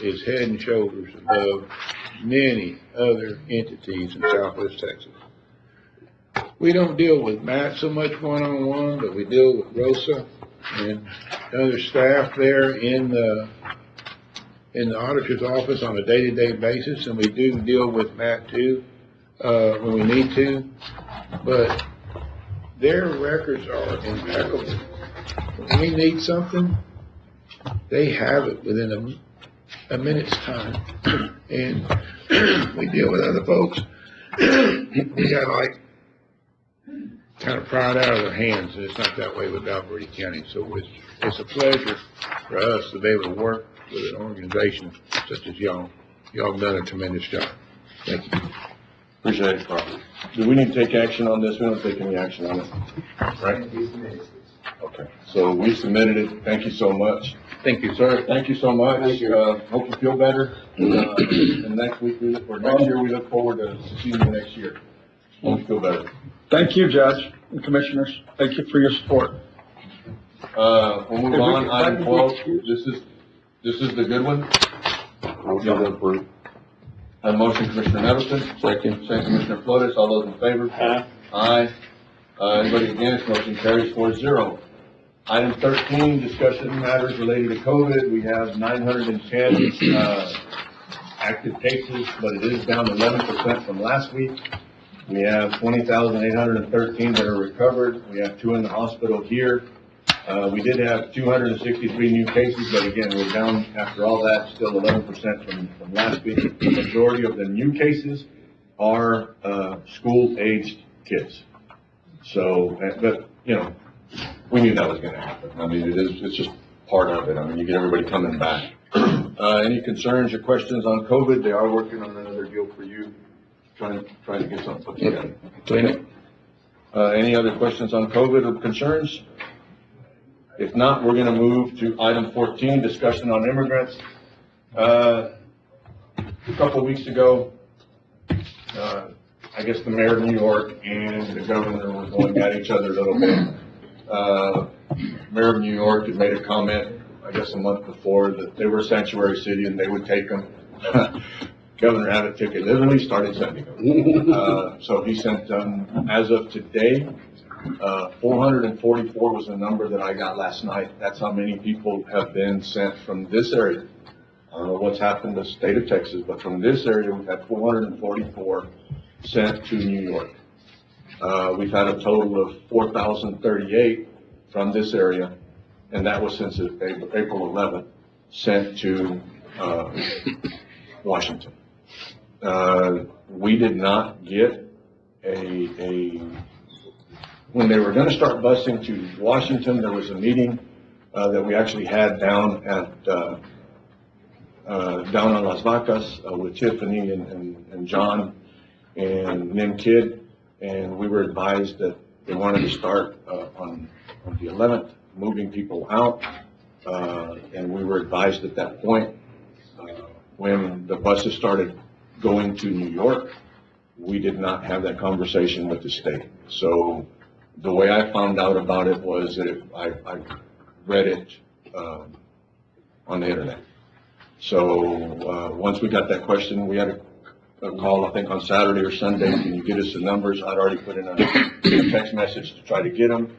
is head and shoulders above many other entities in Southwest Texas. We don't deal with Matt so much one-on-one, but we deal with Rosa and other staff there in the auditor's office on a day-to-day basis, and we do deal with Matt too, when we need to. But their records are impeccable. When we need something, they have it within a minute's time. And we deal with other folks. We got like kind of pried out of their hands, and it's not that way with Val Verde County. So it's a pleasure for us to be able to work with an organization such as y'all. Y'all have done a tremendous job. Thank you. Appreciate it, Carl. Do we need to take action on this? We don't take any action on it, right? Okay, so we submitted it. Thank you so much. Thank you. Sir, thank you so much. Thank you. Hope you feel better. And next week, or next year, we look forward to seeing you next year. Hope you feel better. Thank you, Judge and Commissioners. Thank you for your support. We'll move on, item 12. This is the good one. Motion to approve. A motion, Commissioner Nettleton. Second, Commissioner Flores. All those in favor? Aye. Anybody against? Motion carries 4-0. Item 13, discussion matters related to COVID. We have 910 active cases, but it is down 11% from last week. We have 20,813 that are recovered. We have 2 in the hospital here. We did have 263 new cases, but again, we're down after all that, still 11% from last week. The majority of the new cases are school-aged kids. So, but, we knew that was going to happen. I mean, it's just part of it. I mean, you get everybody coming back. Any concerns or questions on COVID? They are working on another deal for you, trying to get something put together. Any other questions on COVID or concerns? If not, we're going to move to item 14, discussion on immigrants. A couple of weeks ago, I guess the mayor of New York and the governor were going at each other a little bit. Mayor of New York had made a comment, I guess a month before, that they were a sanctuary city and they would take them. Governor Abbott took it literally, started sending them. So he sent, as of today, 444 was the number that I got last night. That's how many people have been sent from this area. I don't know what's happened to the state of Texas, but from this area, we've had 444 sent to New York. We've had a total of 4,038 from this area, and that was since April 11th, sent to Washington. We did not get when they were going to start busing to Washington, there was a meeting that we actually had down on Las Vacas with Tiffany and John and Nim Kidd, and we were advised that they wanted to start on the 11th, moving people out, and we were advised at that point when the buses started going to New York, we did not have that conversation with the state. So the way I found out about it was that I read it on the internet. So once we got that question, we had a call, I think on Saturday or Sunday. Can you get us the numbers? I'd already put in a text message to try to get them.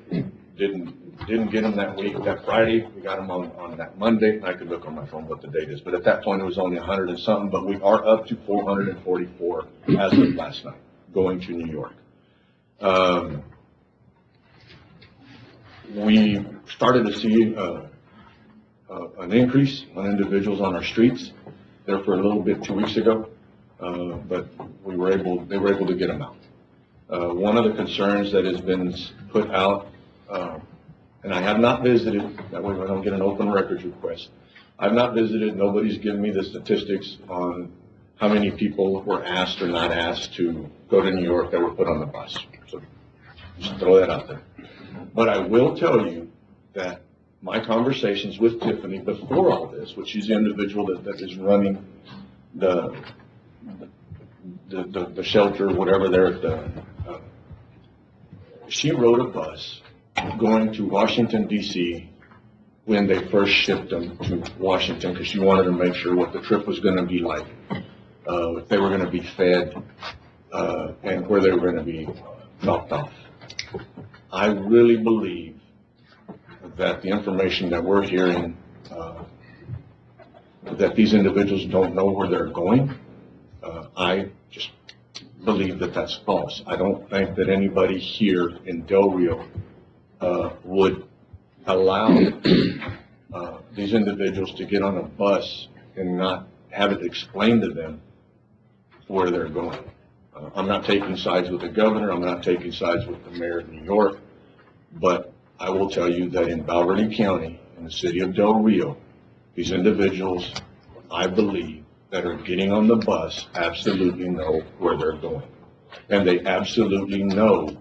Didn't get them that week. That Friday, we got them on that Monday. I could look on my phone what the date is, but at that point it was only 100 and something. But we are up to 444 as of last night going to New York. We started to see an increase on individuals on our streets there for a little bit 2 weeks ago, but they were able to get them out. One of the concerns that has been put out, and I have not visited, that way I don't get an open records request. I've not visited, nobody's given me the statistics on how many people were asked or not asked to go to New York that were put on the bus. So just throw that out there. But I will tell you that my conversations with Tiffany before all this, which she's the individual that is running the the shelter, whatever there at the, she rode a bus going to Washington DC when they first shipped them to Washington, because she wanted to make sure what the trip was gonna be like. If they were gonna be fed, and where they were gonna be dropped off. I really believe that the information that we're hearing, that these individuals don't know where they're going, I just believe that that's false. I don't think that anybody here in Del Rio would allow these individuals to get on a bus and not have it explained to them where they're going. I'm not taking sides with the governor, I'm not taking sides with the mayor of New York, but I will tell you that in Val Verde County, in the city of Del Rio, these individuals, I believe, that are getting on the bus absolutely know where they're going. And they absolutely know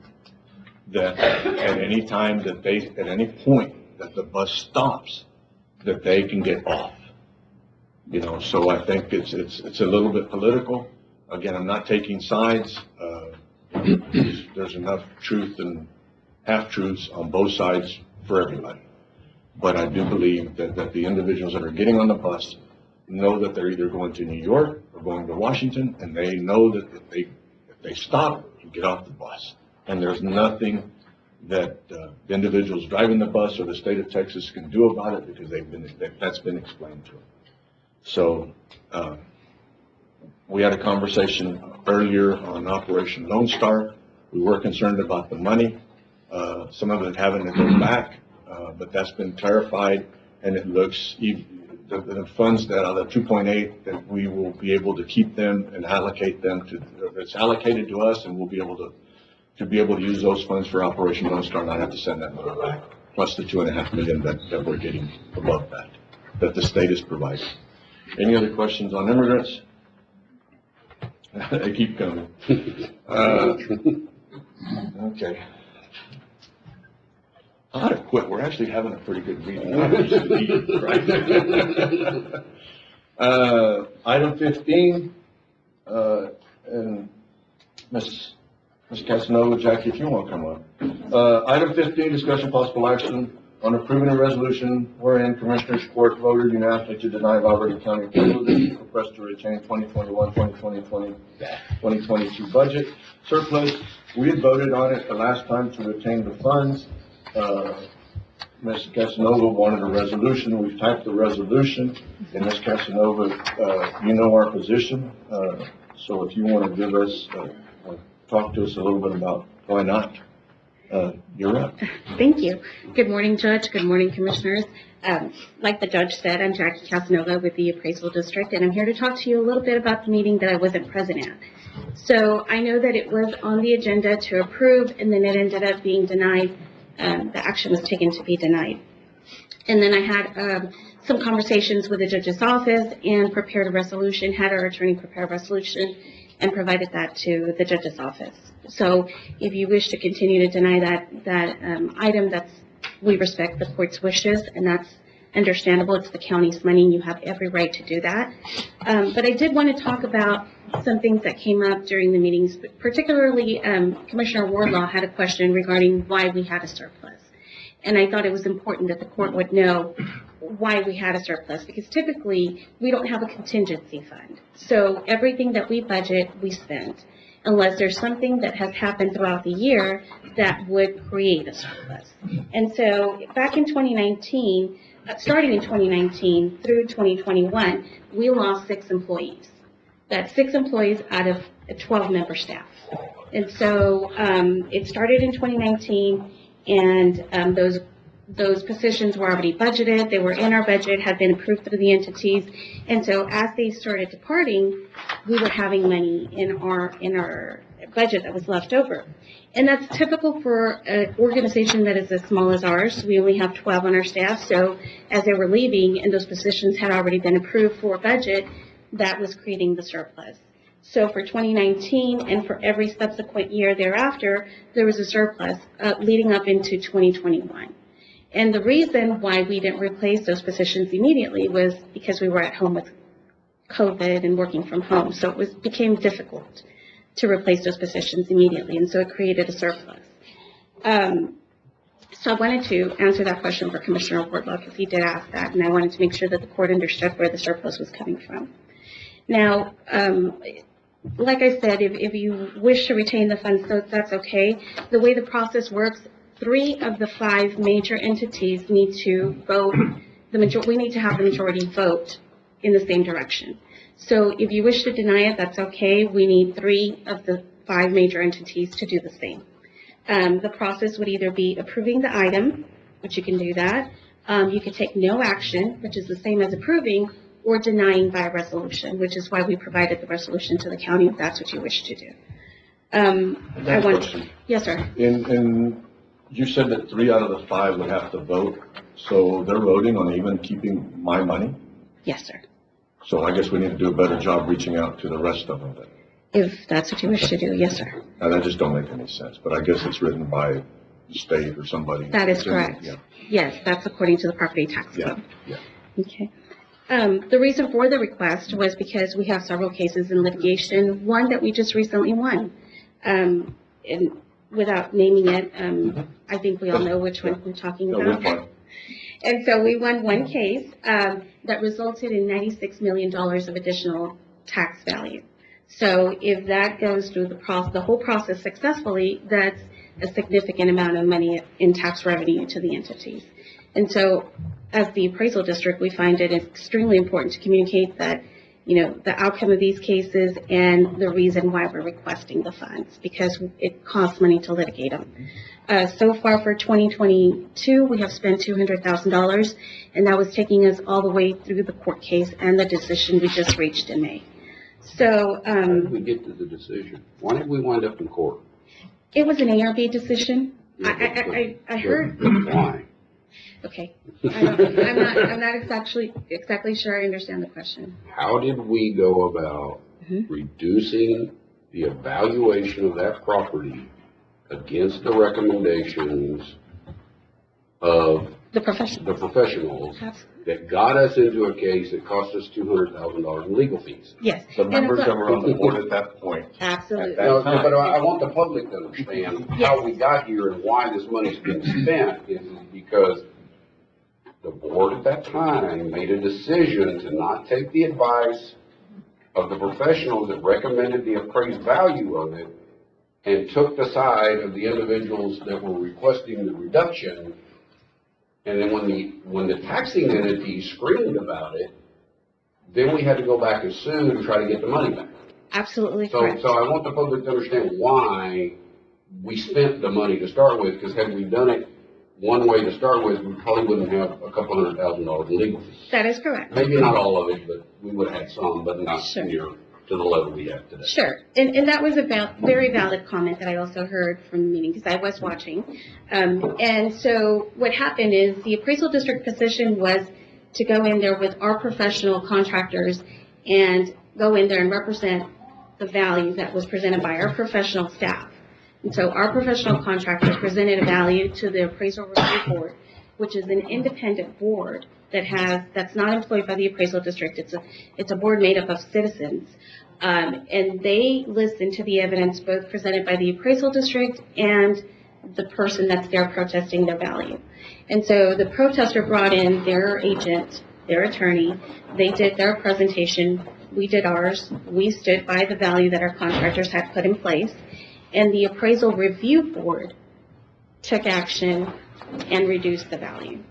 that at any time that they, at any point that the bus stops, that they can get off. You know, so I think it's a little bit political. Again, I'm not taking sides. There's enough truth and half-truths on both sides for everybody. But I do believe that the individuals that are getting on the bus know that they're either going to New York or going to Washington, and they know that if they stop, you get off the bus. And there's nothing that the individuals driving the bus or the state of Texas can do about it, because that's been explained to them. So we had a conversation earlier on Operation Lone Star. We were concerned about the money, some of it having to go back, but that's been clarified, and it looks, the funds that are the 2.8, that we will be able to keep them and allocate them to, it's allocated to us, and we'll be able to use those funds for Operation Lone Star, and not have to send that money back, plus the $2.5 million that we're getting above that the state is providing. Any other questions on immigrants? They keep coming. Okay. I ought to quit. We're actually having a pretty good meeting. Right? Item 15, and Ms. Casanova, Jackie, if you want to come up. Item 15, discussion possible action on approving a resolution wherein Commissioners Court voted unanimously to deny Val Verde County Appeal request to retain 2021-2022 budget surplus. We had voted on it the last time to retain the funds. Ms. Casanova wanted a resolution. We've typed the resolution, and Ms. Casanova, you know our position. So if you want to give us, talk to us a little bit about why not, you're up. Thank you. Good morning, Judge. Good morning, Commissioners. Like the judge said, I'm Jackie Casanova with the Appraisal District, and I'm here to talk to you a little bit about the meeting that I wasn't present at. So I know that it was on the agenda to approve, and then it ended up being denied. The action was taken to be denied. And then I had some conversations with the judge's office and prepared a resolution, had our attorney prepare a resolution and provided that to the judge's office. So if you wish to continue to deny that item, we respect the court's wishes, and that's understandable. It's the county's money, and you have every right to do that. But I did want to talk about some things that came up during the meetings, particularly Commissioner Wardlaw had a question regarding why we had a surplus. And I thought it was important that the court would know why we had a surplus, because typically we don't have a contingency fund. So everything that we budget, we spend, unless there's something that has happened throughout the year that would create a surplus. And so back in 2019, starting in 2019 through 2021, we lost 6 employees. That's 6 employees out of a 12-member staff. And so it started in 2019, and those positions were already budgeted. They were in our budget, had been approved through the entities. And so as they started departing, we were having money in our budget that was left over. And that's typical for an organization that is as small as ours. We only have 12 on our staff. So as they were leaving and those positions had already been approved for budget, that was creating the surplus. So for 2019 and for every subsequent year thereafter, there was a surplus leading up into 2021. And the reason why we didn't replace those positions immediately was because we were at home with COVID and working from home. So it became difficult. to replace those positions immediately, and so it created a surplus. So I wanted to answer that question for Commissioner Wardlaw, because he did ask that, and I wanted to make sure that the court understood where the surplus was coming from. Now, like I said, if you wish to retain the funds, so that's okay. The way the process works, 3 of the 5 major entities need to vote, we need to have the majority vote in the same direction. So if you wish to deny it, that's okay. We need 3 of the 5 major entities to do the same. The process would either be approving the item, which you can do that. You could take no action, which is the same as approving, or denying by a resolution, which is why we provided the resolution to the county if that's what you wish to do. Yes, sir. And you said that 3 out of the 5 would have to vote, so they're voting on even keeping my money? Yes, sir. So I guess we need to do a better job reaching out to the rest of them then. If that's what you wish to do, yes, sir. Now, that just don't make any sense, but I guess it's written by the state or somebody. That is correct. Yeah. Yes, that's according to the property tax code. Yeah. Okay. The reason for the request was because we have several cases in litigation, one that we just recently won. And without naming it, I think we all know which one we're talking No, about. we're fine. And so we won one case that resulted in $96 million of additional tax value. So if that goes through the whole process successfully, that's a significant amount of money in tax revenue to the entities. And so as the appraisal district, we find it extremely important to communicate that, the outcome of these cases and the reason why we're requesting the funds, because it costs money to litigate them. So far for 2022, we have spent $200,000, and that was taking us all the way through the court case and the decision we just reached in May. So, How did we get to the decision? Why did we wind up in court? it was an ARB decision. I heard. Why? Okay. I'm not exactly sure I understand the question. How did we go about reducing the evaluation of that property against the recommendations of the professionals that got us into a case that cost us $200,000 in legal fees? Yes. The members that were on the board at that point. Absolutely. No, but I want the public to understand how we got here and why this money's been spent is because the board at that time made a decision to not take the advice of the professionals that recommended the appraised value of it and took the side of the individuals that were requesting the reduction. And then when the taxing entity screamed about it, then we had to go back and sue and try to get the money back. Absolutely So correct. I want the public to understand why we spent the money to start with, because had we done it one way to start with, we probably wouldn't have a couple $100,000 in legal fees. That is correct. Maybe not all of it, but we would have had some, but not near to the level we have today. Sure. And that was a very valid comment that I also heard from the meeting because I was watching. And so what happened is the appraisal district position was to go in there with our professional contractors and go in there and represent the value that was presented by our professional staff. And so our professional contractors presented a value to the appraisal review board, which is an independent board that's not employed by the appraisal district. It's a board made up of citizens. And they listen to the evidence both presented by the appraisal district and the person that's there protesting their value. And so the protester brought in their agent, their attorney. They did their presentation. We did ours. We stood by the value that our contractors had put in place. And the appraisal review board took action and reduced the value.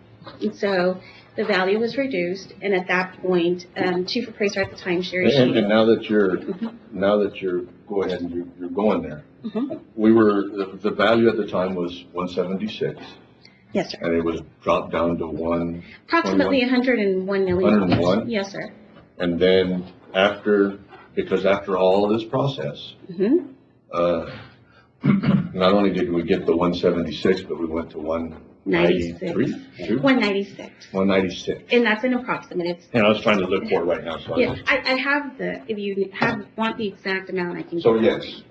And so the value was reduced, and at that point, Chief Appraiser at the time, Sherry And Sheehan. now that you're, go ahead and you're going there. The value at the time was 176. Yes, sir. And it was dropped down to Approximately $101 million. 101? Yes, sir. And then because after all this process, not only did we get the 176, but we went to 193? 196. 196. And that's an approximate. And I was trying to look for it right now, so Yeah, I have if you want the exact amount, I can. So yes,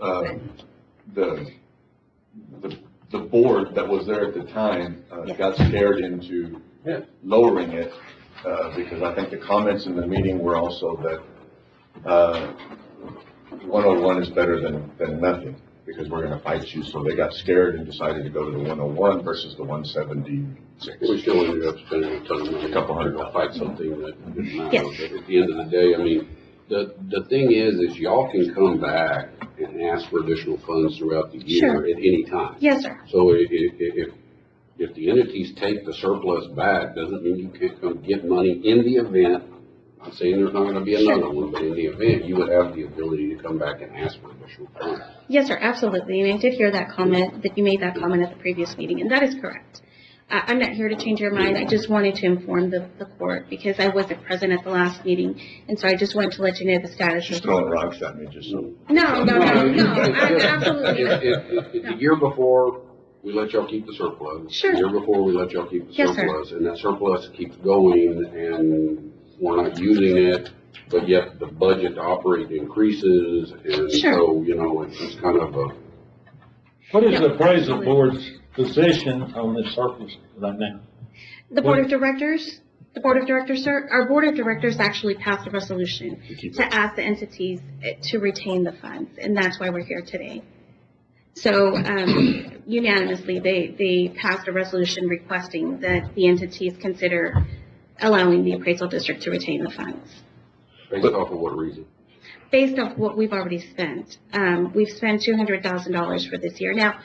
the board that was there at the time got scared into lowering it because I think the comments in the meeting were also that 101 is better than nothing, because we're gonna fight you, so they got scared and decided to go to the 101 versus the 176. We still ended up spending a ton of money. A couple hundred to fight something that didn't matter. Yes. But at the end of the day, I mean, the thing is y'all can come back and ask for additional funds throughout the year Sure. at any time. Yes, sir. So if the entities take the surplus back, doesn't mean you can't come get money in the event. I'm not saying there's not gonna be another one, but in the event, you would have the ability to come back and ask for additional funds. Yes, sir, absolutely. And I did hear that comment, that you made that comment at the previous meeting, and that is correct. I'm not here to change your mind. I just wanted to inform the court because I wasn't present at the last meeting. And so I just wanted to let you know the status. She's throwing rocks at me, just so. No, absolutely not. If the year before, we let y'all keep the surplus. Sure. The year before, we let y'all keep the Yes, sir. surplus, and that surplus keeps going, and we're not using it, but yet the budget to operate increases, and Sure. so, you know, it's kind of a, What is Yeah, the appraisal absolutely. board's position on this surplus right now? The board of directors, sir, our board of directors actually passed a resolution to ask the entities to retain the funds, and that's why we're here today. So unanimously, they passed a resolution requesting that the entities consider allowing the appraisal district to retain the funds. based off of what reason? Based off what we've already spent. We've spent $200,000 for this year. Now,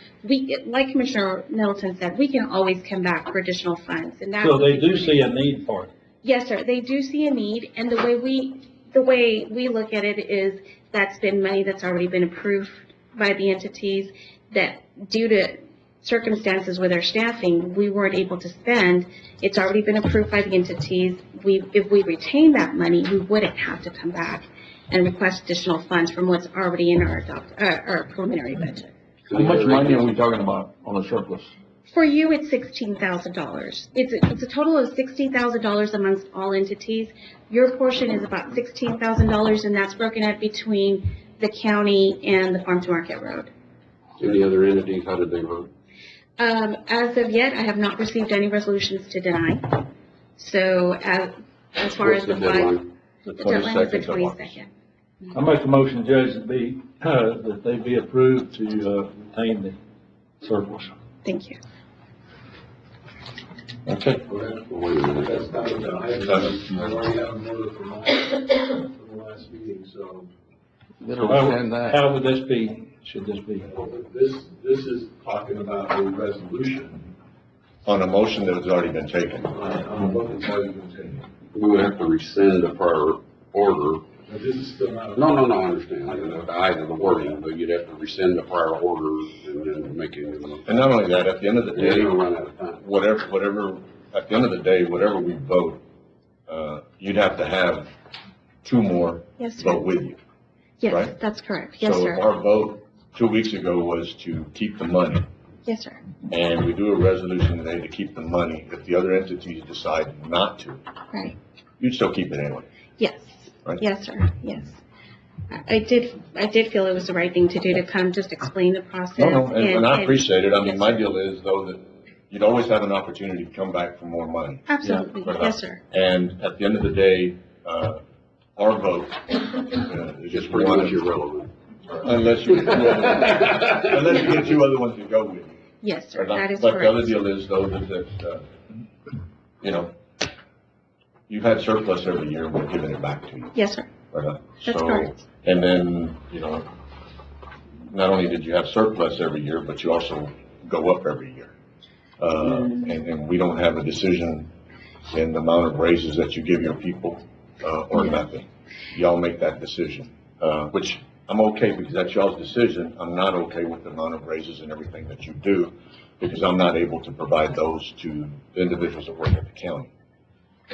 like Commissioner Middleton said, we can always come back for additional funds, and that's. So they do see a need for it. Yes, sir, they do see a need, and the way we look at it is that's been money that's already been approved by the entities that due to circumstances with our staffing, we weren't able to spend. It's already been approved by the entities. If we retain that money, we wouldn't have to come back and request additional funds from what's already in our preliminary budget. How much money are we talking about on a surplus? For you, it's $16,000. It's a total of $60,000 amongst all entities. Your portion is about $16,000, and that's broken up between the county and the farm to market road. Any other entities, how did they vote? As of yet, I have not received any resolutions to deny. So as far as What's the deadline? the deadline is the 22nd. I make a motion, Judge, that they be approved to retain the surplus. Thank you. Okay. Wait a minute. That's not done. I already have an order from the last meeting, so. How would this be, should this be? This is talking about a resolution On a motion that has already been taken. on a book that's already been taken. We would have to rescind the prior order. But this is still not. No, I understand. Either the wording, but you'd have to rescind the prior order and then make it. And not only that, at the end of the Yeah, day, you'll run out of time. whatever, at the end of the day, whatever we vote, you'd have to have two more Yes, sir. vote with you. Yes, Right. that's correct. Yes, So sir. our vote 2 weeks ago was to keep the money, Yes, sir. and we do a resolution today to keep the money. If the other entities decide not to, Right. you'd still keep it anyway. Yes. Right. Yes, sir. Yes. I did feel it was the right thing to do to come just explain the process. No, and I appreciate it. I mean, my deal is though that you'd always have an opportunity to come back for more money. Absolutely. Yeah. Yes, sir. And at the end of the day, our vote is just Pretty one much of, irrelevant. unless you get two other ones to go with you. Yes, sir. That is But the other correct. deal is though that, you know, you've had surplus every year, we're giving it back to you. Yes, sir. That's So, correct. and then, you know, not only did you have surplus every year, but you also go up every year. And we don't have a decision in the amount of raises that you give your people, or nothing. Y'all make that decision, which I'm okay because that's y'all's decision. I'm not okay with the amount of raises and everything that you do because I'm not able to provide those to the individuals that work at the county.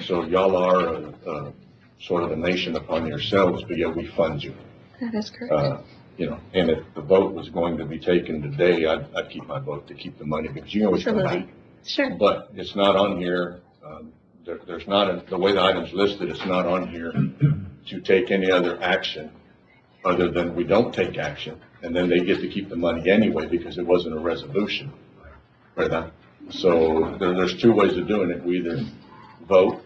So y'all are sort of a nation upon yourselves, but yet we fund you. That is correct. You know, and if the vote was going to be taken today, I'd keep my vote to keep the money because you can always come back. Absolutely. Sure. But it's not on here, there's not, the way the item's listed, it's not on here to take any other action other than we don't take action, and then they get to keep the money anyway because it wasn't a resolution. Right? So there's two ways of doing it. We either vote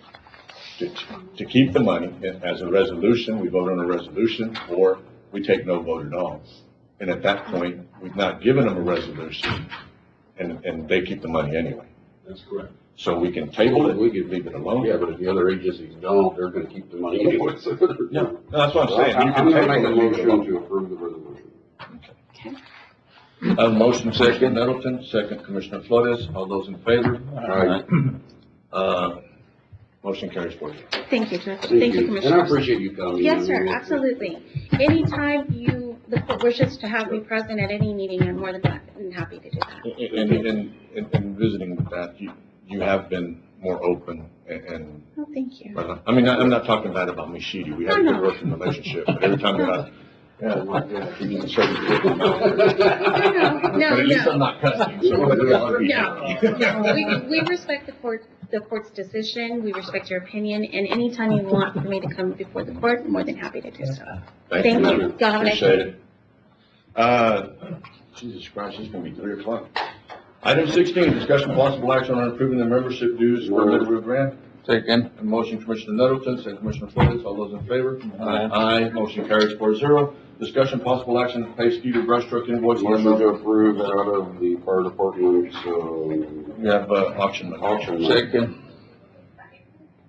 to keep the money as a resolution, we vote on a resolution, or we take no vote at all. And at that point, we've not given them a resolution, and they keep the money anyway. That's correct. So we can table it, we can leave it alone. Yeah, but if the other agencies don't, they're gonna keep the money anyway, so. Yeah, that's what I'm saying. You can I'm gonna make a table it, leave it motion alone. to approve the resolution. Motion, second, Nettleton, second, Commissioner Flores. All those in favor? Motion carries 4-0. Thank you, Judge. Thank Thank you, you. Commissioners. And I appreciate you coming. Yes, sir, absolutely. Anytime the court wishes to have me present at any meeting, I'm more than glad and happy to do that. And visiting with that, you have been more open and. Oh, thank you. I mean, I'm not talking bad about Ms. Sheedy. We have a Oh, good no. working relationship, but every time that you need to start to put them out there. No, But at least no. I'm not cussing, so. No, we respect the court's decision, we respect your opinion, and anytime you want for me to come before the court, I'm more than happy to do so. Thank you. Y'all have a nice day. Appreciate it. Jesus Christ, it's gonna be 3:00. Item 16, discussion possible action on approving the membership dues for Little Rio Grande. Second. A motion, Commissioner Nettleton, second Commissioner Flores. All those in favor? Aye. Motion carries 4-0. Discussion possible action to pay Skeeter brush truck invoice. Motion to approve out of the fire department's, We have, auction money. auction. Second.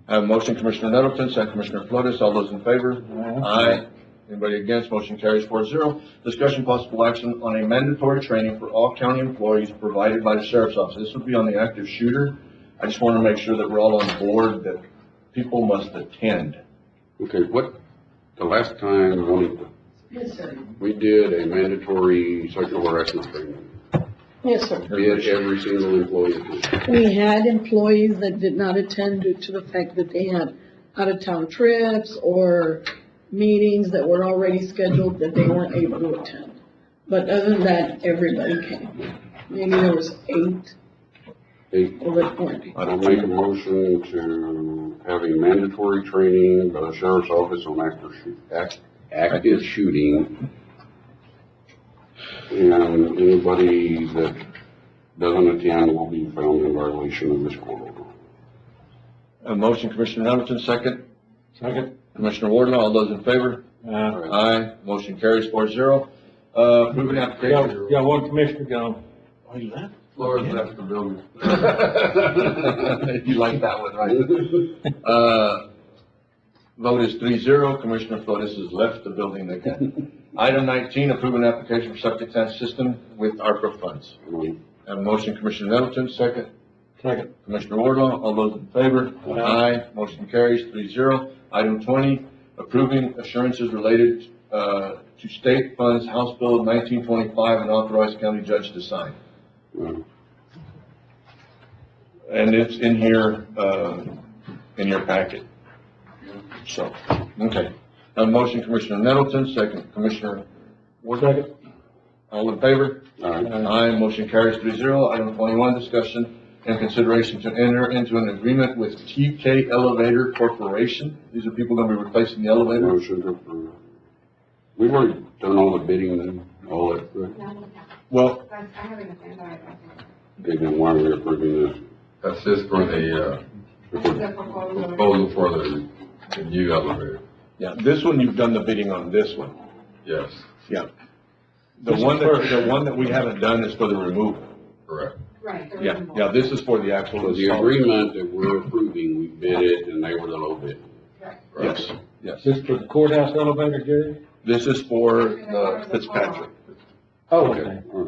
I have a motion, Commissioner Nettleton, second Commissioner Flores. All those in favor? Aye. Anybody against? Motion carries 4-0. Discussion possible action on a mandatory training for all county employees provided by the sheriff's office. This would be on the active shooter. I just want to make sure that we're all on board, that people must attend. Okay, the last time, Yes, sir. we did a mandatory sexual harassment training. Yes, sir. Did every single employee. We had employees that did not attend due to the fact that they had out-of-town trips or meetings that were already scheduled that they weren't able to attend. But other than that, everybody came. Maybe there was 8 over 20. I'll make a motion to have a mandatory training by the sheriff's office on active shooting. And anybody that doesn't attend will be found in violation of this court order. A motion, Commissioner Nettleton, second. Second. Commissioner Wardlaw, all those in favor? Aye. Motion carries 4-0. Approving application. Got one commissioner gone. Oh, you left? Flores left the building. You like that one, right? Vote is 3-0. Commissioner Flores has left the building again. Item 19, approving application for septic tank system with ARPA funds. Have a motion, Commissioner Nettleton, second. Second. Commissioner Wardlaw, all those in favor? Aye. Motion carries 3-0. Item 20, approving assurances related, to state funds, House Bill 1925, and authorize county judge to sign. And it's in here, in your packet. So, okay. A motion, Commissioner Nettleton, second, Commissioner Wardlaw. Second. All in favor? Aye. Motion carries 3-0. Item 21, discussion and consideration to enter into an agreement with TK Elevator Corporation. These are people going to be replacing the elevator. Motion to approve. We've already done all the bidding and all that, right? Well, Okay, then why are we approving this? That's just for the, proposal for the new elevator. yeah, this one, you've done the bidding on this one. Yes, Yeah. The one that we haven't done is for the removal. correct. Right. Yeah, this is for the actual. So the agreement that we're approving, we bid it and they were the low bid. Yes, yes. This for the courthouse elevator, Jerry? This is for the Fitzpatrick. Oh, okay. All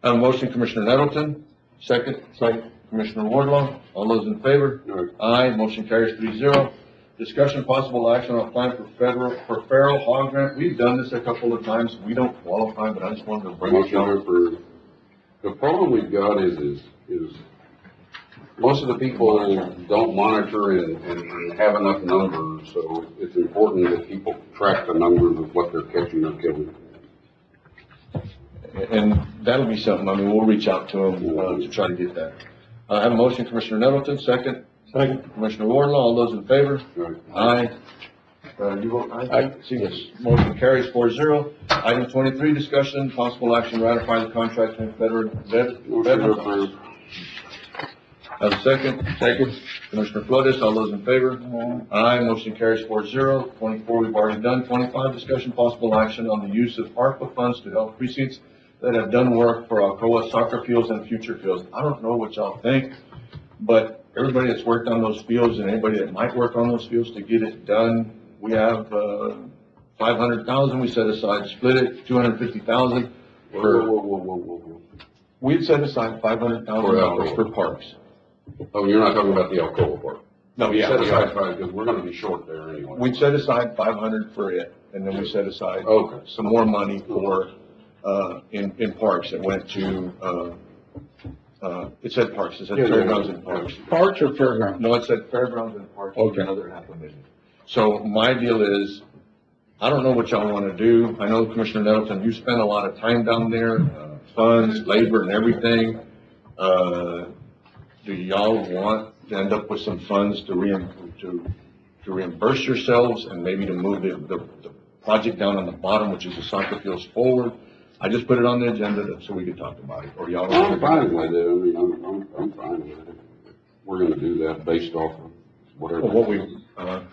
right. Motion, Commissioner Nettleton, second. Second. Commissioner Wardlaw, all those in favor? Aye. Motion carries 3-0. Discussion possible action on plan for feral hog grant. We've done this a couple of times. We don't qualify, but I just wanted to bring it Motion to up. approve. The problem we've got is most of the people don't monitor and have enough numbers, so it's important that people track the numbers of what they're catching or killing. And that'll be something, I mean, we'll reach out to them, to try to get that. I have a motion, Commissioner Nettleton, second. Second. Commissioner Wardlaw, all those in favor? Aye. You vote aye? Aye. Yes. Motion carries 4-0. Item 23, discussion, possible action, ratify the contract with veteran. Motion to approve. Have a second? Second. Commissioner Flores, all those in favor? Aye, motion carries 4-0. 24, we've already done. 25, discussion possible action on the use of ARPA funds to help precincts that have done work for Alcoa soccer fields and future fields. I don't know what y'all think, but everybody that's worked on those fields and anybody that might work on those fields to get it done, we have, 500,000 we set aside, split it, 250,000 for. We'd set aside $500,000 for parks. Oh, you're not talking about the Alcoa part? No, yeah, Set we aside are. five, because we're gonna be short there anyway. We'd set aside 500 for it, and then we set aside Okay. some more money for, in parks. It went to, it said parks, it said Yeah, yeah, fairgrounds yeah. and parks. Parks or fairgrounds? No, it said fairgrounds and parks, Okay. another $500,000. So my deal is, I don't know what y'all wanna do. I know Commissioner Nettleton, you spent a lot of time down there, funds, labor and everything. Do y'all want to end up with some funds to reimburse yourselves and maybe to move the project down on the bottom, which is the soccer fields, forward? I just put it on the agenda so we could talk about it, or y'all. I'm fine with it, I mean, I'm fine with it. We're gonna do that based off of whatever. What we,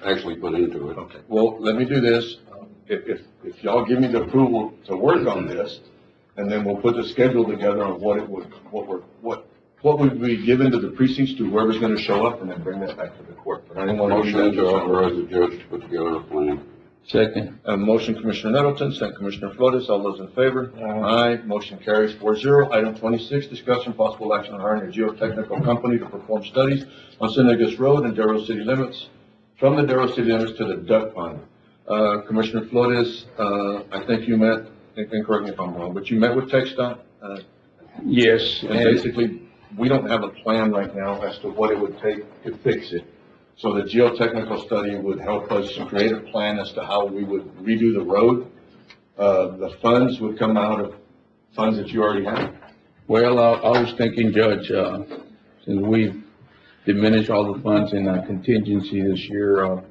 actually put into it. Okay, well, let me do this. If y'all give me the approval to work on this, and then we'll put the schedule together on what would be given to the precincts to whoever's gonna show up, and then bring that back to the court. But I didn't want to do Motion that. to authorize the judge to put together a plan. Second. Motion Commissioner Nettleton, second Commissioner Flores, all those in favor? Aye, motion carries 4-0. Item 26, discussion possible action on hiring a geotechnical company to perform studies on Cinegas Road and Darrow City limits, from the Darrow City limits to the duck pond. Commissioner Flores, I think you met, and correct me if I'm wrong, but you met with TxDOT? Yes. And basically, we don't have a plan right now as to what it would take to fix it. So the geotechnical study would help us create a plan as to how we would redo the road. The funds would come out of funds that you already have. Well, I was thinking, Judge, since we've diminished all the funds in contingency this year,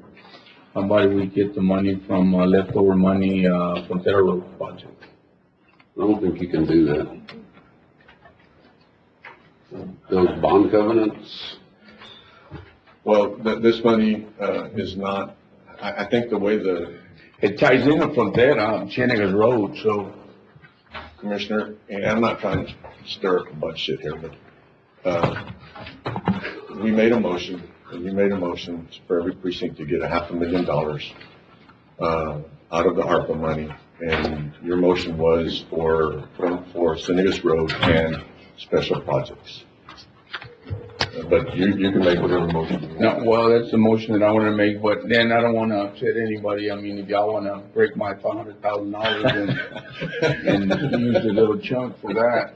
somebody would get the money from leftover money from federal budget. I don't think you can do that. Those bond covenants, Well, this money, is not, I think the way It ties in from there, Ciénegas Road, so. Commissioner, and I'm not trying to stir up a bunch of shit here, but, we made a motion, and you made a motion for every precinct to get $500,000, out of the ARPA money. And your motion was for Cinegas Road and special projects. But you can make whatever motion you want. No, well, that's the motion that I wanna make, but then I don't wanna upset anybody. I mean, if y'all wanna break my $500,000 and use a little chunk for that.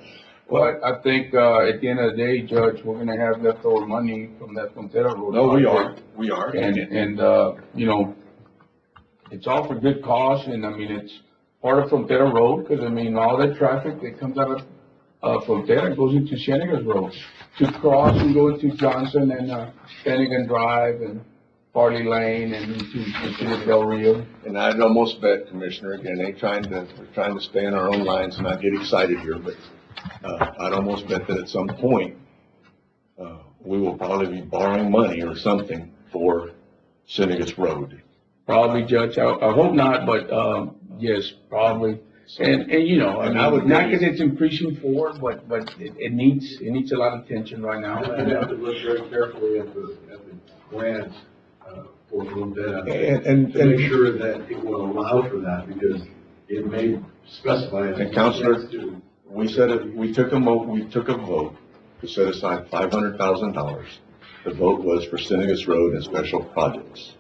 But I think, at the end of the day, Judge, we're gonna have leftover money from that Frontera Road. No, project. we are. And, you know, it's all for good cause, and I mean, it's part of Frontera Road, because I mean, all that traffic that comes out of Frontera goes into Ciénegas Road to cross and go into Johnson and, Finnegan Drive and Farley Lane and into Del Rio. And I'd almost bet, Commissioner, again, we're trying to stay in our own lines and not get excited here, but, I'd almost bet that at some point, we will probably be borrowing money or something for Cinegas Road. Probably, Judge, I hope not, but, yes, probably. And, you know, I And I would mean, not think- because it's in precinct 4, but it needs a lot of attention right now. I have to look very carefully at the grants, for Frontera. And- To make sure that it will allow for that, because it may specify. And Counselor, we took a vote to set aside $500,000. The vote was for Cinegas Road and special projects.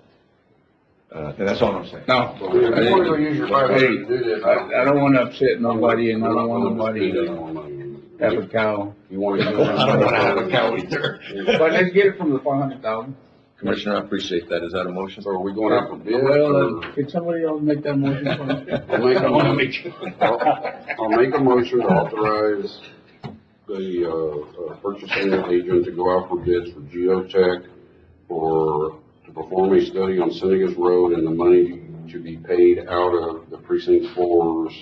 And that's all I'm saying. No, Before you use your 500 to do this, I don't wanna upset nobody, and I don't want nobody spend any to more money. have a cow. You want to. I don't wanna have a cow either. But let's get it from the 500,000. Commissioner, I appreciate that. Is that a motion? So are we going out for bid? Well, or- can somebody else make that motion for me? I'll make a I wanna motion. I'll make a motion to authorize the purchasing agent to go out for bids for geotech to perform a study on Cinegas Road, and the money to be paid out of the precinct 4's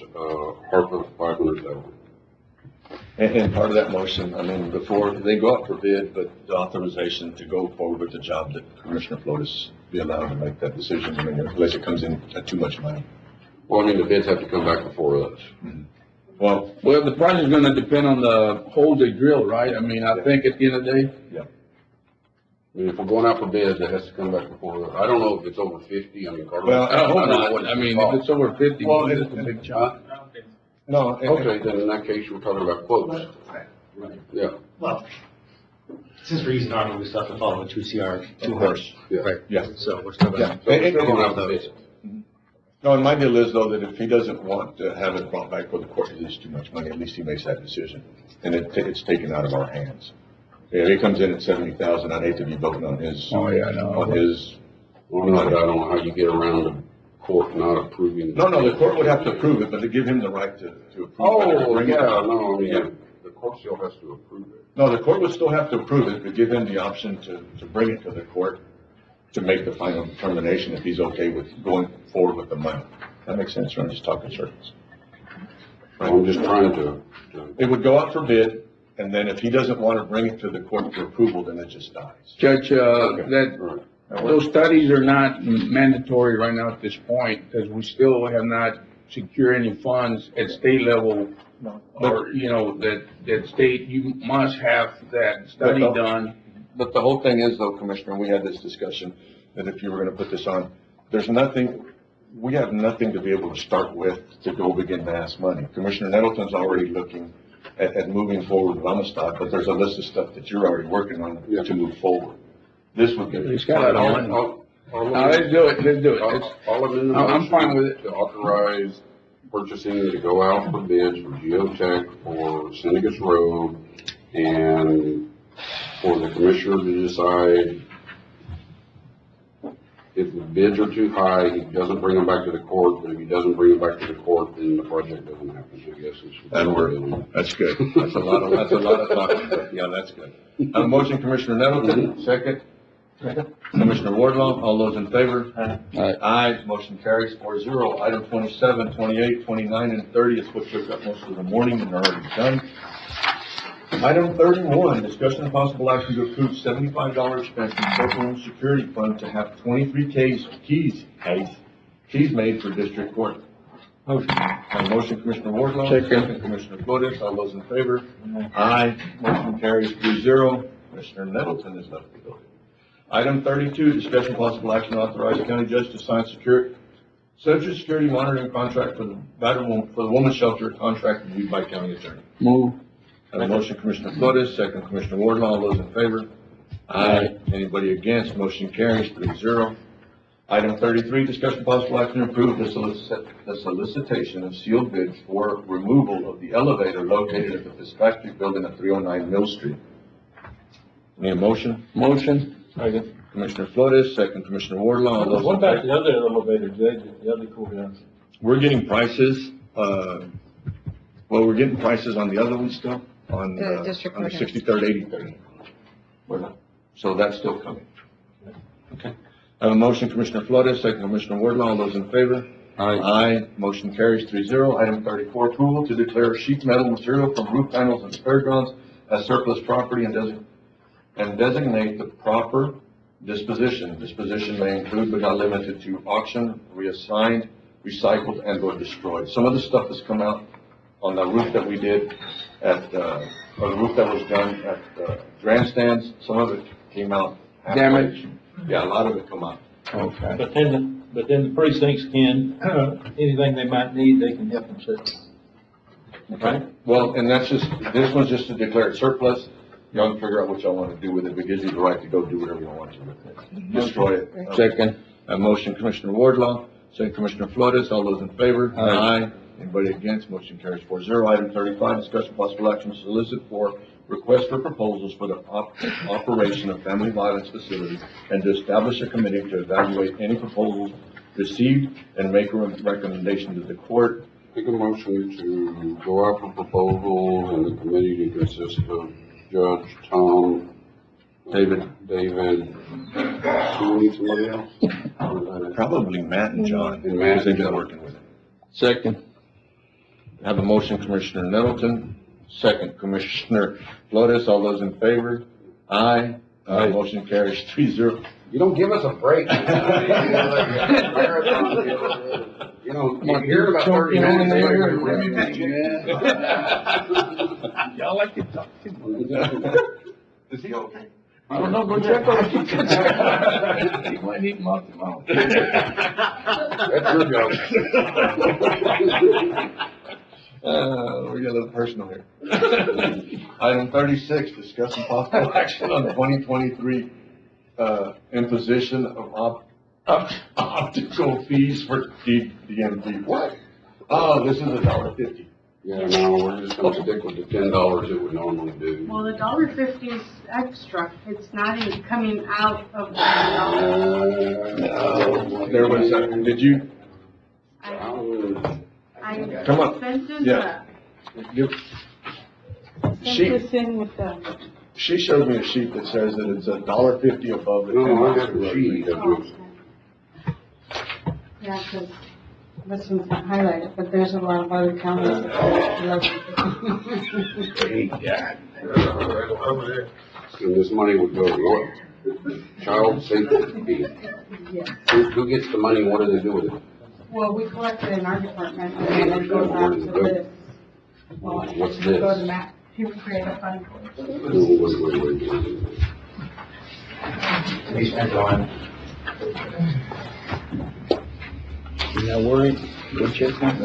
ARPA $500,000. And part of that motion, I mean, before they go out for bid, but the authorization to go forward with the job that Commissioner Flores be allowed to make that decision, I mean, unless it comes in at too much money. Well, I mean, the bids have to come back before us. Well, the price is gonna depend on the holes they drill, right? I mean, I think at the end of the day. Yeah. I mean, if we're going out for bids, it has to come back before us. I don't know if it's over 50, I mean, Carlos. Well, I hope don't know not. what I mean, if it's over 50, Well, it's a big chunk. no. Okay, then in that case, we're talking about quotes. Yeah. Well, since we're using ARPA, we still have to follow 2CR. Of course. Yeah. Right. Yeah. So we're still Yeah. going So we're still going out for bids. No, and my deal is though, that if he doesn't want to have it brought back for the court, because it's too much money, at least he makes that decision. And it's taken out of our hands. Yeah, he comes in at 70,000, I'd hate to be voting on his. Oh, yeah, I know. On his. Well, no, but I don't know how you get around the court not approving. No, the court would have to approve it, but to give him the right to approve it. Oh, Bring it yeah, up. no, I mean, Yeah. the court still has to approve it. No, the court would still have to approve it, but give him the option to bring it to the court to make the final determination if he's okay with going forward with the money. That makes sense, or I'm just talking circles. I'm just trying to. It would go out for bid, and then if he doesn't want to bring it to the court for approval, then it just dies. Judge, Okay. those studies are not mandatory right now at this point, because we still have not secured any funds at state level. Or, that state, you must have that study done. But the whole thing is though, Commissioner, we had this discussion, that if you were gonna put this on, we have nothing to be able to start with to go begin to ask money. Commissioner Nettleton's already looking at moving forward with Amistad, but there's a list of stuff that you're already working on to move forward. This would be. He's got it on. No, let's do it. All of it in the I'm fine motion with it. to authorize purchasing to go out for bids for geotech for Senegas Road and for the commissioner to decide if the bids are too high, he doesn't bring them back to the court, but if he doesn't bring them back to the court, then the project doesn't happen, I guess. That'll work. That's good. That's a lot of talking, but yeah, that's good. I have a motion, Commissioner Nettleton, second. Commissioner Wardlaw, all those in favor? Aye. Motion carries 4-0. Item 27, 28, 29, and 30 is what took up most of the morning and are already done. Item 31, discussion of possible action to approve $75 spent from courtroom security fund to have 23 keys made for district court. Motion. Have a motion, Commissioner Wardlaw. Second. Commissioner Flores, all those in favor? Aye. Motion carries 3-0. Commissioner Nettleton is left to go. Item 32, discussion of possible action to authorize the county judge to sign social security monitoring contract for the women's shelter, contract reviewed by county attorney. Move. Have a motion, Commissioner Flores, second, Commissioner Wardlaw, all those in favor? Aye. Anybody against? Motion carries 3-0. Item 33, discussion of possible action to approve the solicitation of sealed bids for removal of the elevator located at the Fitzpatrick Building at 309 Mill Street. Need a motion? Motion. Second. Commissioner Flores, second, Commissioner Wardlaw, all those in What about favor? the other elevator, Judge, the other courthouse? We're getting prices, we're getting prices on the other one still, on The the district courthouse. 63rd, 83rd. We're not, so that's still coming. Okay. I have a motion, Commissioner Flores, second, Commissioner Wardlaw, all those in favor? Aye. Motion carries 3-0. Item 34, approval to declare sheet metal material from roof panels and fairgrounds as surplus property and designate the proper disposition. Disposition may include but not limited to auction, reassigned, recycled, and or destroyed. Some of the stuff has come out on the roof that we did or the roof that was done at grandstands. Some of it came out halfway. Damaged? Yeah, a lot of it come out. Okay. But then the precincts can, anything they might need, they can help themselves. Okay. Well, and this one's just to declare it surplus. Y'all can figure out what y'all want to do with it, but it gives you the right to go do whatever you want to with it. Destroy it. Second. A motion, Commissioner Wardlaw, second, Commissioner Flores, all those in favor? Aye. Anybody against? Motion carries 4-0. Item 35, discussion possible action to solicit for request for proposals for the operation of family violence facility and to establish a committee to evaluate any proposals received and make a recommendation to the court. Make a motion to go out for proposal and the committee to consist of Judge, Tom, David. Do we need somebody else? Probably Matt and John. And Matt. They've been working with it. Second. Have a motion, Commissioner Nettleton, second Commissioner Flores. All those in favor? Aye. Motion carries 3-0. You don't give us a break. You know, you hear about 30 minutes later. Y'all like to talk to me. Is he okay? I don't know, go check on him. He might need him off the mouth. That's your job. We got a little personal here. Item 36, discuss and possible action on 2023 imposition of optical fees for DMV. What? Oh, this is $1.50. Yeah, no, we're just gonna stick with the $10 that we normally do. Well, the $1.50 is extra. It's not even coming out of the $10. There was, did you? I Come on. sent this, Yeah. She, sent this in with the. she showed me a sheet that says that it's $1.50 above the No, I $10. got the sheet. Yeah, because this one's not highlighted, but there's a lot of other counties that are And this money would go to what? Child safety. Yes. Who gets the money? What do they do with it? Well, we collect it in our department, and then it goes out to this. Well, What's we Go to this? Matt, he would create a fund for it. Wait. We spent on. You're not worried? Go check on it.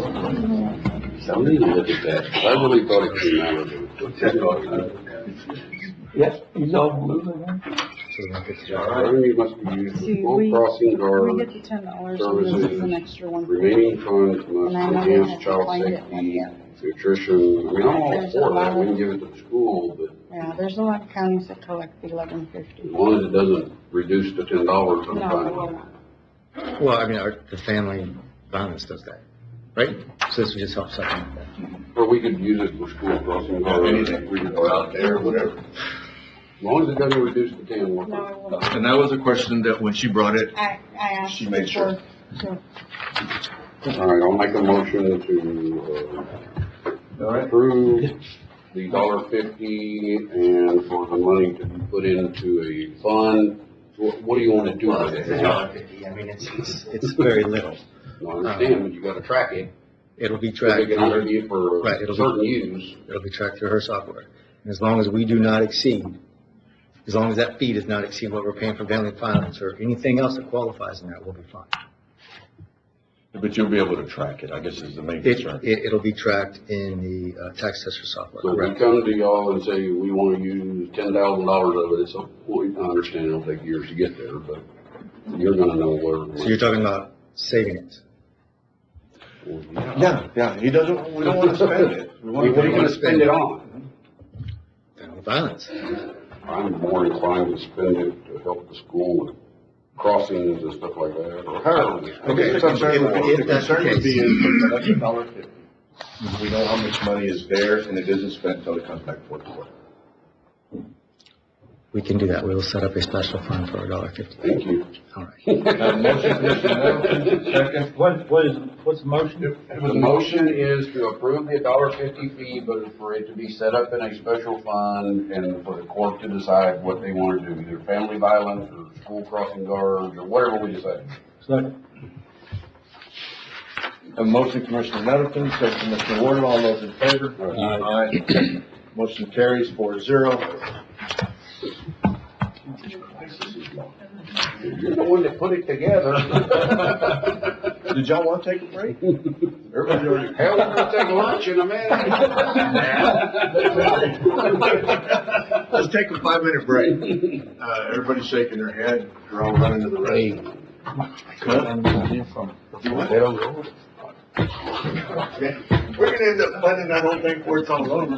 I need to look at that, 'cause I really thought it came out of the. Yes, he's all blue. Revenue must be used for See, full we- crossing We guard get the $10, so this is an extra one. remaining funds And must I know they enhance have to child find it safety, in here. nutrition. I mean, I'm all There's a for that. lot We of- can give it to the school, but Yeah, there's a lot of counties that collect the $11.50. as long as it doesn't reduce to $10, I'm No, it fine. will not. Well, I mean, the family violence does that, right? So this would just help supplement that. Or we could use it for school crossing guard. Anything, we could go out there, whatever. As long as it doesn't reduce to 10, we're No, fine. it will not. And that was a question that when she brought it, I asked. She made sure. Sure. All right, I'll make a motion to, approve the $1.50 and for the money to be put into a fund. What do you want to do Well, with it's it? $1.50. I mean, it's very little. I understand, but you gotta track it. It'll be So tracked. They can only be for Right, it'll be- certain use. It'll be tracked through her software. And as long as we do not exceed, as long as that fee does not exceed what we're paying for family violence or anything else that qualifies in that, we'll be fine. but you'll be able to track it, I guess is the main It, concern. it'll be tracked in the tax assessor software. So if we Correct. come to y'all and say, we wanna use $10,000 of it, it's, well, I understand it'll take years to get there, but you're gonna know where. So you're talking about saving it. Yeah, we don't want to spend it. We want What are you gonna spend it on? Family violence. I'm more inclined to spend it to help the school with crossings and stuff like that, or however. I guess the concern would be, If the that's the concern would be case. is that's $1.50. We know how much money is there and it isn't spent until it comes back for court. We can do that. We will set up a special fund for $1.50. Thank you. All right. Motion, Commissioner Middleton, second. What's the motion? The motion is to approve the $1.50 fee, but for it to be set up in a special fund and for the court to decide what they want to do, either family violence or school crossing guards or whatever we decide. Second. A motion, Commissioner Middleton, second Commissioner Wardle, all those in favor? Aye. Motion carries 4-0. You're the one that put it together. Did y'all want to take a break? Everybody already. Hell, we're gonna take lunch in a minute. Let's take a 5-minute break. Everybody's shaking their head, they're all running to the restroom. We're gonna end up finding that whole thing before it's all over.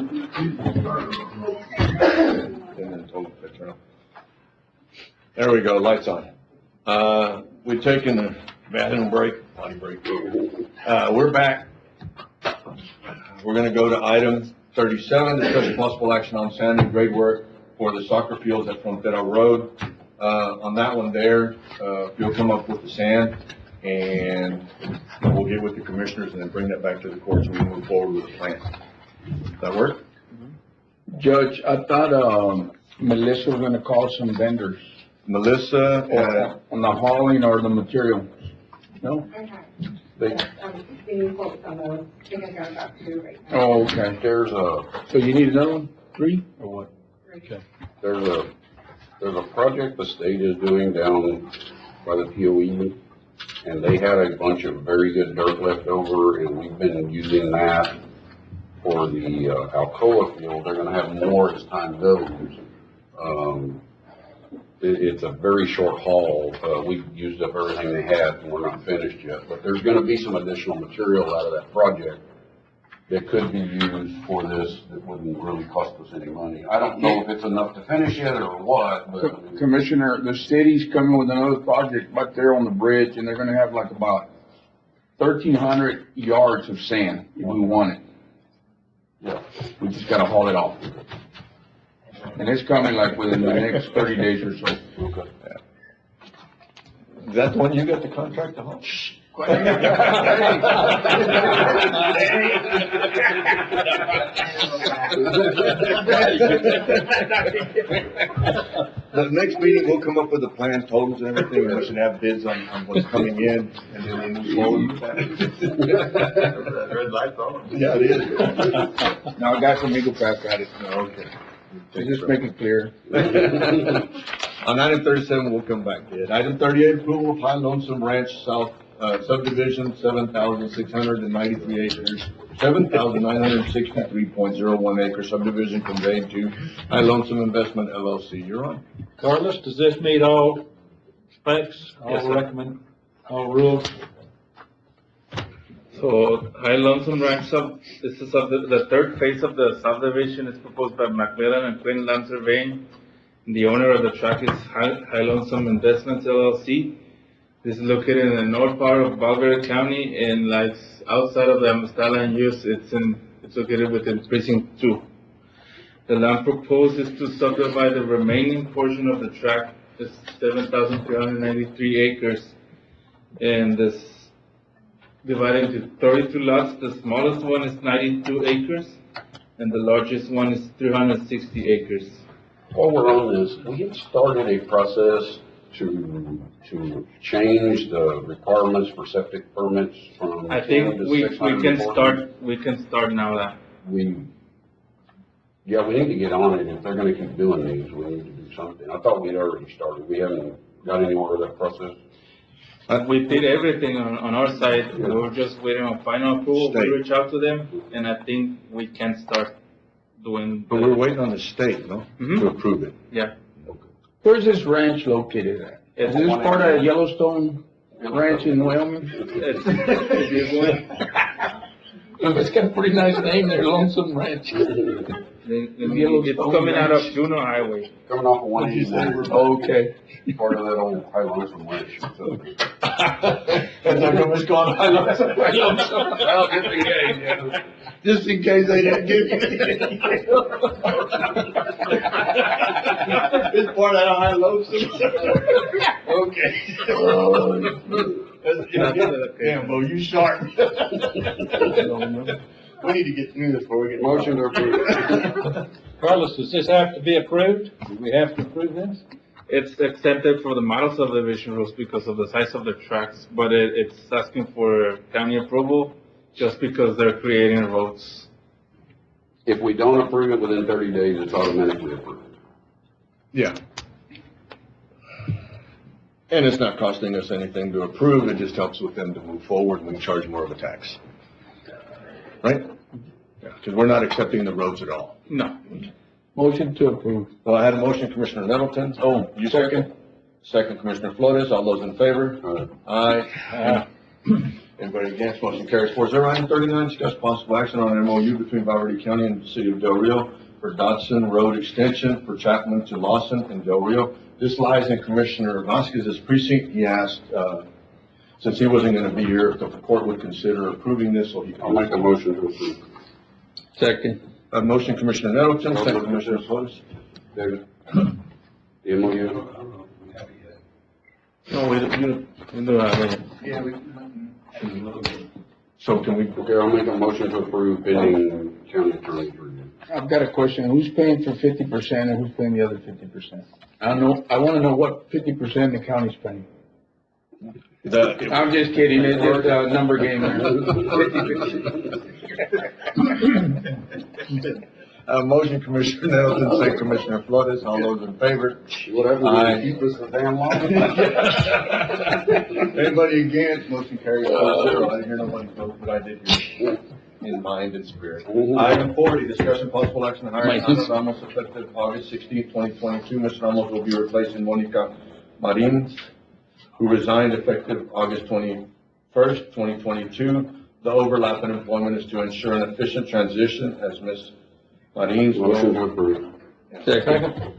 There we go, lights on. We've taken a bathroom break, potty break. We're back. We're gonna go to item 37, discuss possible action on sand and grade work for the soccer fields at Frontera Road. On that one there, you'll come up with the sand and we'll get with the commissioners and then bring that back to the court so we can move forward with the plan. Does that work? Judge, I thought, Melissa was gonna call some vendors Melissa, on the hauling or the material. No? They, Being quotes on those, I think I got about 2 right now. Oh, okay. So you need another one? 3 or what? Okay. there's a project the state is doing down by the POE, and they had a bunch of very good dirt left over, and we've been using that for the Alcoa field. They're gonna have more as time goes. It's a very short haul. We've used up everything they had, and we're not finished yet, but there's gonna be some additional material out of that project that could be used for this, that wouldn't really cost us any money. I don't know if it's enough to finish it or what, but. Commissioner, the city's coming with another project right there on the bridge, and they're gonna have like about 1,300 yards of sand if we want it. Yeah. We just gotta haul it off. And it's coming like within the next 30 days or so. Okay. is that the one you got the contract to haul? The next meeting, we'll come up with a plan, totals and everything, and we should have bids on what's coming in, and then we'll move forward with that. Red light's on. Yeah, it is. Now, a guy from Eagle Pass got it. Okay. So just make it clear. On item 37, we'll come back to it. Item 38, approval of High Lonesome Ranch South subdivision, 7,693 acres, 7,963.01 acre subdivision conveyed to High Lonesome Investment LLC. You're on. Carlos, does this meet all specs, Yes, sir. all rules? So High Lonesome Ranch this is the third phase of the subdivision is proposed by McMillan and Quinn Land Surveying. The owner of the tract is High Lonesome Investments LLC. This is located in the north part of Valverde County and like outside of the Amistala and use. It's located within precinct 2. The land proposed is to subdivide the remaining portion of the tract, is 7,393 acres, and this divided into 32 lots. The smallest one is 92 acres, and the largest one is 360 acres. While we're on this, we had started a process to change the requirements for septic permits from. I think 10 to we 640. can start now that. We need to get on it. If they're gonna keep doing these, we need to do something. I thought we'd already started. We haven't got anywhere with that process. We did everything on our side. We were just waiting on final approval. We reached out to them, and I think we can start doing. But we're waiting on the state, no? To approve it. Yeah. Where's this ranch located at? Is this part of Yellowstone Ranch in Wyoming? It's got a pretty nice name there, Lonesome Ranch. It's coming out of Juno Highway. Coming off of 181. Okay. Part of that old High Lonesome Ranch. That's how come it's called High Lonesome. Well, Just in case they didn't give you. It's part of High Lonesome. Okay. Damn, Bo, you sharp. We need to get through this before we get. Motion to approve. Carlos, does this have to be approved? Do we have to approve this? It's accepted for the model subdivision rules because of the size of the tracts, but it's asking for county approval just because they're creating roads. If we don't approve it within 30 days, it's automatically approved. Yeah. And it's not costing us anything to approve, it just helps with them to move forward and we charge more of a tax. Right? Yeah, because we're not accepting the roads at all. No. Motion to approve. Well, I had a motion, Commissioner Nettleton. Oh, you second? Second, Commissioner Flores. All those in favor? Aye. Anybody against? Motion carries 4-0. Item 39, discuss possible action on an MOU between Valverde County and the City of Del Rio for Dodson Road Extension for Chapman to Lawson in Del Rio. This lies in Commissioner Vasquez's precinct. He asked, since he wasn't going to be here, if the court would consider approving this, so he can. I'll make a motion to approve. Second. A motion, Commissioner Nettleton, second, Commissioner Flores. David? The MOU? No, we don't have it. Yeah, So can we? Okay, I'll make a motion to approve pending county attorney's review. I've got a question. Who's paying for 50% and who's paying the other 50%? I wanna know what 50% the county's paying. I'm just kidding. It's just a number game. 50-50. Motion, Commissioner Nettleton, second Commissioner Flores, all those in favor? Whatever, Aye. keep us a damn long. Anybody against? Motion carries 4-0. I didn't hear nobody vote, but I did hear in mind and spirit. Item 40, discussion possible action to hire Ana Ramos effective August 16th, 2022. Ms. Ramos will be replacing Monica Marin, who resigned effective August 21st, 2022. The overlap in employment is to ensure an efficient transition as Ms. Marin's Motion to will. approve. Second.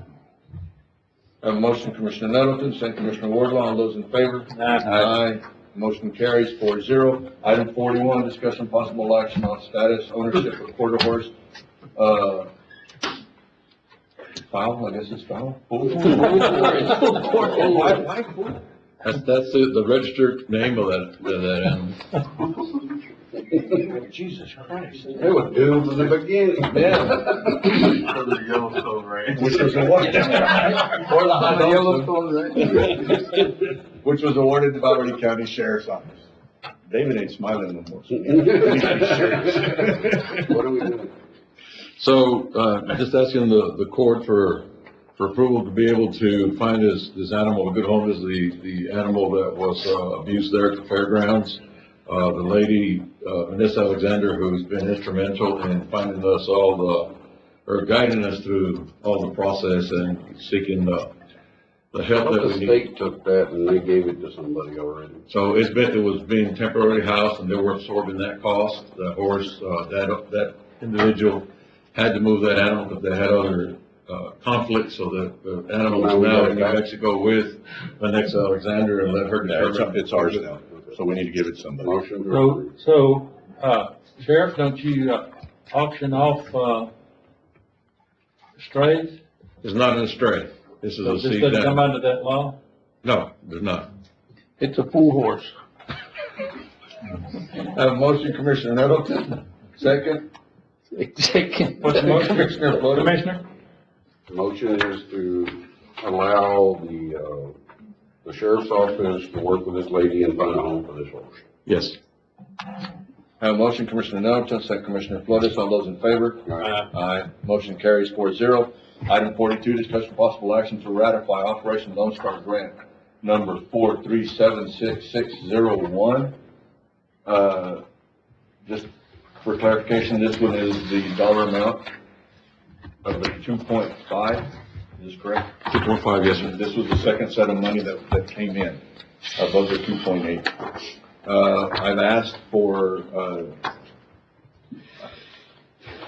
A motion, Commissioner Nettleton, second Commissioner Wardlaw, all those in favor? Aye. Motion carries 4-0. Item 41, discussion possible action on status ownership of quarter horse, foul, I guess it's foul. Why fool? That's the registered name of that animal. Jesus Christ. They were doomed from the beginning. Yeah. Yellowstone range. Which was awarded. Or the hot dog. Yellowstone range. Which was awarded to Valverde County Sheriff's Office. David ain't smiling no more. What are we doing? So, just asking the court for approval to be able to find this animal a good home. Is the animal that was abused there at the fairgrounds. The lady, Vanessa Alexander, who's been instrumental in finding us or guiding us through all the process and seeking the help that The we need. state took that and they gave it to somebody already. So it was being temporarily housed and they were absorbing that cost. The horse, that individual had to move that animal, but they had other conflicts, so the animal is now in New Mexico with Vanessa Alexander and let her determine. It's ours now, so we need to give it to somebody. Motion to So, approve. Sheriff, don't you auction off strays? It's not an stray. This is So a this seized doesn't come animal. under that law? No, there's not. It's a full horse. Have a motion, Commissioner Nettleton. Second. Second. What's the motion? Commissioner Flores. Commissioner? The motion is to allow the sheriff's office to work with this lady and find a home for this horse. Yes. Have a motion, Commissioner Nettleton, second Commissioner Flores, all those in favor? Aye. Motion carries 4-0. Item 42, discussion possible action to ratify Operation Lone Star Grant number 4376601. Just for clarification, this one is the dollar amount of the 2.5, is this correct? 2.5, yes, sir. This was the second set of money that came in, above the 2.8. I've asked for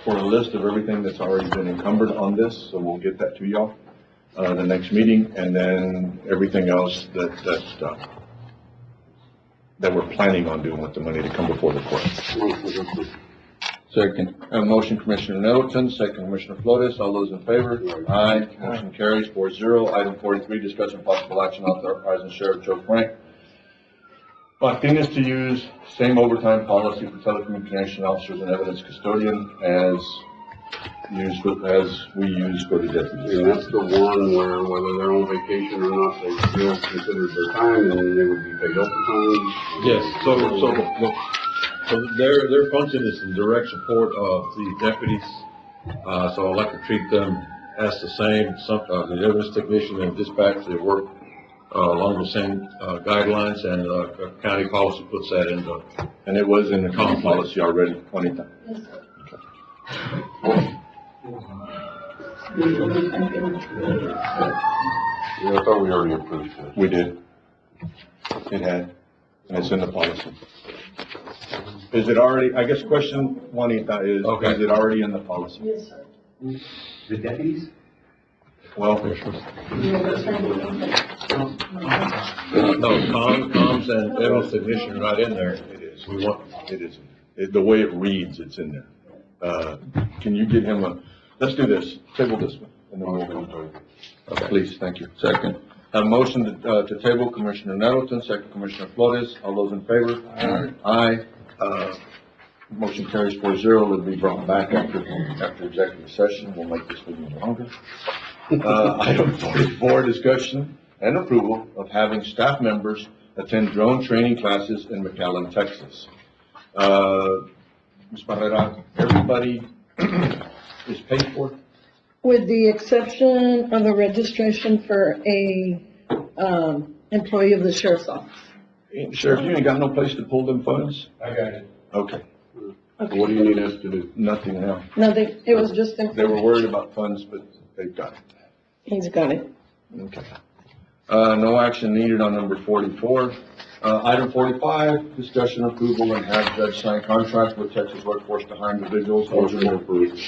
a list of everything that's already been encumbered on this, so we'll get that to y'all, the next meeting, and then everything else that we're planning on doing with the money to come before the court. Second. A motion, Commissioner Nettleton, second Commissioner Flores, all those in favor? Aye. Motion carries 4-0. Item 43, discussion possible action authorizing Sheriff Joe Frank Martinez to use same overtime policy for telecommunication officers and evidence custodian as we use for the deputies. And that's the one where whether they're on vacation or not, they still consider their time and then they would be paid overtime. Yes, so their function is in direct support of the deputies, so I'd like to treat them as the same. The evidence technician and dispatch, they work along the same guidelines, and county policy puts that in the. And it was in the common policy already, Juanita? Yeah, I thought we already approved this. We did. It had, and it's in the policy. Is it already, I guess question, Juanita, is it already in the policy? Yes, sir. The deputies? Well, No, comms and evidence technician are not in there. it is. It is. The way it reads, it's in there. Can you get him let's do this, table this one, and then we'll go. Please, thank you. Second. A motion to table, Commissioner Nettleton, second Commissioner Flores, all those in favor? Aye. Motion carries 4-0. It'll be brought back after executive session. We'll make this meeting longer. Item 44, discussion and approval of having staff members attend drone training classes in McAllen, Texas. Ms. Barrera, everybody is paid for? With the exception of a registration for a, employee of the sheriff's office. Sheriff, you ain't got no place to pull them funds? I got it. Okay. What do you need us to do? Nothing now. Nothing, it was just. They were worried about funds, but they've got it. He's got it. Okay. No action needed on number 44. Item 45, discussion approval and have judge sign contract with Texas Workforce to hire individuals. Motion approved.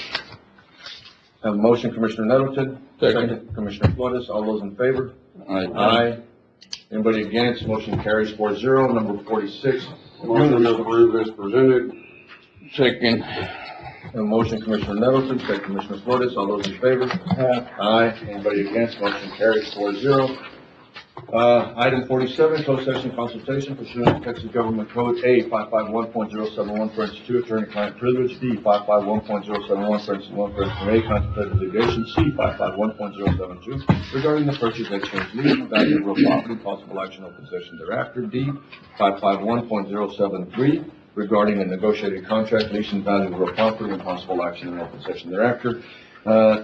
Have a motion, Commissioner Nettleton. Second, Commissioner Flores. All those in favor? Aye. Anybody against? Motion carries 4-0. Number 46. Motion approved as presented. Second. A motion, Commissioner Nettleton, second, Commissioner Flores. All those in favor? Aye. Anybody against? Motion carries 4-0. Item 47, closed session consultation pursuant to Texas Government Code A 551.071, parenthesis 2, attorney-client privilege, B 551.071, parenthesis 1, parenthesis A, contemplated litigation, C 551.072, regarding the purchase, exchange, lease, value of real property, possible action or possession thereafter, D 551.073, regarding a negotiated contract, lease and value of real property, and possible action or possession thereafter.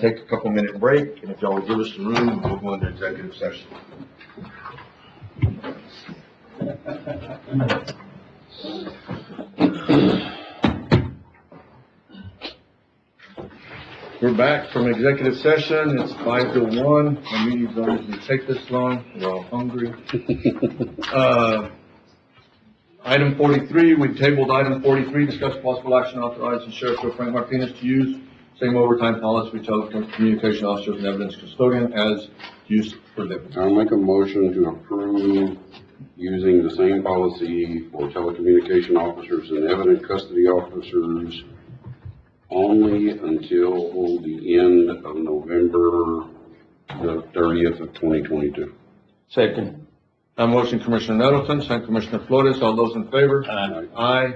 Take a couple minute break, and if y'all will give us the room, we'll go into executive session. We're back from executive session. It's 5:01. The meeting's not usually take this long. We're all hungry. Item 43, we tabled item 43, discuss possible action authorizing Sheriff Joe Frank Martinez to use same overtime policy we telecommunication officers and evidence custodian as used for them. I'll make a motion to approve using the same policy for telecommunication officers and evidence custody officers only until the end of November the 30th of 2022. Second. A motion, Commissioner Nettleton, second, Commissioner Flores. All those in favor? Aye. Aye.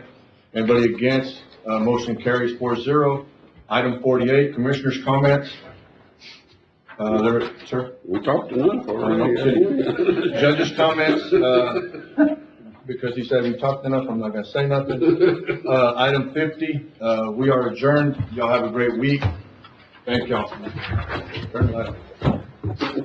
Anybody against? Motion carries 4-0. Item 48, Commissioners' comments. Sir? We talked enough already. Judges' comments, because he said we talked enough, I'm not gonna say nothing. Item 50, we are adjourned. Y'all have a great week. Thank y'all. Turn the light on.